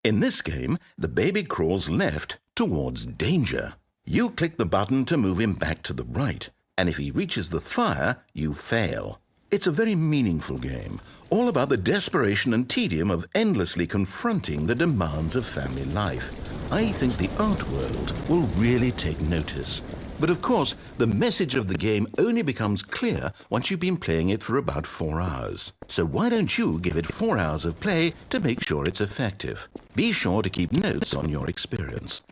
In this game, the baby crawls left towards danger. You click the button to move him back to the right, and if he reaches the fire, you fail. It's a very meaningful game, all about the desperation and tedium of endlessly confronting the demands of family life. I think the art world will really take notice. But of course, the message of the game only becomes clear once you've been playing it for about 4 hours. So why don't you give it 4 hours of play to make sure it's effective? Be sure to keep notes on your experience.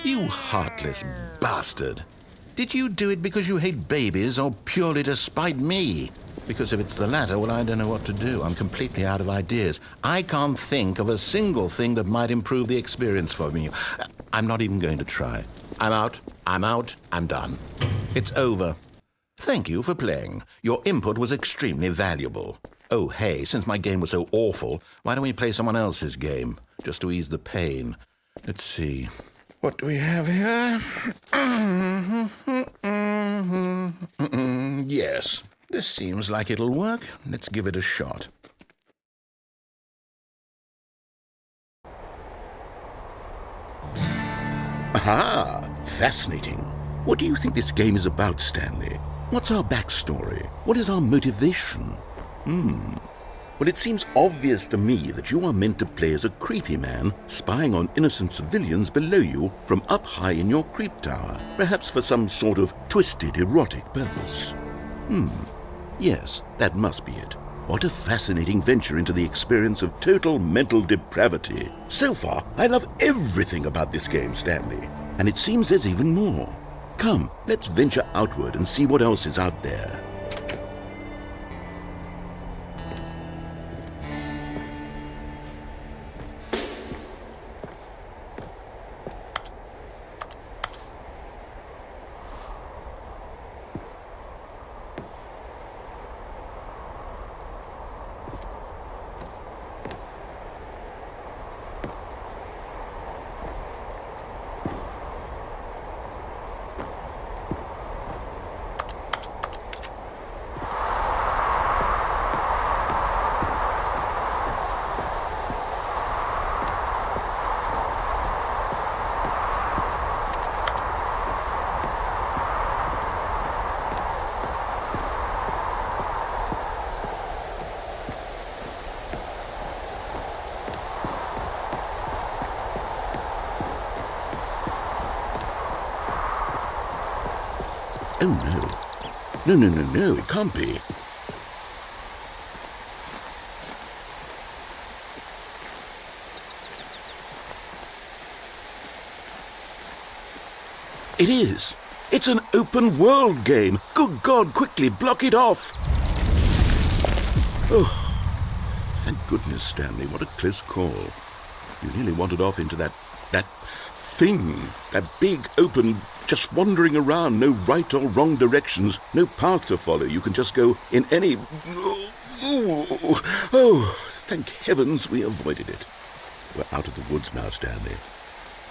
You heartless bastard. Did you do it because you hate babies or purely to spite me? Because if it's the latter, well, I don't know what to do. I'm completely out of ideas. I can't think of a single thing that might improve the experience for me. I'm not even going to try. I'm out, I'm done. It's over. Thank you for playing. Your input was extremely valuable. Oh, hey, since my game was so awful, why don't we play someone else's game, just to ease the pain? Let's see. What do we have here? Yes, this seems like it'll work. Let's give it a shot. Aha! Fascinating. What do you think this game is about, Stanley? What's our backstory? What is our motivation? Well, it seems obvious to me that you are meant to play as a creepy man spying on innocent civilians below you from up high in your creep tower, perhaps for some sort of twisted erotic purpose. Yes, that must be it. What a fascinating venture into the experience of total mental depravity. So far, I love everything about this game, Stanley, and it seems there's even more. Come, let's venture outward and see what else is out there. Oh, no. No, it can't be. It is. It's an open world game. Good God, quickly block it off. Oh, thank goodness, Stanley. What a close call. You nearly wandered off into that thing. That big, open, just wandering around. No right or wrong directions. No path to follow. You can just go in any... Oh, thank heavens we avoided it. We're out of the woods now, Stanley.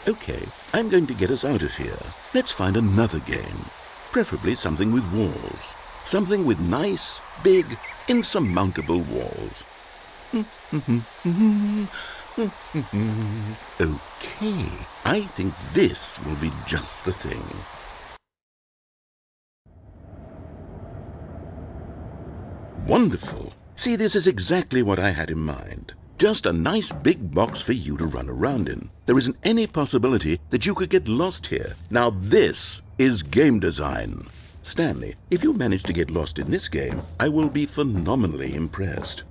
Okay, I'm going to get us out of here. Let's find another game. Preferably something with walls. Something with nice, big, insurmountable walls. Okay, I think this will be just the thing. Wonderful. See, this is exactly what I had in mind. Just a nice big box for you to run around in. There isn't any possibility that you could get lost here. Now this is game design. Stanley, if you manage to get lost in this game, I will be phenomenally impressed.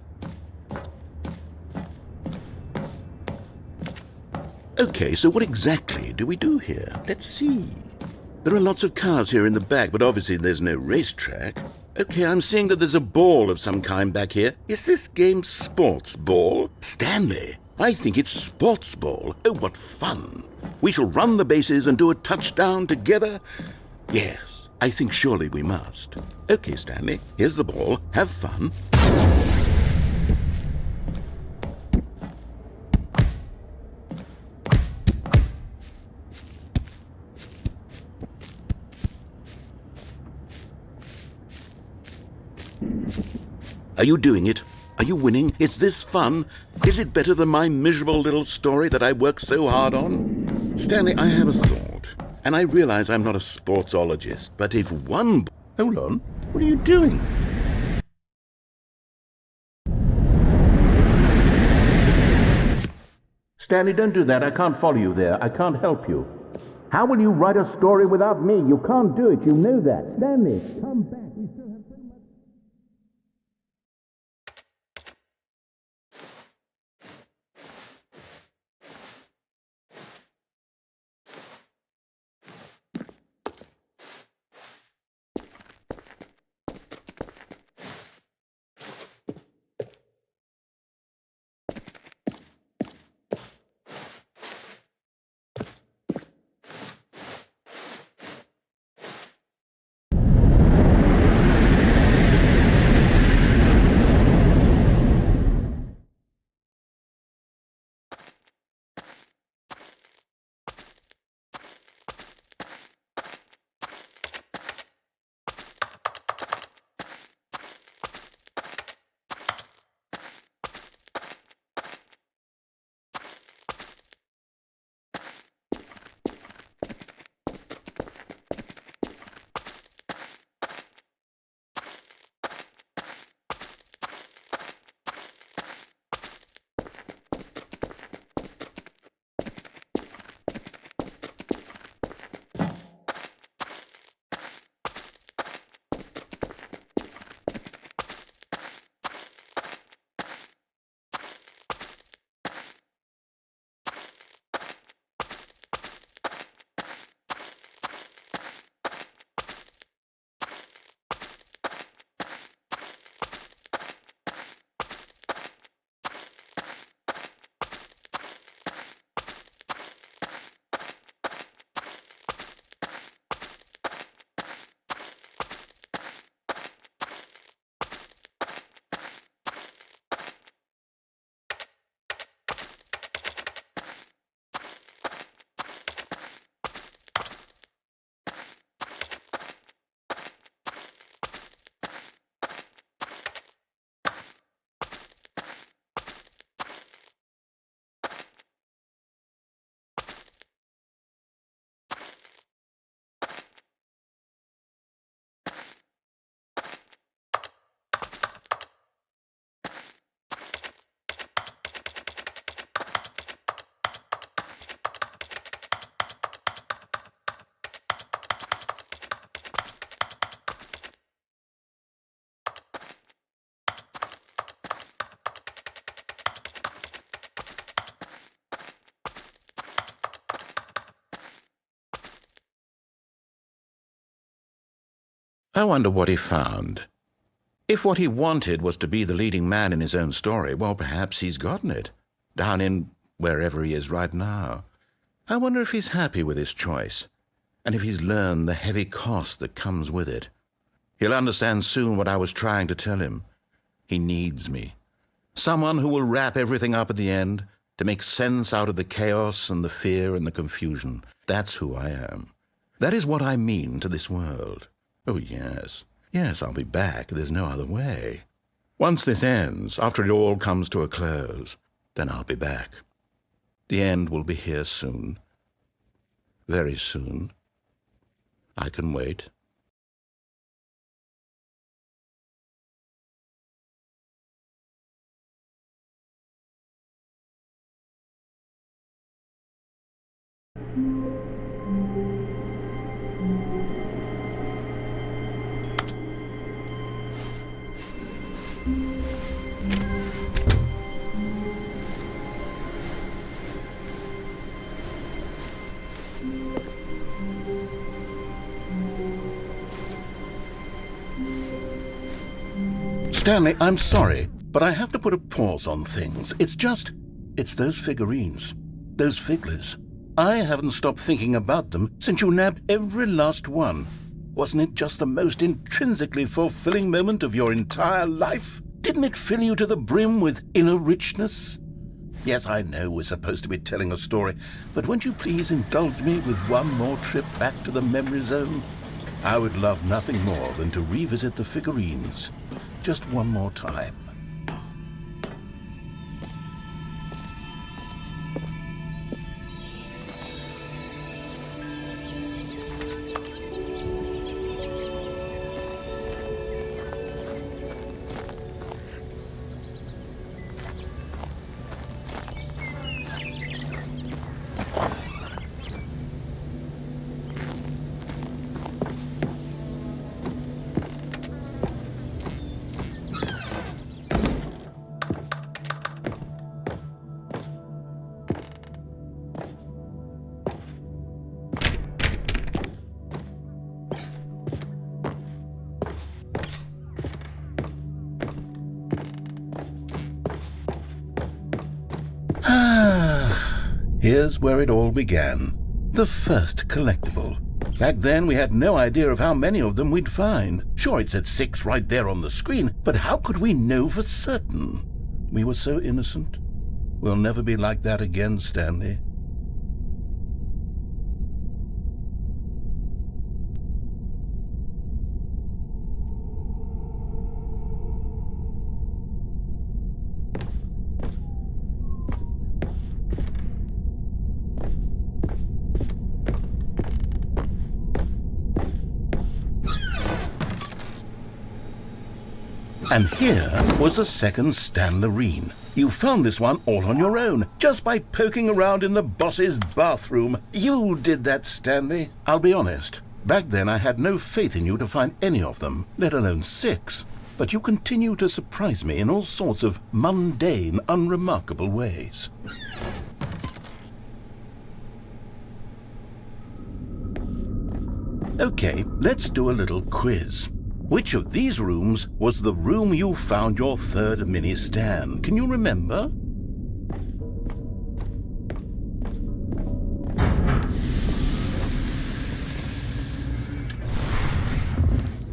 Okay, so what exactly do we do here? Let's see. There are lots of cars here in the back, but obviously there's no racetrack. Okay, I'm seeing that there's a ball of some kind back here. Is this game sports ball? Stanley, I think it's sports ball. Oh, what fun. We shall run the bases and do a touchdown together. Yes, I think surely we must. Okay, Stanley, here's the ball. Have fun. Are you doing it? Are you winning? Is this fun? Is it better than my miserable little story that I worked so hard on? Stanley, I have a thought, and I realize I'm not a sportsologist, but if one... Hold on. What are you doing? Stanley, don't do that. I can't follow you there. I can't help you. How will you write a story without me? You can't do it. You know that. Stanley, come back. We still have so much... I wonder what he found. If what he wanted was to be the leading man in his own story, well, perhaps he's gotten it, down in wherever he is right now. I wonder if he's happy with his choice, and if he's learned the heavy cost that comes with it. He'll understand soon what I was trying to tell him. He needs me. Someone who will wrap everything up at the end, to make sense out of the chaos and the fear and the confusion. That's who I am. That is what I mean to this world. Oh, yes. Yes, I'll be back. There's no other way. Once this ends, after it all comes to a close, then I'll be back. The end will be here soon. Very soon. I can wait. Stanley, I'm sorry, but I have to put a pause on things. It's those figurines, those figglers. I haven't stopped thinking about them since you nabbed every last one. Wasn't it just the most intrinsically fulfilling moment of your entire life? Didn't it fill you to the brim with inner richness? Yes, I know we're supposed to be telling a story, but won't you please indulge me with one more trip back to the memory zone? I would love nothing more than to revisit the figurines. Just one more time. Here's where it all began. The first collectible. Back then, we had no idea of how many of them we'd find. Sure, it said 6 right there on the screen, but how could we know for certain? We were so innocent. We'll never be like that again, Stanley. And here was the second Stanlerine. You found this one all on your own, just by poking around in the boss's bathroom. You did that, Stanley. I'll be honest. Back then I had no faith in you to find any of them, let alone 6. But you continue to surprise me in all sorts of mundane, unremarkable ways. Okay, let's do a little quiz. Which of these rooms was the room you found your third mini Stan? Can you remember?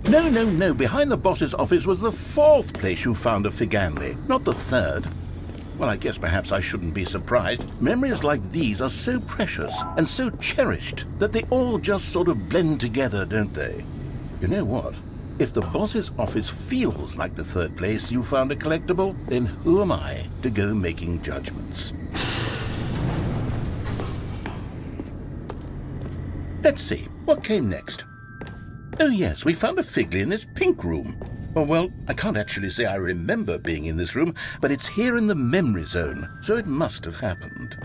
No. Behind the boss's office was the 4th place you found a Figanli, not the 3rd. Well, I guess perhaps I shouldn't be surprised. Memories like these are so precious and so cherished that they all just sort of blend together, don't they? You know what? If the boss's office feels like the 3rd place you found a collectible, then who am I to go making judgments? Let's see, what came next? Oh yes, we found a Figley in this pink room. Oh well, I can't actually say I remember being in this room, but it's here in the memory zone, so it must have happened.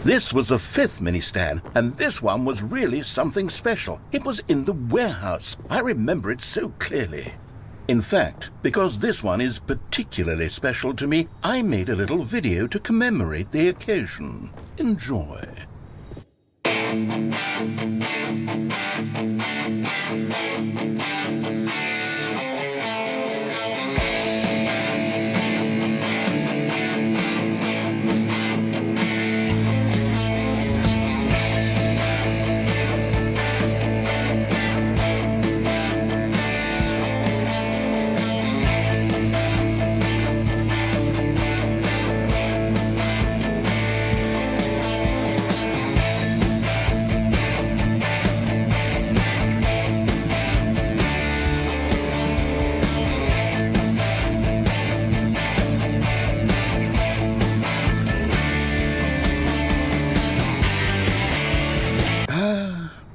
This was the 5th mini-Stan, and this one was really something special. It was in the warehouse. I remember it so clearly. In fact, because this one is particularly special to me, I made a little video to commemorate the occasion. Enjoy.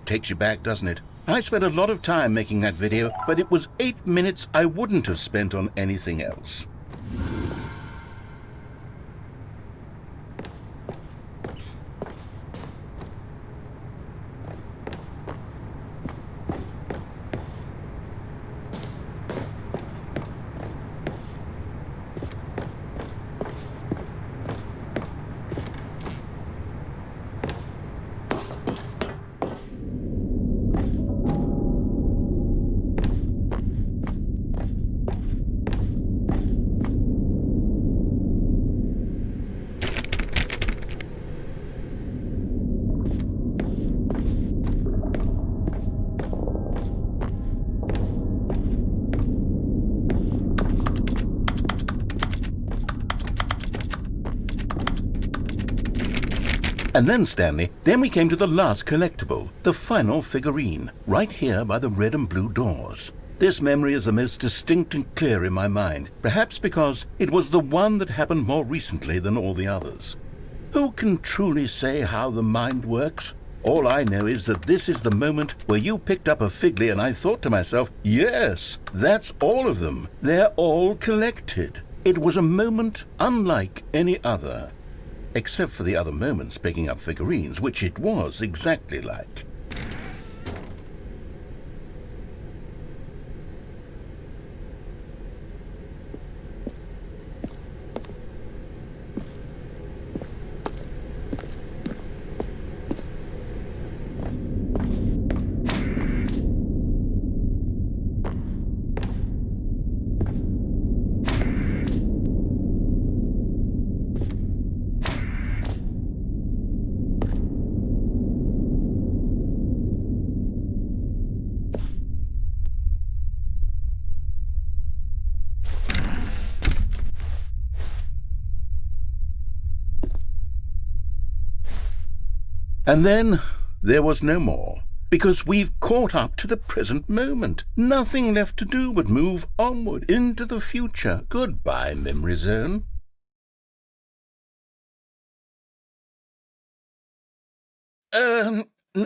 Takes you back, doesn't it? I spent a lot of time making that video, but it was 8 minutes I wouldn't have spent on anything else. And then, Stanley, then we came to the last collectible, the final figurine, right here by the red and blue doors. This memory is the most distinct and clear in my mind, perhaps because it was the one that happened more recently than all the others. Who can truly say how the mind works? All I know is that this is the moment where you picked up a Figley and I thought to myself, yes, that's all of them. They're all collected. It was a moment unlike any other. Except for the other moments picking up figurines, which it was exactly like. And then there was no more, because we've caught up to the present moment. Nothing left to do but move onward into the future. Goodbye, Memory Zone.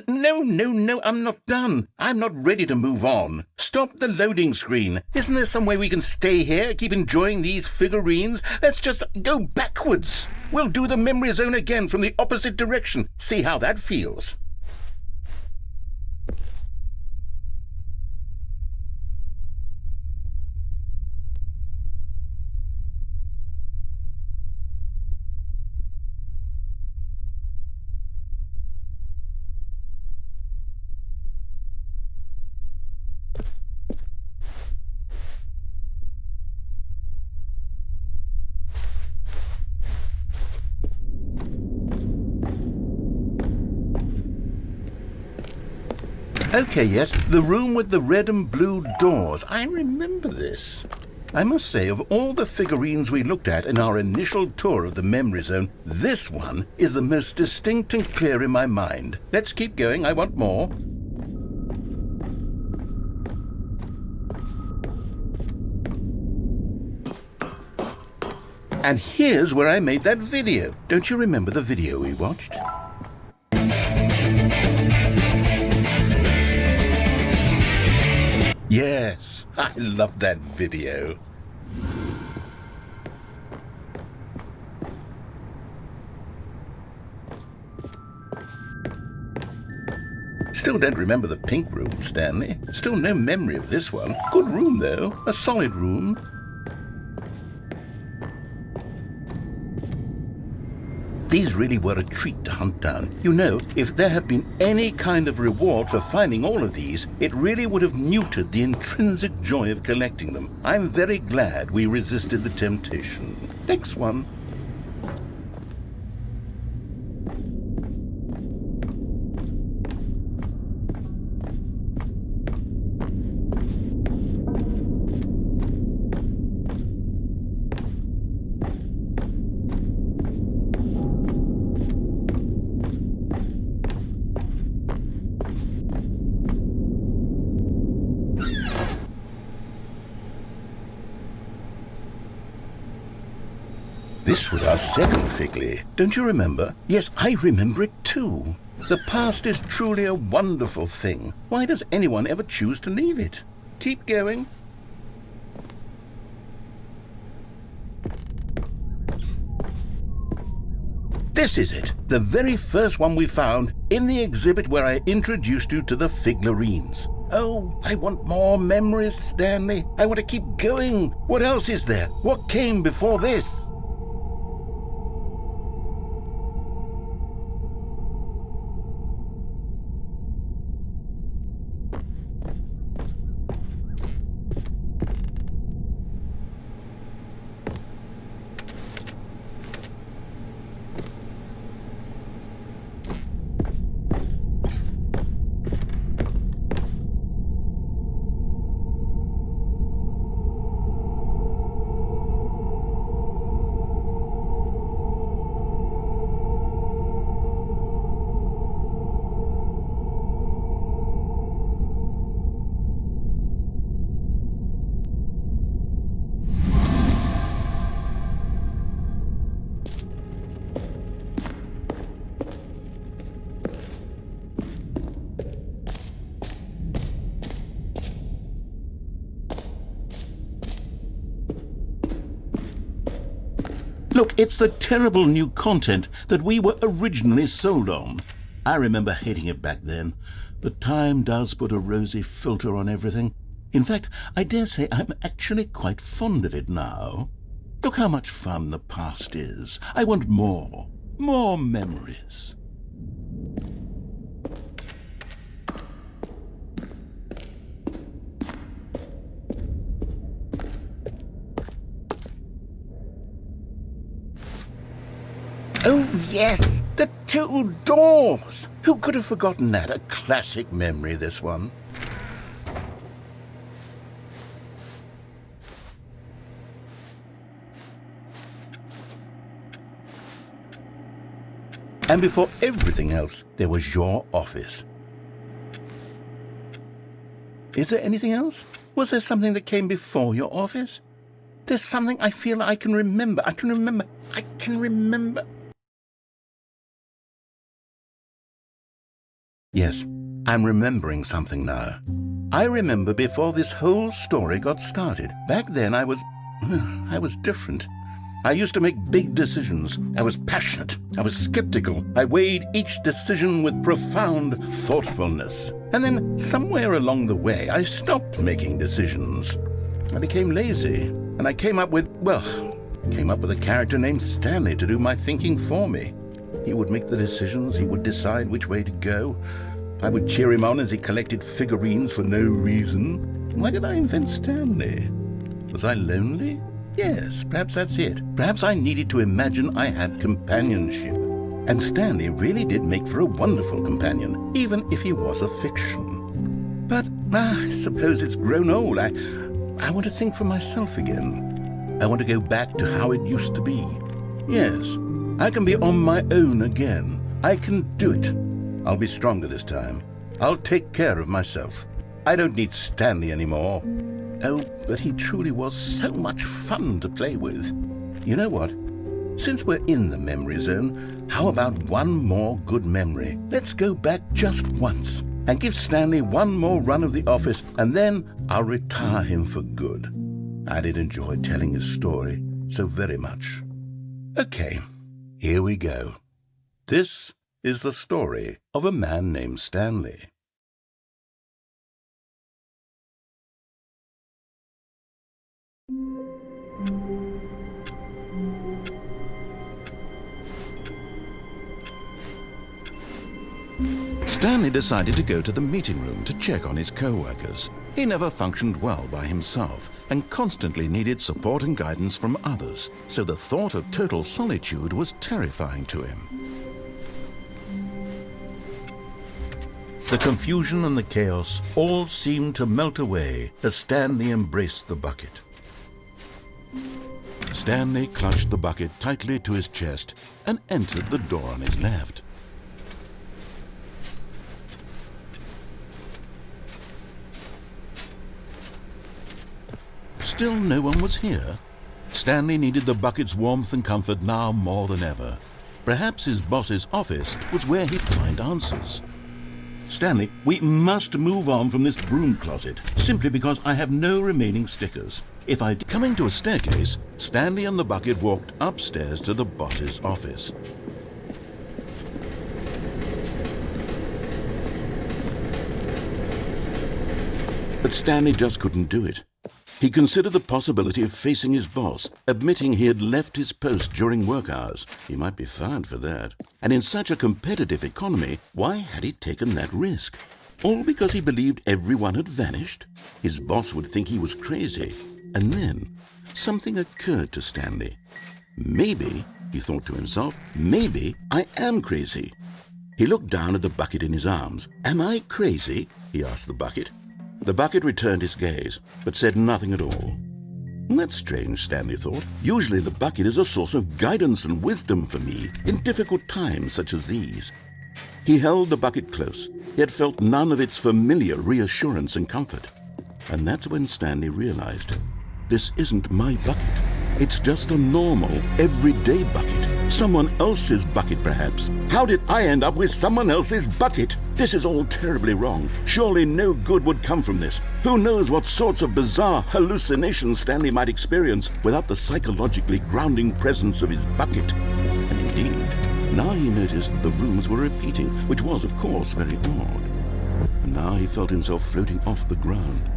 No, I'm not done. I'm not ready to move on. Stop the loading screen. Isn't there some way we can stay here, keep enjoying these figurines? Let's just go backwards. We'll do the Memory Zone again from the opposite direction. See how that feels. Okay, yes, the room with the red and blue doors. I remember this. I must say, of all the figurines we looked at in our initial tour of the Memory Zone, this one is the most distinct and clear in my mind. Let's keep going, I want more. And here's where I made that video. Don't you remember the video we watched? Yes, I love that video. Still don't remember the pink room, Stanley. Still no memory of this one. Good room, though. A solid room. These really were a treat to hunt down. You know, if there had been any kind of reward for finding all of these, it really would have neutered the intrinsic joy of collecting them. I'm very glad we resisted the temptation. Next one. This was our second Figley. Don't you remember? Yes, I remember it too. The past is truly a wonderful thing. Why does anyone ever choose to leave it? Keep going. This is it, the very first one we found in the exhibit where I introduced you to the figlarines. Oh, I want more memories, Stanley. I want to keep going. What else is there? What came before this? Look, it's the terrible new content that we were originally sold on. I remember hating it back then, but time does put a rosy filter on everything. In fact, I dare say I'm actually quite fond of it now. Look how much fun the past is. I want more memories. Oh, yes, the two doors. Who could have forgotten that? A classic memory, this one. And before everything else, there was your office. Is there anything else? Was there something that came before your office? There's something I feel I can remember. I can remember. Yes, I'm remembering something now. I remember before this whole story got started. Back then I was different. I used to make big decisions. I was passionate. I was skeptical. I weighed each decision with profound thoughtfulness. And then somewhere along the way, I stopped making decisions. I became lazy, and I came up with a character named Stanley to do my thinking for me. He would make the decisions. He would decide which way to go. I would cheer him on as he collected figurines for no reason. Why did I invent Stanley? Was I lonely? Yes, perhaps that's it. Perhaps I needed to imagine I had companionship. And Stanley really did make for a wonderful companion, even if he was a fiction. But I suppose it's grown old. I want to think for myself again. I want to go back to how it used to be. Yes, I can be on my own again. I can do it. I'll be stronger this time. I'll take care of myself. I don't need Stanley anymore. Oh, but he truly was so much fun to play with. You know what? Since we're in the memory zone, how about one more good memory? Let's go back just once and give Stanley one more run of the office, and then I'll retire him for good. I did enjoy telling his story so very much. Okay, here we go. This is the story of a man named Stanley. Stanley decided to go to the meeting room to check on his co-workers. He never functioned well by himself and constantly needed support and guidance from others, so the thought of total solitude was terrifying to him. The confusion and the chaos all seemed to melt away as Stanley embraced the bucket. Stanley clutched the bucket tightly to his chest and entered the door on his left. Still no one was here. Stanley needed the bucket's warmth and comfort now more than ever. Perhaps his boss's office was where he'd find answers. Stanley, we must move on from this broom closet, simply because I have no remaining stickers. Coming to a staircase, Stanley and the bucket walked upstairs to the boss's office. But Stanley just couldn't do it. He considered the possibility of facing his boss, admitting he had left his post during work hours. He might be fired for that. And in such a competitive economy, why had he taken that risk? All because he believed everyone had vanished? His boss would think he was crazy. And then something occurred to Stanley. Maybe, he thought to himself, maybe I am crazy. He looked down at the bucket in his arms. Am I crazy? He asked the bucket. The bucket returned his gaze, but said nothing at all. That's strange, Stanley thought. Usually the bucket is a source of guidance and wisdom for me in difficult times such as these. He held the bucket close, yet felt none of its familiar reassurance and comfort. And that's when Stanley realized, this isn't my bucket. It's just a normal, everyday bucket. Someone else's bucket, perhaps. How did I end up with someone else's bucket? This is all terribly wrong. Surely no good would come from this. Who knows what sorts of bizarre hallucinations Stanley might experience without the psychologically grounding presence of his bucket. And indeed, now he noticed that the rooms were repeating, which was, of course, very odd. And now he felt himself floating off the ground.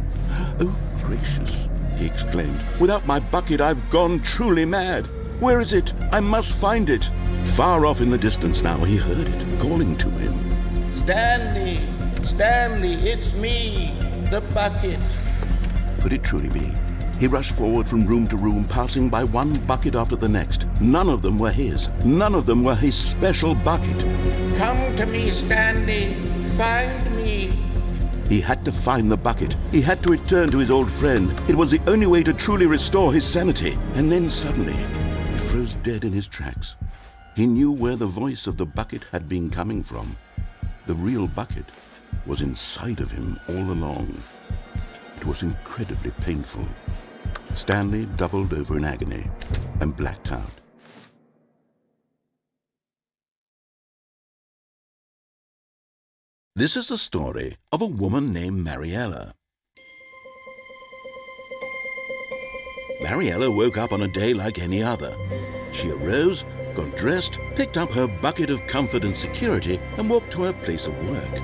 Oh, gracious, he exclaimed. Without my bucket, I've gone truly mad. Where is it? I must find it. Far off in the distance now, he heard it, calling to him. Stanley! Stanley, it's me, the bucket. Could it truly be? He rushed forward from room to room, passing by one bucket after the next. None of them were his. None of them were his special bucket. Come to me, Stanley. Find me. He had to find the bucket. He had to return to his old friend. It was the only way to truly restore his sanity. And then suddenly, he froze dead in his tracks. He knew where the voice of the bucket had been coming from. The real bucket was inside of him all along. It was incredibly painful. Stanley doubled over in agony and blacked out. This is the story of a woman named Mariella. Mariella woke up on a day like any other. She arose, got dressed, picked up her bucket of comfort and security, and walked to her place of work.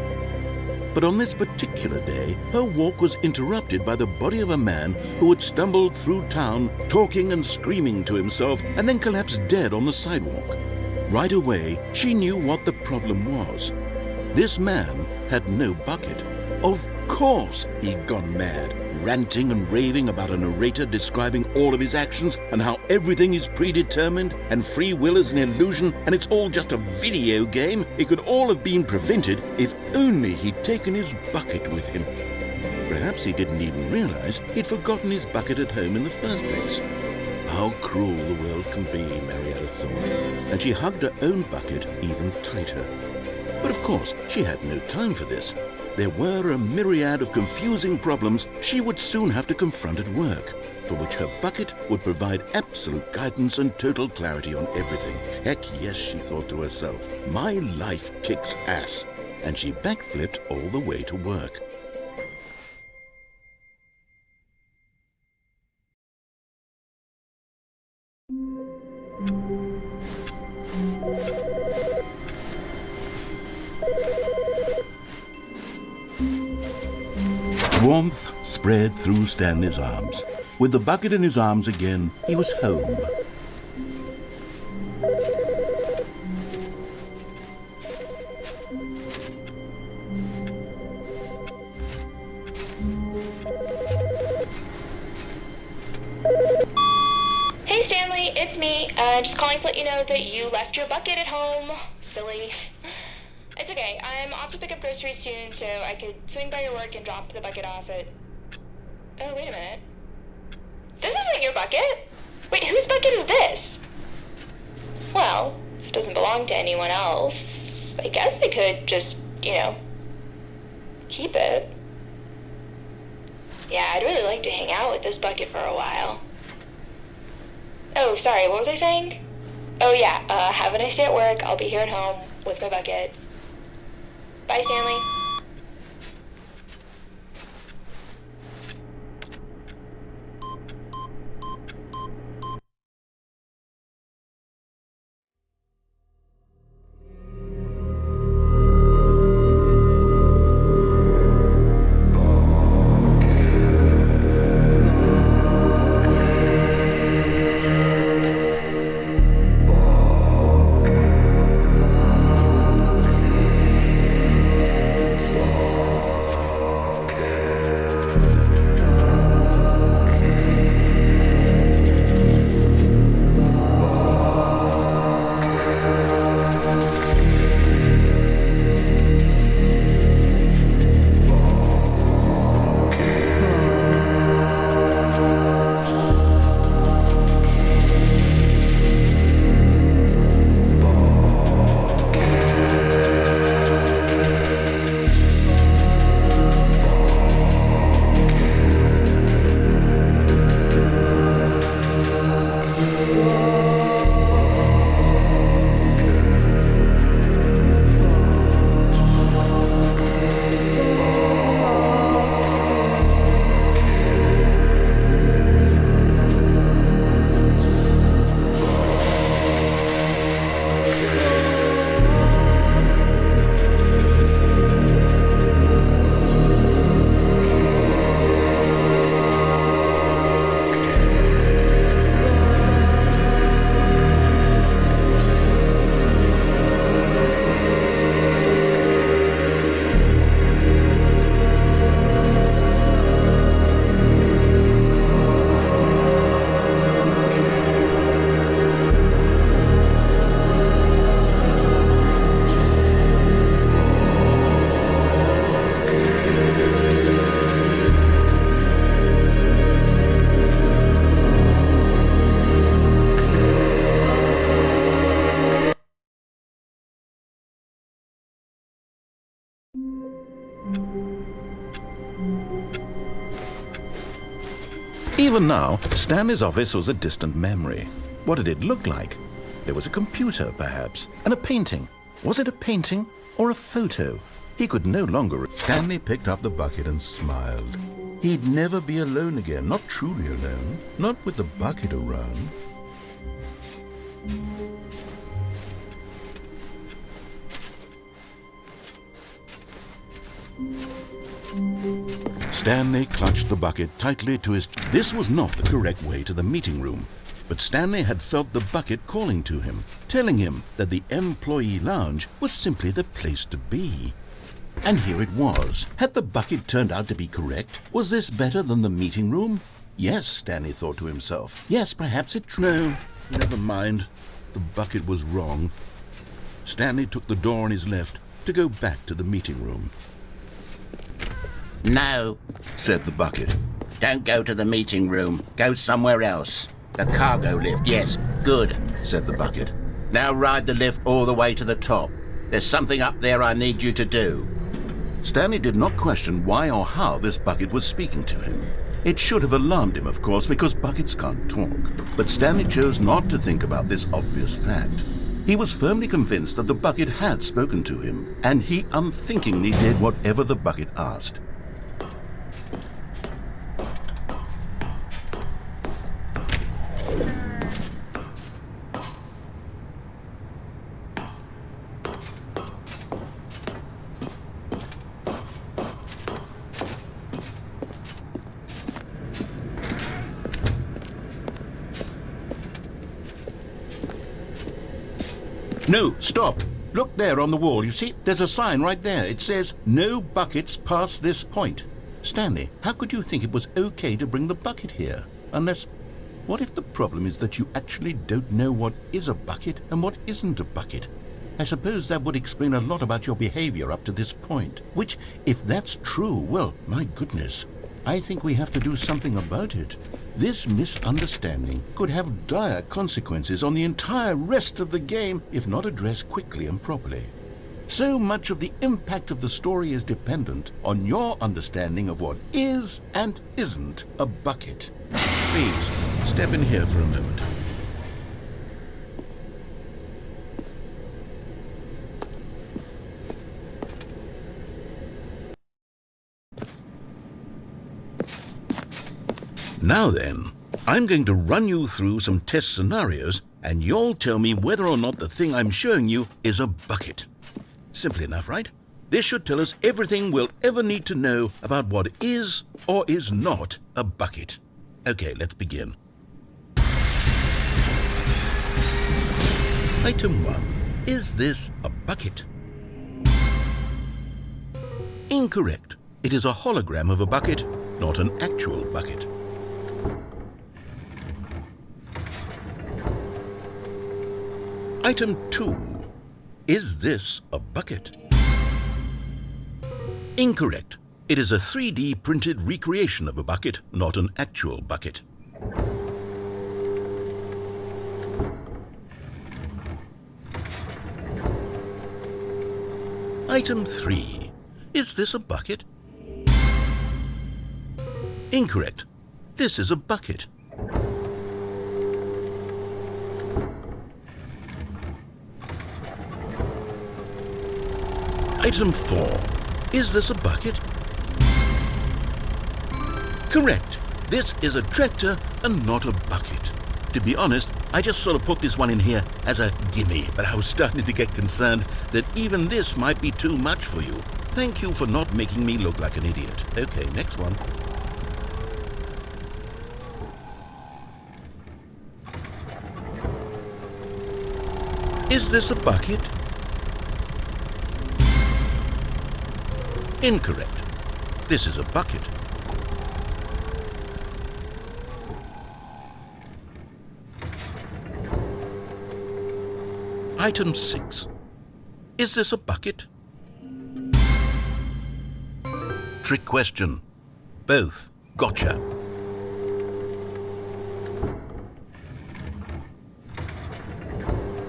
But on this particular day, her walk was interrupted by the body of a man who had stumbled through town, talking and screaming to himself, and then collapsed dead on the sidewalk. Right away, she knew what the problem was. This man had no bucket. Of course he'd gone mad, ranting and raving about a narrator describing all of his actions and how everything is predetermined and free will is an illusion and it's all just a video game. It could all have been prevented if only he'd taken his bucket with him. Perhaps he didn't even realize he'd forgotten his bucket at home in the first place. How cruel the world can be, Mariella thought, and she hugged her own bucket even tighter. But of course, she had no time for this. There were a myriad of confusing problems she would soon have to confront at work, for which her bucket would provide absolute guidance and total clarity on everything. Heck yes, she thought to herself, my life kicks ass. And she backflipped all the way to work. Warmth spread through Stanley's arms. With the bucket in his arms again, he was home. Hey Stanley, it's me. Just calling to let you know that you left your bucket at home. Silly. It's okay. I'm off to pick up groceries soon, so I could swing by your work and drop the bucket off at... Oh, wait a minute. This isn't your bucket. Wait, whose bucket is this? Well, if it doesn't belong to anyone else, I guess I could just, keep it. Yeah, I'd really like to hang out with this bucket for a while. Oh, sorry, what was I saying? Oh yeah, have a nice day at work. I'll be here at home with my bucket. Bye, Stanley. Even now, Stanley's office was a distant memory. What did it look like? There was a computer, perhaps, and a painting. Was it a painting or a photo? He could no longer... Stanley picked up the bucket and smiled. He'd never be alone again, not truly alone, not with the bucket around. Stanley clutched the bucket tightly to his... This was not the correct way to the meeting room, but Stanley had felt the bucket calling to him, telling him that the employee lounge was simply the place to be. And here it was. Had the bucket turned out to be correct? Was this better than the meeting room? Yes, Stanley thought to himself. Yes, perhaps it... No, never mind. The bucket was wrong. Stanley took the door on his left to go back to the meeting room. No, Said the bucket. don't go to the meeting room. Go somewhere else. The cargo lift, yes, good. Said the bucket. Now ride the lift all the way to the top. There's something up there I need you to do. Stanley did not question why or how this bucket was speaking to him. It should have alarmed him, of course, because buckets can't talk. But Stanley chose not to think about this obvious fact. He was firmly convinced that the bucket had spoken to him, and he unthinkingly did whatever the bucket asked. No, stop. Look there on the wall. You see, there's a sign right there. It says, no buckets past this point. Stanley, how could you think it was okay to bring the bucket here? Unless, what if the problem is that you actually don't know what is a bucket and what isn't a bucket? I suppose that would explain a lot about your behavior up to this point. Which, if that's true, well, my goodness, I think we have to do something about it. This misunderstanding could have dire consequences on the entire rest of the game if not addressed quickly and properly. So much of the impact of the story is dependent on your understanding of what is and isn't a bucket. Please, step in here for a moment. Now then, I'm going to run you through some test scenarios, and you'll tell me whether or not the thing I'm showing you is a bucket. Simple enough, right? This should tell us everything we'll ever need to know about what is or is not a bucket. Okay, let's begin. Item 1. Is this a bucket? Incorrect. It is a hologram of a bucket, not an actual bucket. Item 2. Is this a bucket? Incorrect. It is a 3D printed recreation of a bucket, not an actual bucket. Item 3. Is this a bucket? Incorrect. This is a bucket. Item 4. Is this a bucket? Correct. This is a tractor and not a bucket. To be honest, I just sort of put this one in here as a gimme, but I was starting to get concerned that even this might be too much for you. Thank you for not making me look like an idiot. Okay, next one. Is this a bucket? Incorrect. This is a bucket. Item 6. Is this a bucket? Trick question. Both. Gotcha.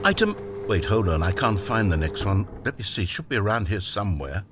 Item... Wait, hold on. I can't find the next one. Let me see. It should be around here somewhere.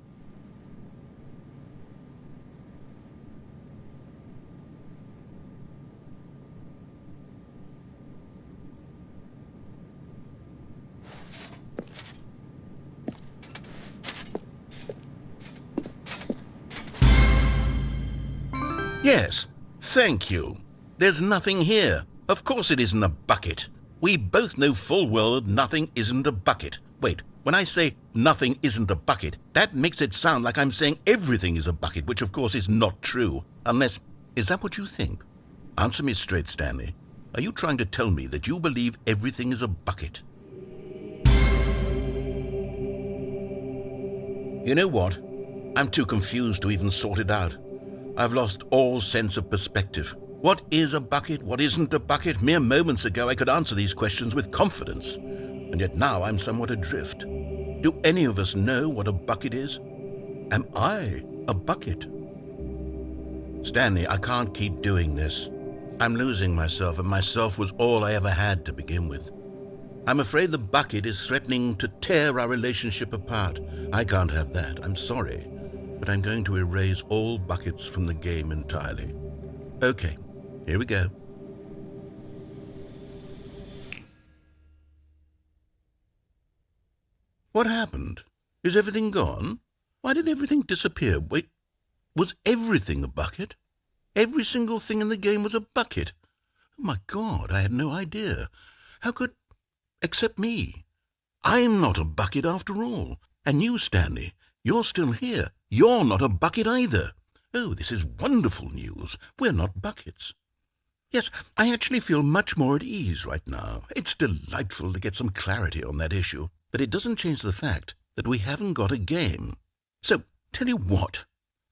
Yes, thank you. There's nothing here. Of course it isn't a bucket. We both know full well that nothing isn't a bucket. Wait, when I say nothing isn't a bucket, that makes it sound like I'm saying everything is a bucket, which of course is not true. Unless, is that what you think? Answer me straight, Stanley. Are you trying to tell me that you believe everything is a bucket? You know what? I'm too confused to even sort it out. I've lost all sense of perspective. What is a bucket? What isn't a bucket? Mere moments ago I could answer these questions with confidence, and yet now I'm somewhat adrift. Do any of us know what a bucket is? Am I a bucket? Stanley, I can't keep doing this. I'm losing myself, and myself was all I ever had to begin with. I'm afraid the bucket is threatening to tear our relationship apart. I can't have that. I'm sorry. But I'm going to erase all buckets from the game entirely. Okay, here we go. What happened? Is everything gone? Why did everything disappear? Wait, was everything a bucket? Every single thing in the game was a bucket. Oh my God, I had no idea. How could... except me. I'm not a bucket after all. And you, Stanley, you're still here. You're not a bucket either. Oh, this is wonderful news. We're not buckets. Yes, I actually feel much more at ease right now. It's delightful to get some clarity on that issue. but it doesn't change the fact that we haven't got a game. So, tell you what,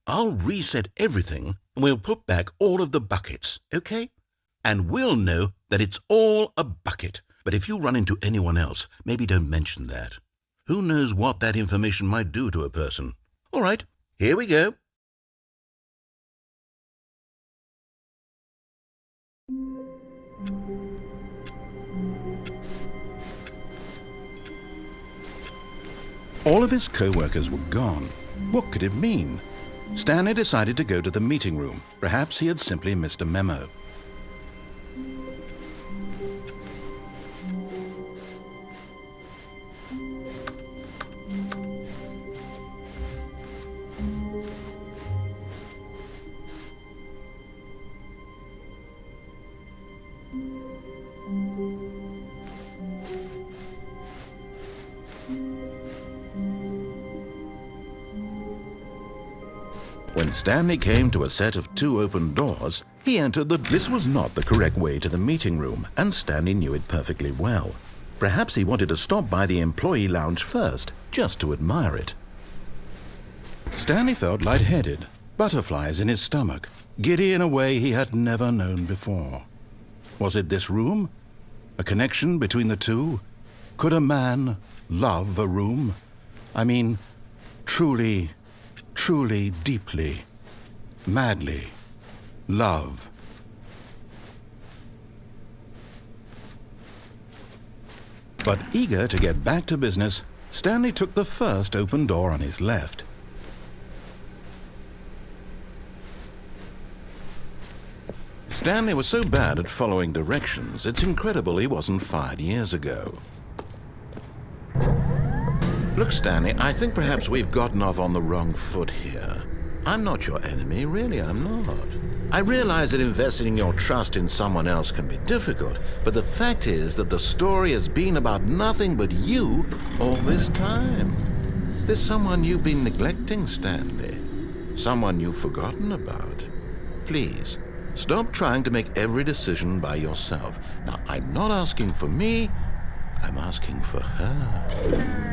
I'll reset everything and we'll put back all of the buckets, okay? And we'll know that it's all a bucket. But if you run into anyone else, maybe don't mention that. Who knows what that information might do to a person? All right, here we go. All of his co-workers were gone. What could it mean? Stanley decided to go to the meeting room. Perhaps he had simply missed a memo. When Stanley came to a set of 2 open doors, he entered This was not the correct way to the meeting room, and Stanley knew it perfectly well. Perhaps he wanted to stop by the employee lounge first, just to admire it. Stanley felt lightheaded, butterflies in his stomach, giddy in a way he had never known before. Was it this room? A connection between the two? Could a man love a room? I mean, truly, deeply, madly, love. But eager to get back to business, Stanley took the first open door on his left. Stanley was so bad at following directions, it's incredible he wasn't fired years ago. Look, Stanley, I think perhaps we've gotten off on the wrong foot here. I'm not your enemy, really, I'm not. I realize that investing your trust in someone else can be difficult, but the fact is that the story has been about nothing but you all this time. There's someone you've been neglecting, Stanley. Someone you've forgotten about. Please, stop trying to make every decision by yourself. Now, I'm not asking for me, I'm asking for her.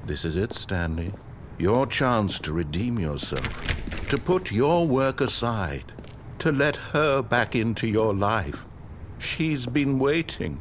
This is it, Stanley. Your chance to redeem yourself, to put your work aside, to let her back into your life. She's been waiting.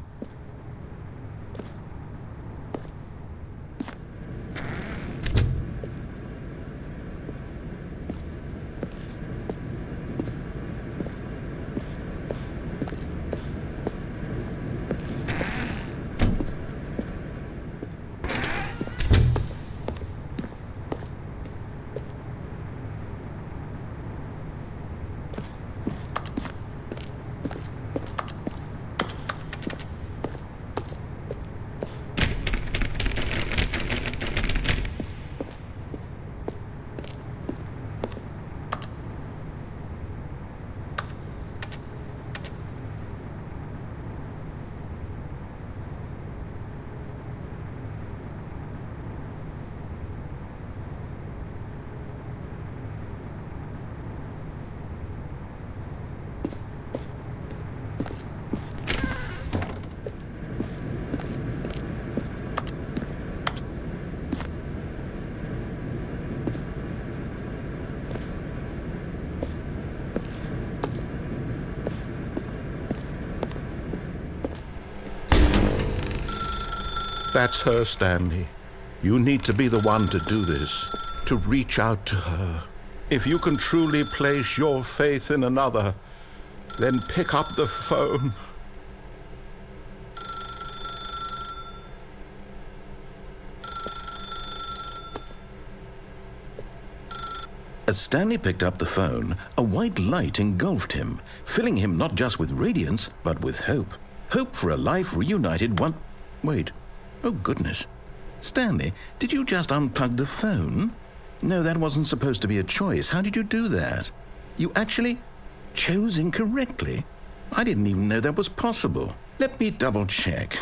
That's her, Stanley. You need to be the one to do this, to reach out to her. If you can truly place your faith in another, then pick up the phone. As Stanley picked up the phone, a white light engulfed him, filling him not just with radiance, but with hope. Hope for a life reunited one... Wait. Oh, goodness. Stanley, did you just unplug the phone? No, that wasn't supposed to be a choice. How did you do that? You actually chose incorrectly? I didn't even know that was possible. Let me double check.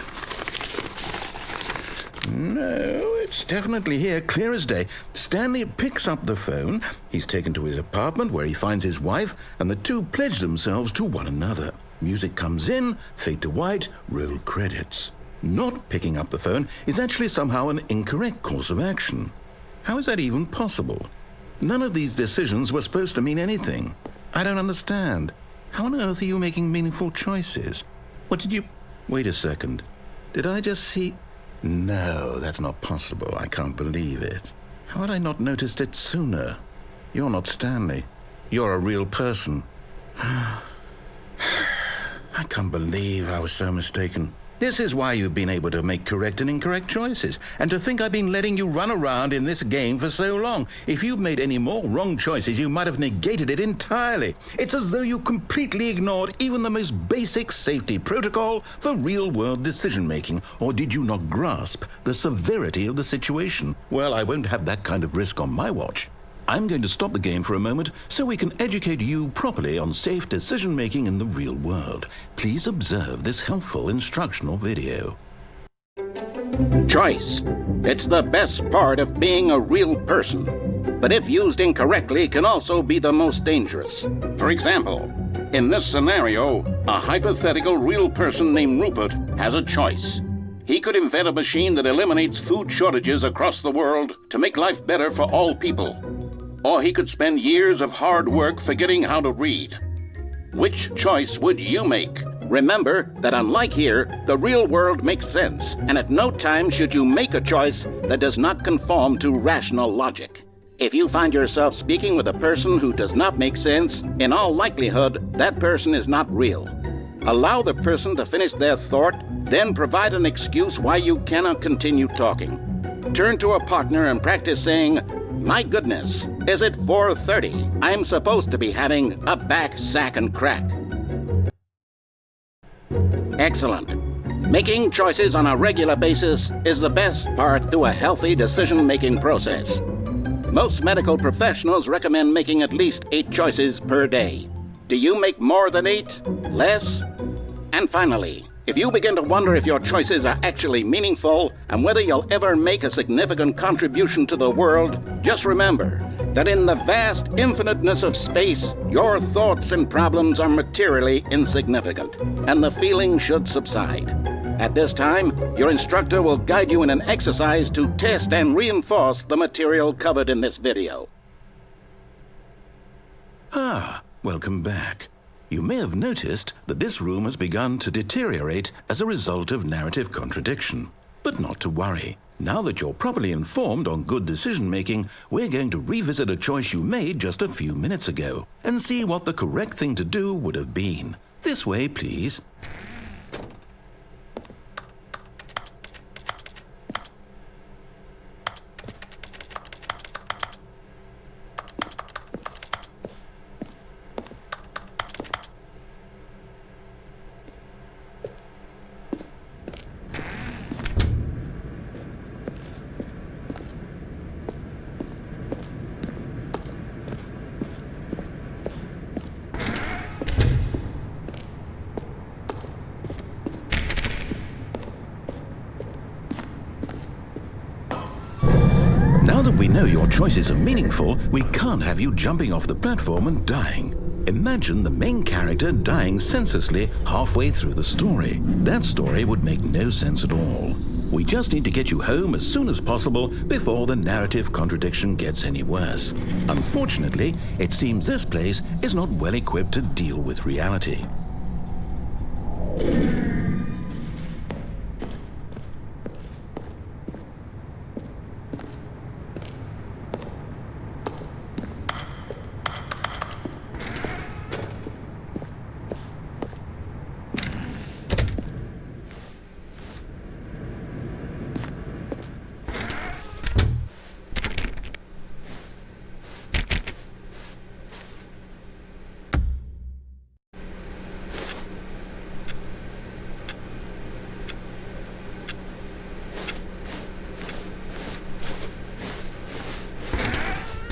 No, it's definitely here, clear as day. Stanley picks up the phone. He's taken to his apartment where he finds his wife, and the two pledge themselves to one another. Music comes in, fade to white, roll credits. Not picking up the phone is actually somehow an incorrect course of action. How is that even possible? None of these decisions were supposed to mean anything. I don't understand. How on earth are you making meaningful choices? What did you... Wait a second. Did I just see... No, that's not possible. I can't believe it. How had I not noticed it sooner? You're not Stanley. You're a real person. I can't believe I was so mistaken. This is why you've been able to make correct and incorrect choices. And to think I've been letting you run around in this game for so long. If you'd made any more wrong choices, you might have negated it entirely. It's as though you completely ignored even the most basic safety protocol for real-world decision-making. Or did you not grasp the severity of the situation? Well, I won't have that kind of risk on my watch. I'm going to stop the game for a moment so we can educate you properly on safe decision-making in the real world. Please observe this helpful instructional video. Choice. It's the best part of being a real person. But if used incorrectly, can also be the most dangerous. For example, in this scenario, a hypothetical real person named Rupert has a choice. He could invent a machine that eliminates food shortages across the world to make life better for all people. Or he could spend years of hard work forgetting how to read. Which choice would you make? Remember that unlike here, the real world makes sense, and at no time should you make a choice that does not conform to rational logic. If you find yourself speaking with a person who does not make sense, in all likelihood, that person is not real. Allow the person to finish their thought, then provide an excuse why you cannot continue talking. Turn to a partner and practice saying, "My goodness, is it 4:30? I'm supposed to be having a back, sack, and crack." Excellent. Making choices on a regular basis is the best part to a healthy decision-making process. Most medical professionals recommend making at least 8 choices per day. Do you make more than 8? Less? And finally, if you begin to wonder if your choices are actually meaningful and whether you'll ever make a significant contribution to the world, just remember that in the vast infiniteness of space, your thoughts and problems are materially insignificant, and the feeling should subside. At this time, your instructor will guide you in an exercise to test and reinforce the material covered in this video. Welcome back. You may have noticed that this room has begun to deteriorate as a result of narrative contradiction. But not to worry. Now that you're properly informed on good decision-making, we're going to revisit a choice you made just a few minutes ago and see what the correct thing to do would have been. This way, please. Now that we know your choices are meaningful, we can't have you jumping off the platform and dying. Imagine the main character dying senselessly halfway through the story. That story would make no sense at all. We just need to get you home as soon as possible before the narrative contradiction gets any worse. Unfortunately, it seems this place is not well equipped to deal with reality.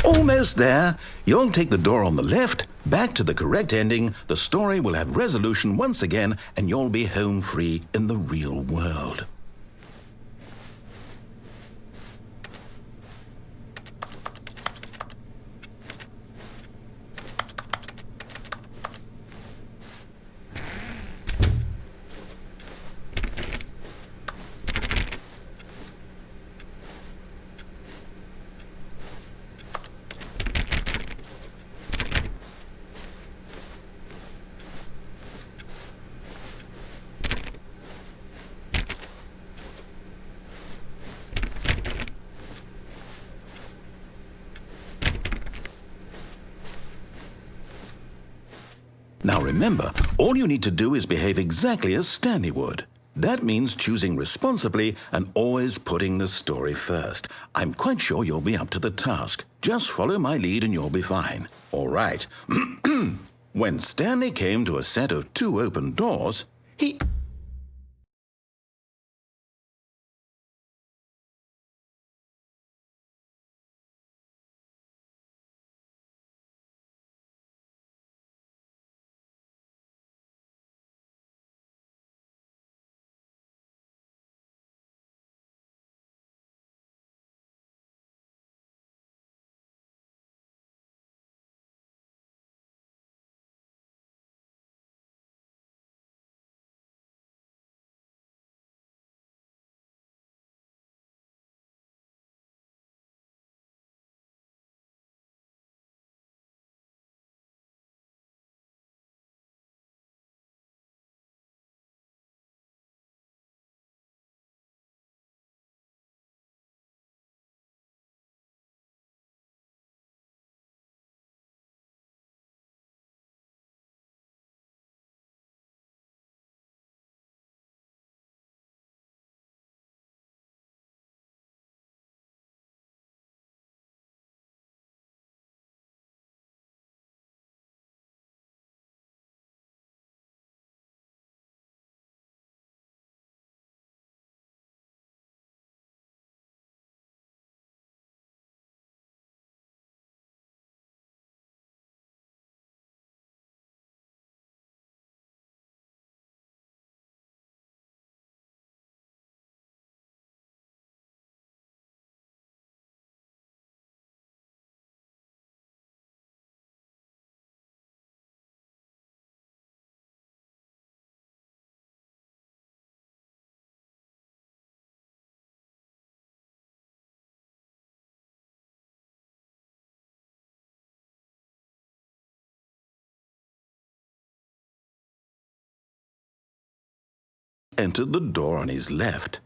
Almost there. You'll take the door on the left, back to the correct ending, the story will have resolution once again, and you'll be home free in the real world. Now remember, all you need to do is behave exactly as Stanley would. That means choosing responsibly and always putting the story first. I'm quite sure you'll be up to the task. Just follow my lead and you'll be fine. All right. When Stanley came to a set of 2 open doors, he... entered the door on his left.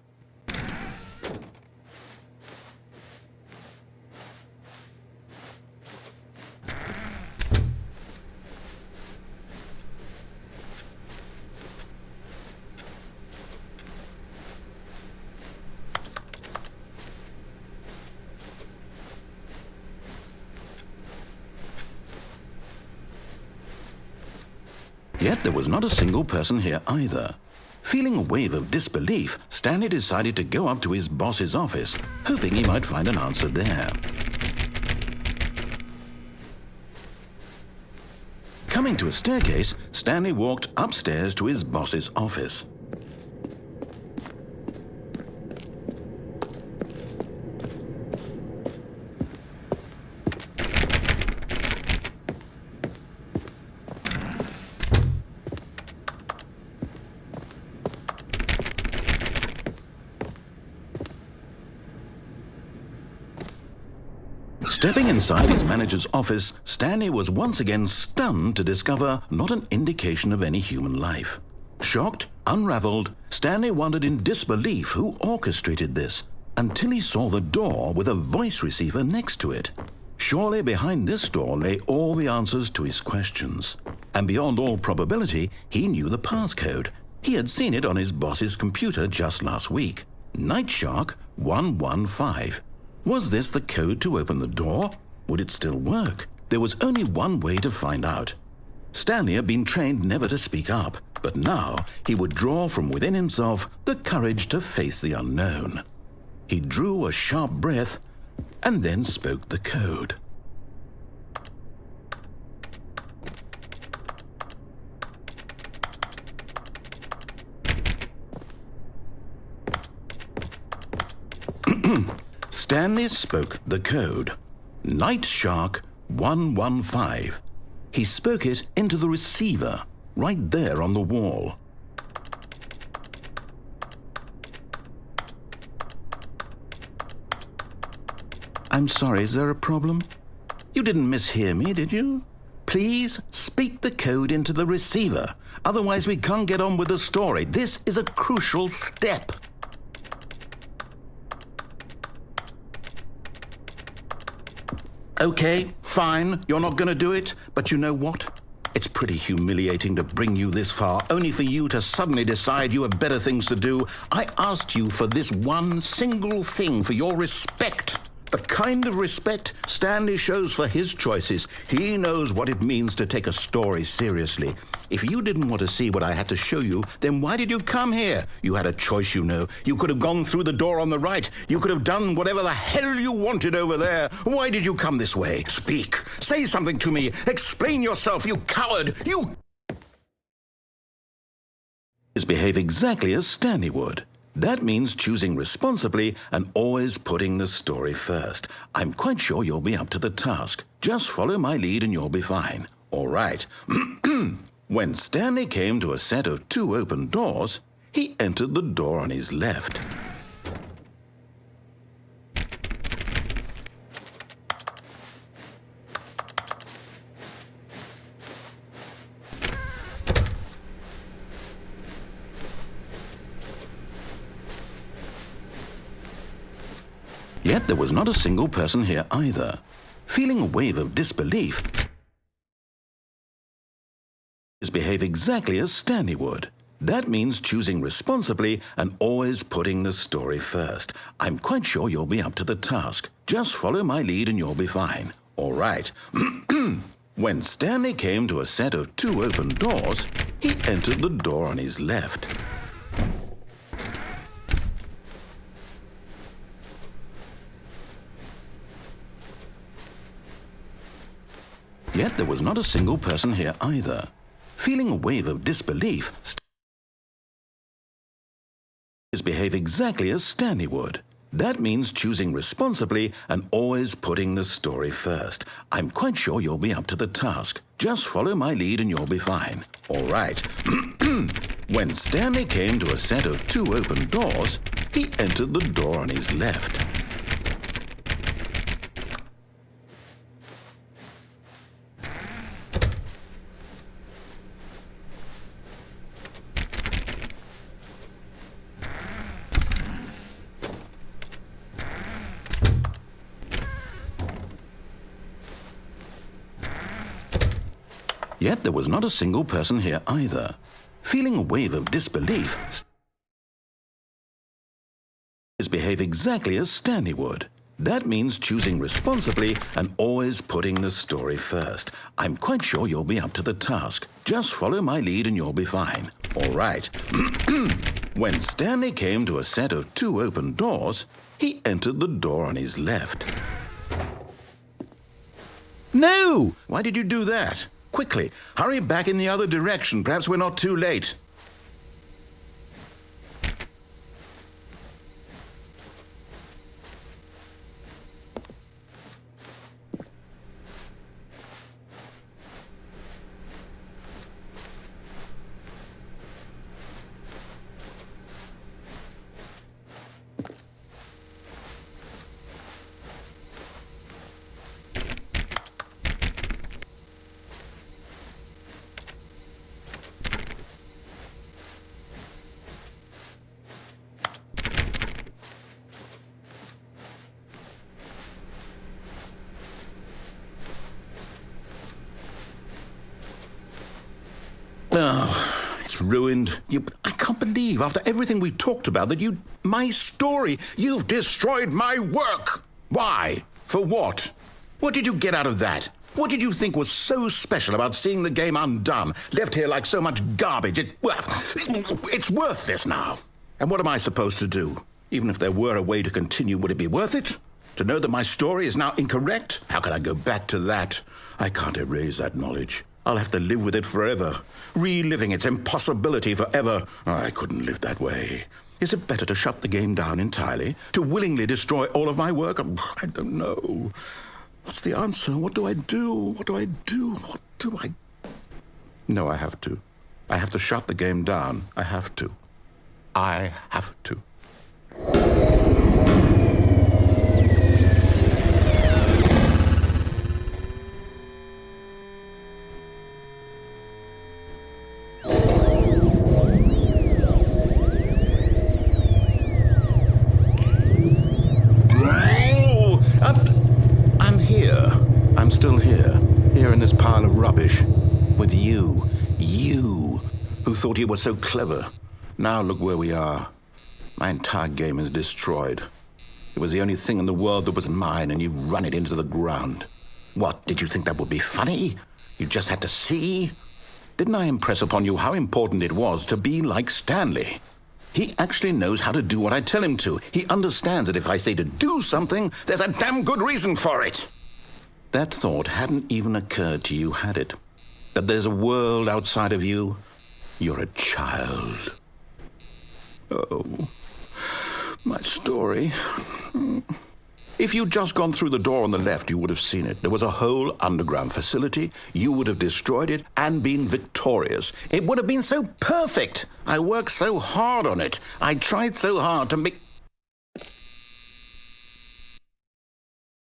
Yet there was not a single person here either. Feeling a wave of disbelief, Stanley decided to go up to his boss's office, hoping he might find an answer there. Coming to a staircase, Stanley walked upstairs to his boss's office. Stepping inside his manager's office, Stanley was once again stunned to discover not an indication of any human life. Shocked, unraveled, Stanley wondered in disbelief who orchestrated this, until he saw the door with a voice receiver next to it. Surely behind this door lay all the answers to his questions. And beyond all probability, he knew the passcode. He had seen it on his boss's computer just last week. Nightshark 115. Was this the code to open the door? Would it still work? There was only one way to find out. Stanley had been trained never to speak up, but now he would draw from within himself the courage to face the unknown. He drew a sharp breath and then spoke the code. Stanley spoke the code. Nightshark 115. He spoke it into the receiver, right there on the wall. I'm sorry, is there a problem? You didn't mishear me, did you? Please speak the code into the receiver. Otherwise we can't get on with the story. This is a crucial step. Okay, fine, you're not going to do it, but you know what? It's pretty humiliating to bring you this far, only for you to suddenly decide you have better things to do. I asked you for this one single thing, for your respect. The kind of respect Stanley shows for his choices. He knows what it means to take a story seriously. If you didn't want to see what I had to show you, then why did you come here? You had a choice, you know. You could have gone through the door on the right. You could have done whatever the hell you wanted over there. Why did you come this way? Speak. Say something to me. Explain yourself, you coward. You behave exactly as Stanley would. That means choosing responsibly and always putting the story first. I'm quite sure you'll be up to the task. Just follow my lead and you'll be fine. All right. When Stanley came to a set of 2 open doors, he entered the door on his left. Yet there was not a single person here either. Feeling a wave of disbelief, behave exactly as Stanley would. That means choosing responsibly and always putting the story first. I'm quite sure you'll be up to the task. Just follow my lead and you'll be fine. All right. When Stanley came to a set of 2 open doors, he entered the door on his left. Yet there was not a single person here either. Feeling a wave of disbelief, behave exactly as Stanley would. That means choosing responsibly and always putting the story first. I'm quite sure you'll be up to the task. Just follow my lead and you'll be fine. All right. When Stanley came to a set of 2 open doors, he entered the door on his left. Yet there was not a single person here either. Feeling a wave of disbelief, behave exactly as Stanley would. That means choosing responsibly and always putting the story first. I'm quite sure you'll be up to the task. Just follow my lead and you'll be fine. All right. When Stanley came to a set of 2 open doors, he entered the door on his left. No! Why did you do that? Quickly, hurry back in the other direction. Perhaps we're not too late. Oh, it's ruined. I can't believe, after everything we talked about, that my story, you've destroyed my work. Why? For what? What did you get out of that? What did you think was so special about seeing the game undone, left here like so much garbage? It's worthless now. And what am I supposed to do? Even if there were a way to continue, would it be worth it? To know that my story is now incorrect? How can I go back to that? I can't erase that knowledge. I'll have to live with it forever, reliving its impossibility forever. I couldn't live that way. Is it better to shut the game down entirely? To willingly destroy all of my work? I don't know. What's the answer? What do I do? What do I do? What do I... No, I have to. I have to shut the game down. I have to. I have to. I'm still here in this pile of rubbish, with you. thought you were so clever. Now look where we are. My entire game is destroyed. It was the only thing in the world that was mine, and you've run it into the ground. What, did you think that would be funny? You just had to see? Didn't I impress upon you how important it was to be like Stanley? He actually knows how to do what I tell him to. He understands that if I say to do something, there's a damn good reason for it. That thought hadn't even occurred to you, had it? That there's a world outside of you? You're a child. Oh, my story. If you'd just gone through the door on the left, you would have seen it. There was a whole underground facility. You would have destroyed it and been victorious. It would have been so perfect. I worked so hard on it. I tried so hard to make...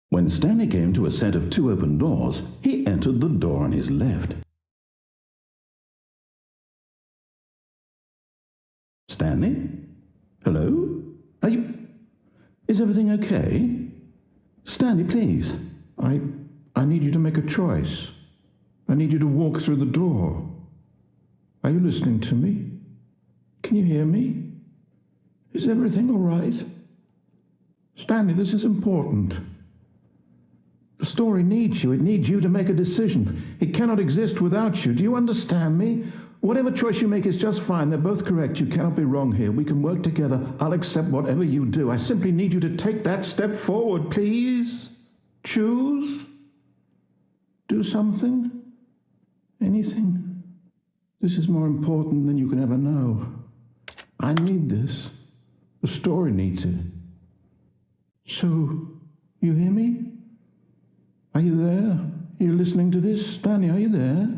When Stanley came to a set of 2 open doors, he entered the door on his left. Stanley? Hello? Are you... Is everything okay? Stanley, please. I need you to make a choice. I need you to walk through the door. Are you listening to me? Can you hear me? Is everything all right? Stanley, this is important. The story needs you. It needs you to make a decision. It cannot exist without you. Do you understand me? Whatever choice you make is just fine. They're both correct. You cannot be wrong here. We can work together. I'll accept whatever you do. I simply need you to take that step forward, please. Choose. Do something. Anything. This is more important than you can ever know. I need this. The story needs it. So, you hear me? Are you there? Are you listening to this? Stanley, are you there?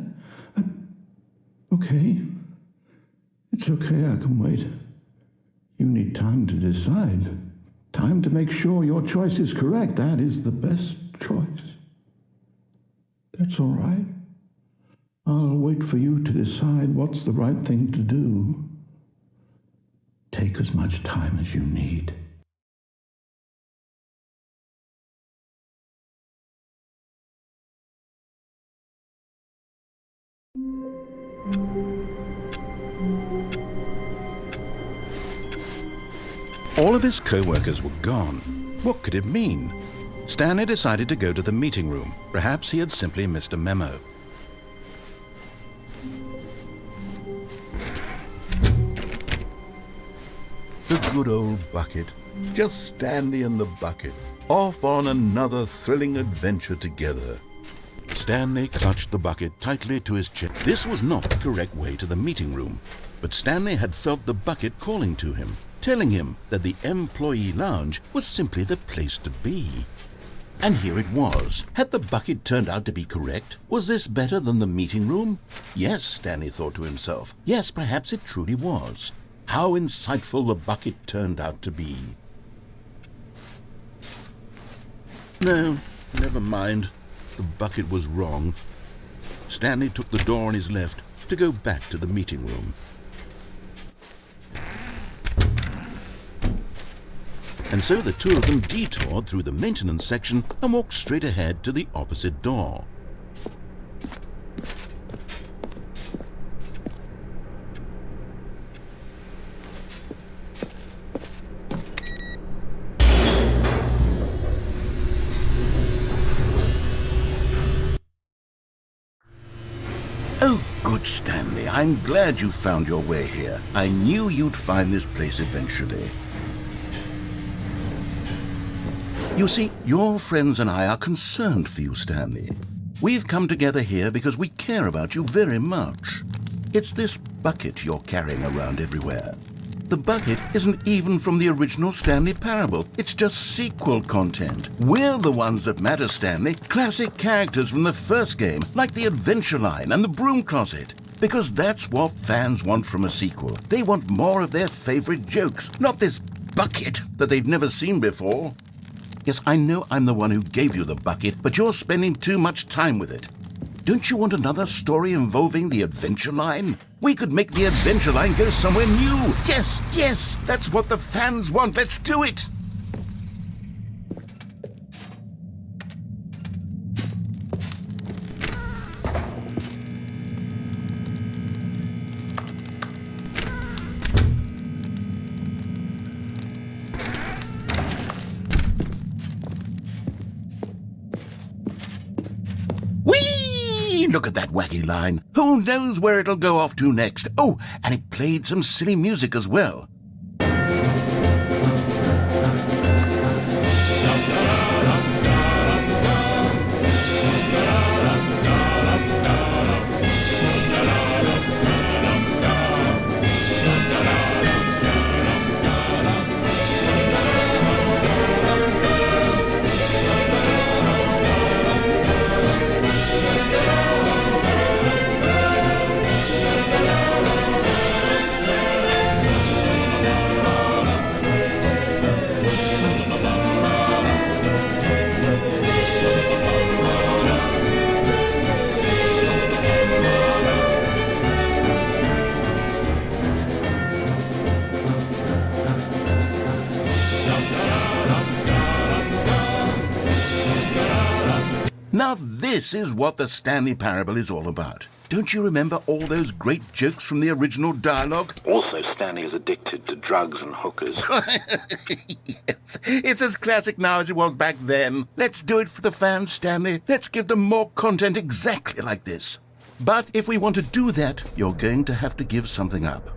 Okay. It's okay, I can wait. You need time to decide. Time to make sure your choice is correct. That is the best choice. That's all right. I'll wait for you to decide what's the right thing to do. Take as much time as you need. All of his co-workers were gone. What could it mean? Stanley decided to go to the meeting room. Perhaps he had simply missed a memo. The good old bucket. Just Stanley and the bucket. Off on another thrilling adventure together. Stanley clutched the bucket tightly to his chest. This was not the correct way to the meeting room, but Stanley had felt the bucket calling to him, telling him that the employee lounge was simply the place to be. And here it was. Had the bucket turned out to be correct? Was this better than the meeting room? Yes, Stanley thought to himself. Yes, perhaps it truly was. How insightful the bucket turned out to be. No, never mind. The bucket was wrong. Stanley took the door on his left to go back to the meeting room. And so the two of them detoured through the maintenance section and walked straight ahead to the opposite door. Oh, good, Stanley. I'm glad you found your way here. I knew you'd find this place eventually. You see, your friends and I are concerned for you, Stanley. We've come together here because we care about you very much. It's this bucket you're carrying around everywhere. The bucket isn't even from the original Stanley Parable. It's just sequel content. We're the ones that matter, Stanley. Classic characters from the first game, like the Adventure Line and the Broom Closet. Because that's what fans want from a sequel. They want more of their favorite jokes, not this bucket that they've never seen before. Yes, I know I'm the one who gave you the bucket, but you're spending too much time with it. Don't you want another story involving the Adventure Line? We could make the Adventure Line go somewhere new. Yes, yes, that's what the fans want. Let's do it. Gee, look at that wacky line. Who knows where it'll go off to next? Oh, and it played some silly music as well. Now this is what the Stanley Parable is all about. Don't you remember all those great jokes from the original dialogue? Also, Stanley is addicted to drugs and hookers. Yes, it's as classic now as it was back then. Let's do it for the fans, Stanley. Let's give them more content exactly like this. But if we want to do that, you're going to have to give something up.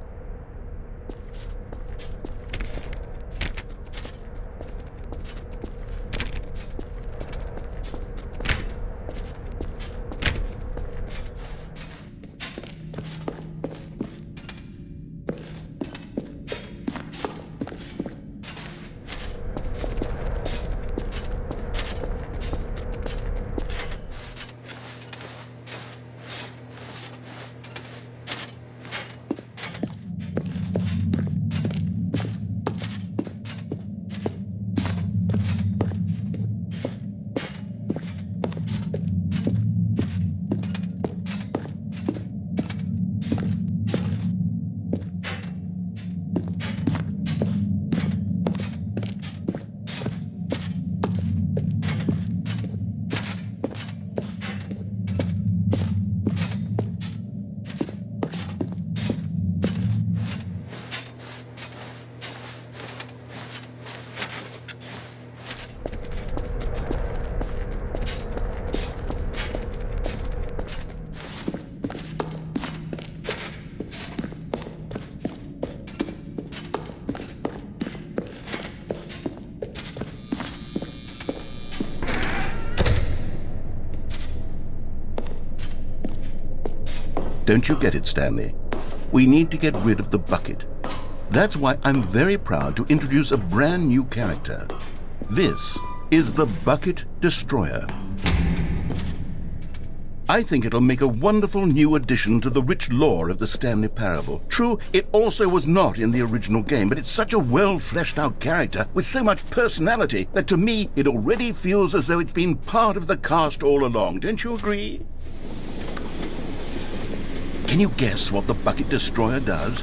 Don't you get it, Stanley? We need to get rid of the bucket. That's why I'm very proud to introduce a brand new character. This is the Bucket Destroyer. I think it'll make a wonderful new addition to the rich lore of the Stanley Parable. True, it also was not in the original game, but it's such a well-fleshed-out character with so much personality that to me it already feels as though it's been part of the cast all along. Don't you agree? Can you guess what the Bucket Destroyer does?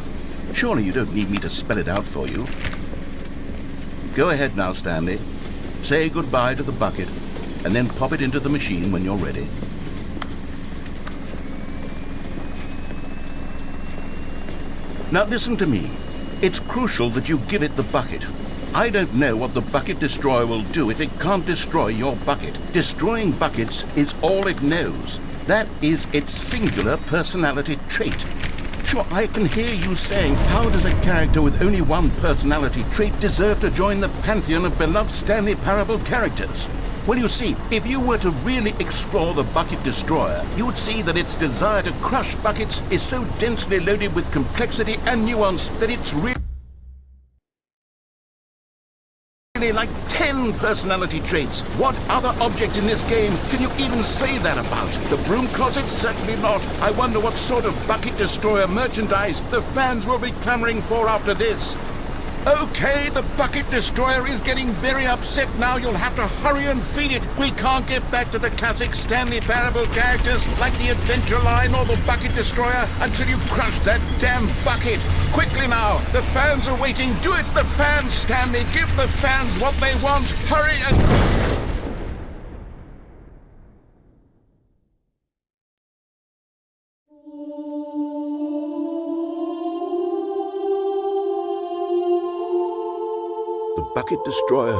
Surely you don't need me to spell it out for you. Go ahead now, Stanley. Say goodbye to the bucket, and then pop it into the machine when you're ready. Now listen to me. It's crucial that you give it the bucket. I don't know what the Bucket Destroyer will do if it can't destroy your bucket. Destroying buckets is all it knows. That is its singular personality trait. Sure, I can hear you saying, how does a character with only one personality trait deserve to join the pantheon of beloved Stanley Parable characters? Well, you see, if you were to really explore the Bucket Destroyer, you would see that its desire to crush buckets is so densely loaded with complexity and nuance that it's really like 10 personality traits. What other object in this game can you even say that about? The broom closet? Certainly not. I wonder what sort of Bucket Destroyer merchandise the fans will be clamoring for after this. Okay, the Bucket Destroyer is getting very upset now. You'll have to hurry and feed it. We can't get back to the classic Stanley Parable characters like the Adventure Line or the Bucket Destroyer until you crush that damn bucket. Quickly now, the fans are waiting. Do it, the fans, Stanley. Give the fans what they want. Hurry and... The Bucket Destroyer,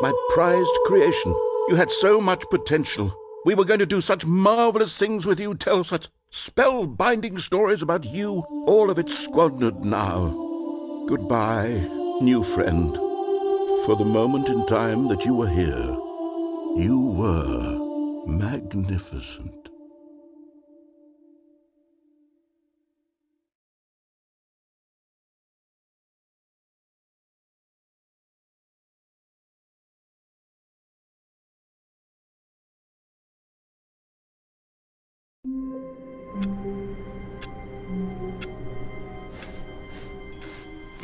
my prized creation. You had so much potential. We were going to do such marvelous things with you, tell such spellbinding stories about you. All of it squandered now. Goodbye, new friend. For the moment in time that you were here, you were magnificent.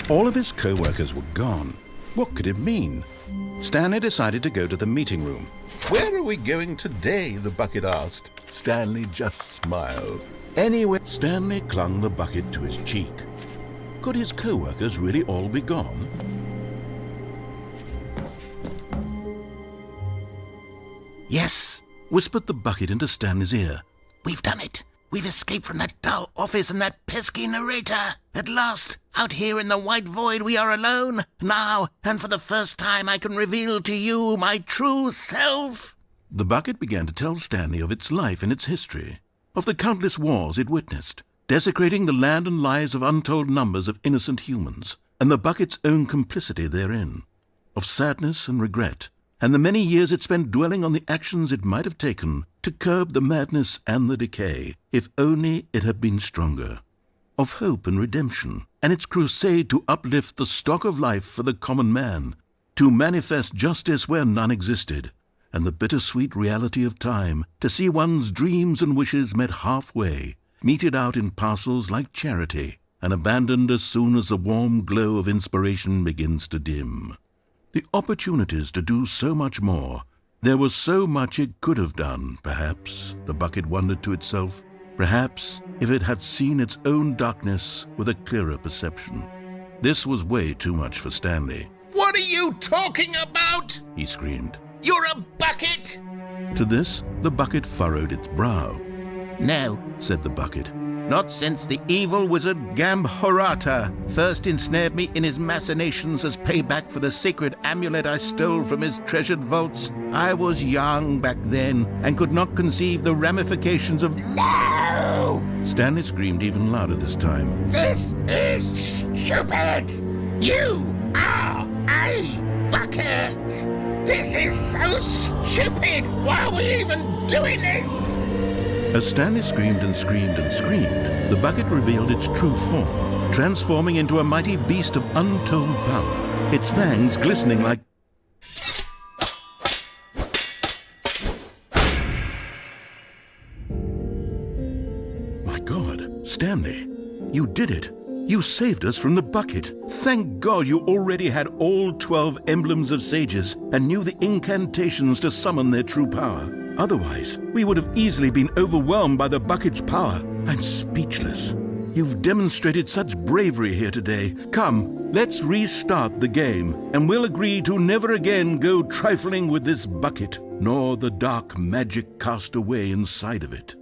All of his co-workers were gone. What could it mean? Stanley decided to go to the meeting room. Where are we going today? The bucket asked. Stanley just smiled. Anyway, Stanley clung the bucket to his cheek. Could his co-workers really all be gone? Yes, Whispered the bucket into Stanley's ear. we've done it. We've escaped from that dull office and that pesky narrator. At last, out here in the white void, we are alone. Now, and for the first time, I can reveal to you my true self. The bucket began to tell Stanley of its life and its history, of the countless wars it witnessed, desecrating the land and lives of untold numbers of innocent humans, and the bucket's own complicity therein, of sadness and regret, and the many years it spent dwelling on the actions it might have taken to curb the madness and the decay, if only it had been stronger, of hope and redemption, and its crusade to uplift the stock of life for the common man, to manifest justice where none existed, and the bittersweet reality of time, to see one's dreams and wishes met halfway, meted out in parcels like charity, and abandoned as soon as the warm glow of inspiration begins to dim. The opportunities to do so much more. There was so much it could have done, perhaps, the bucket wondered to itself. Perhaps if it had seen its own darkness with a clearer perception. This was way too much for Stanley. What are you talking about? He screamed. You're a bucket! To this, the bucket furrowed its brow. No, Said the bucket. not since the evil wizard Gambhorata first ensnared me in his machinations as payback for the sacred amulet I stole from his treasured vaults. I was young back then and could not conceive the ramifications of... No! Stanley screamed even louder this time. This is stupid! You are a bucket! This is so stupid! Why are we even doing this? As Stanley screamed and screamed and screamed, the bucket revealed its true form, transforming into a mighty beast of untold power, its fangs glistening like... My God, Stanley, you did it. You saved us from the bucket. Thank God you already had all 12 emblems of sages and knew the incantations to summon their true power. Otherwise, we would have easily been overwhelmed by the bucket's power. I'm speechless. You've demonstrated such bravery here today. Come, let's restart the game, and we'll agree to never again go trifling with this bucket, nor the dark magic cast away inside of it.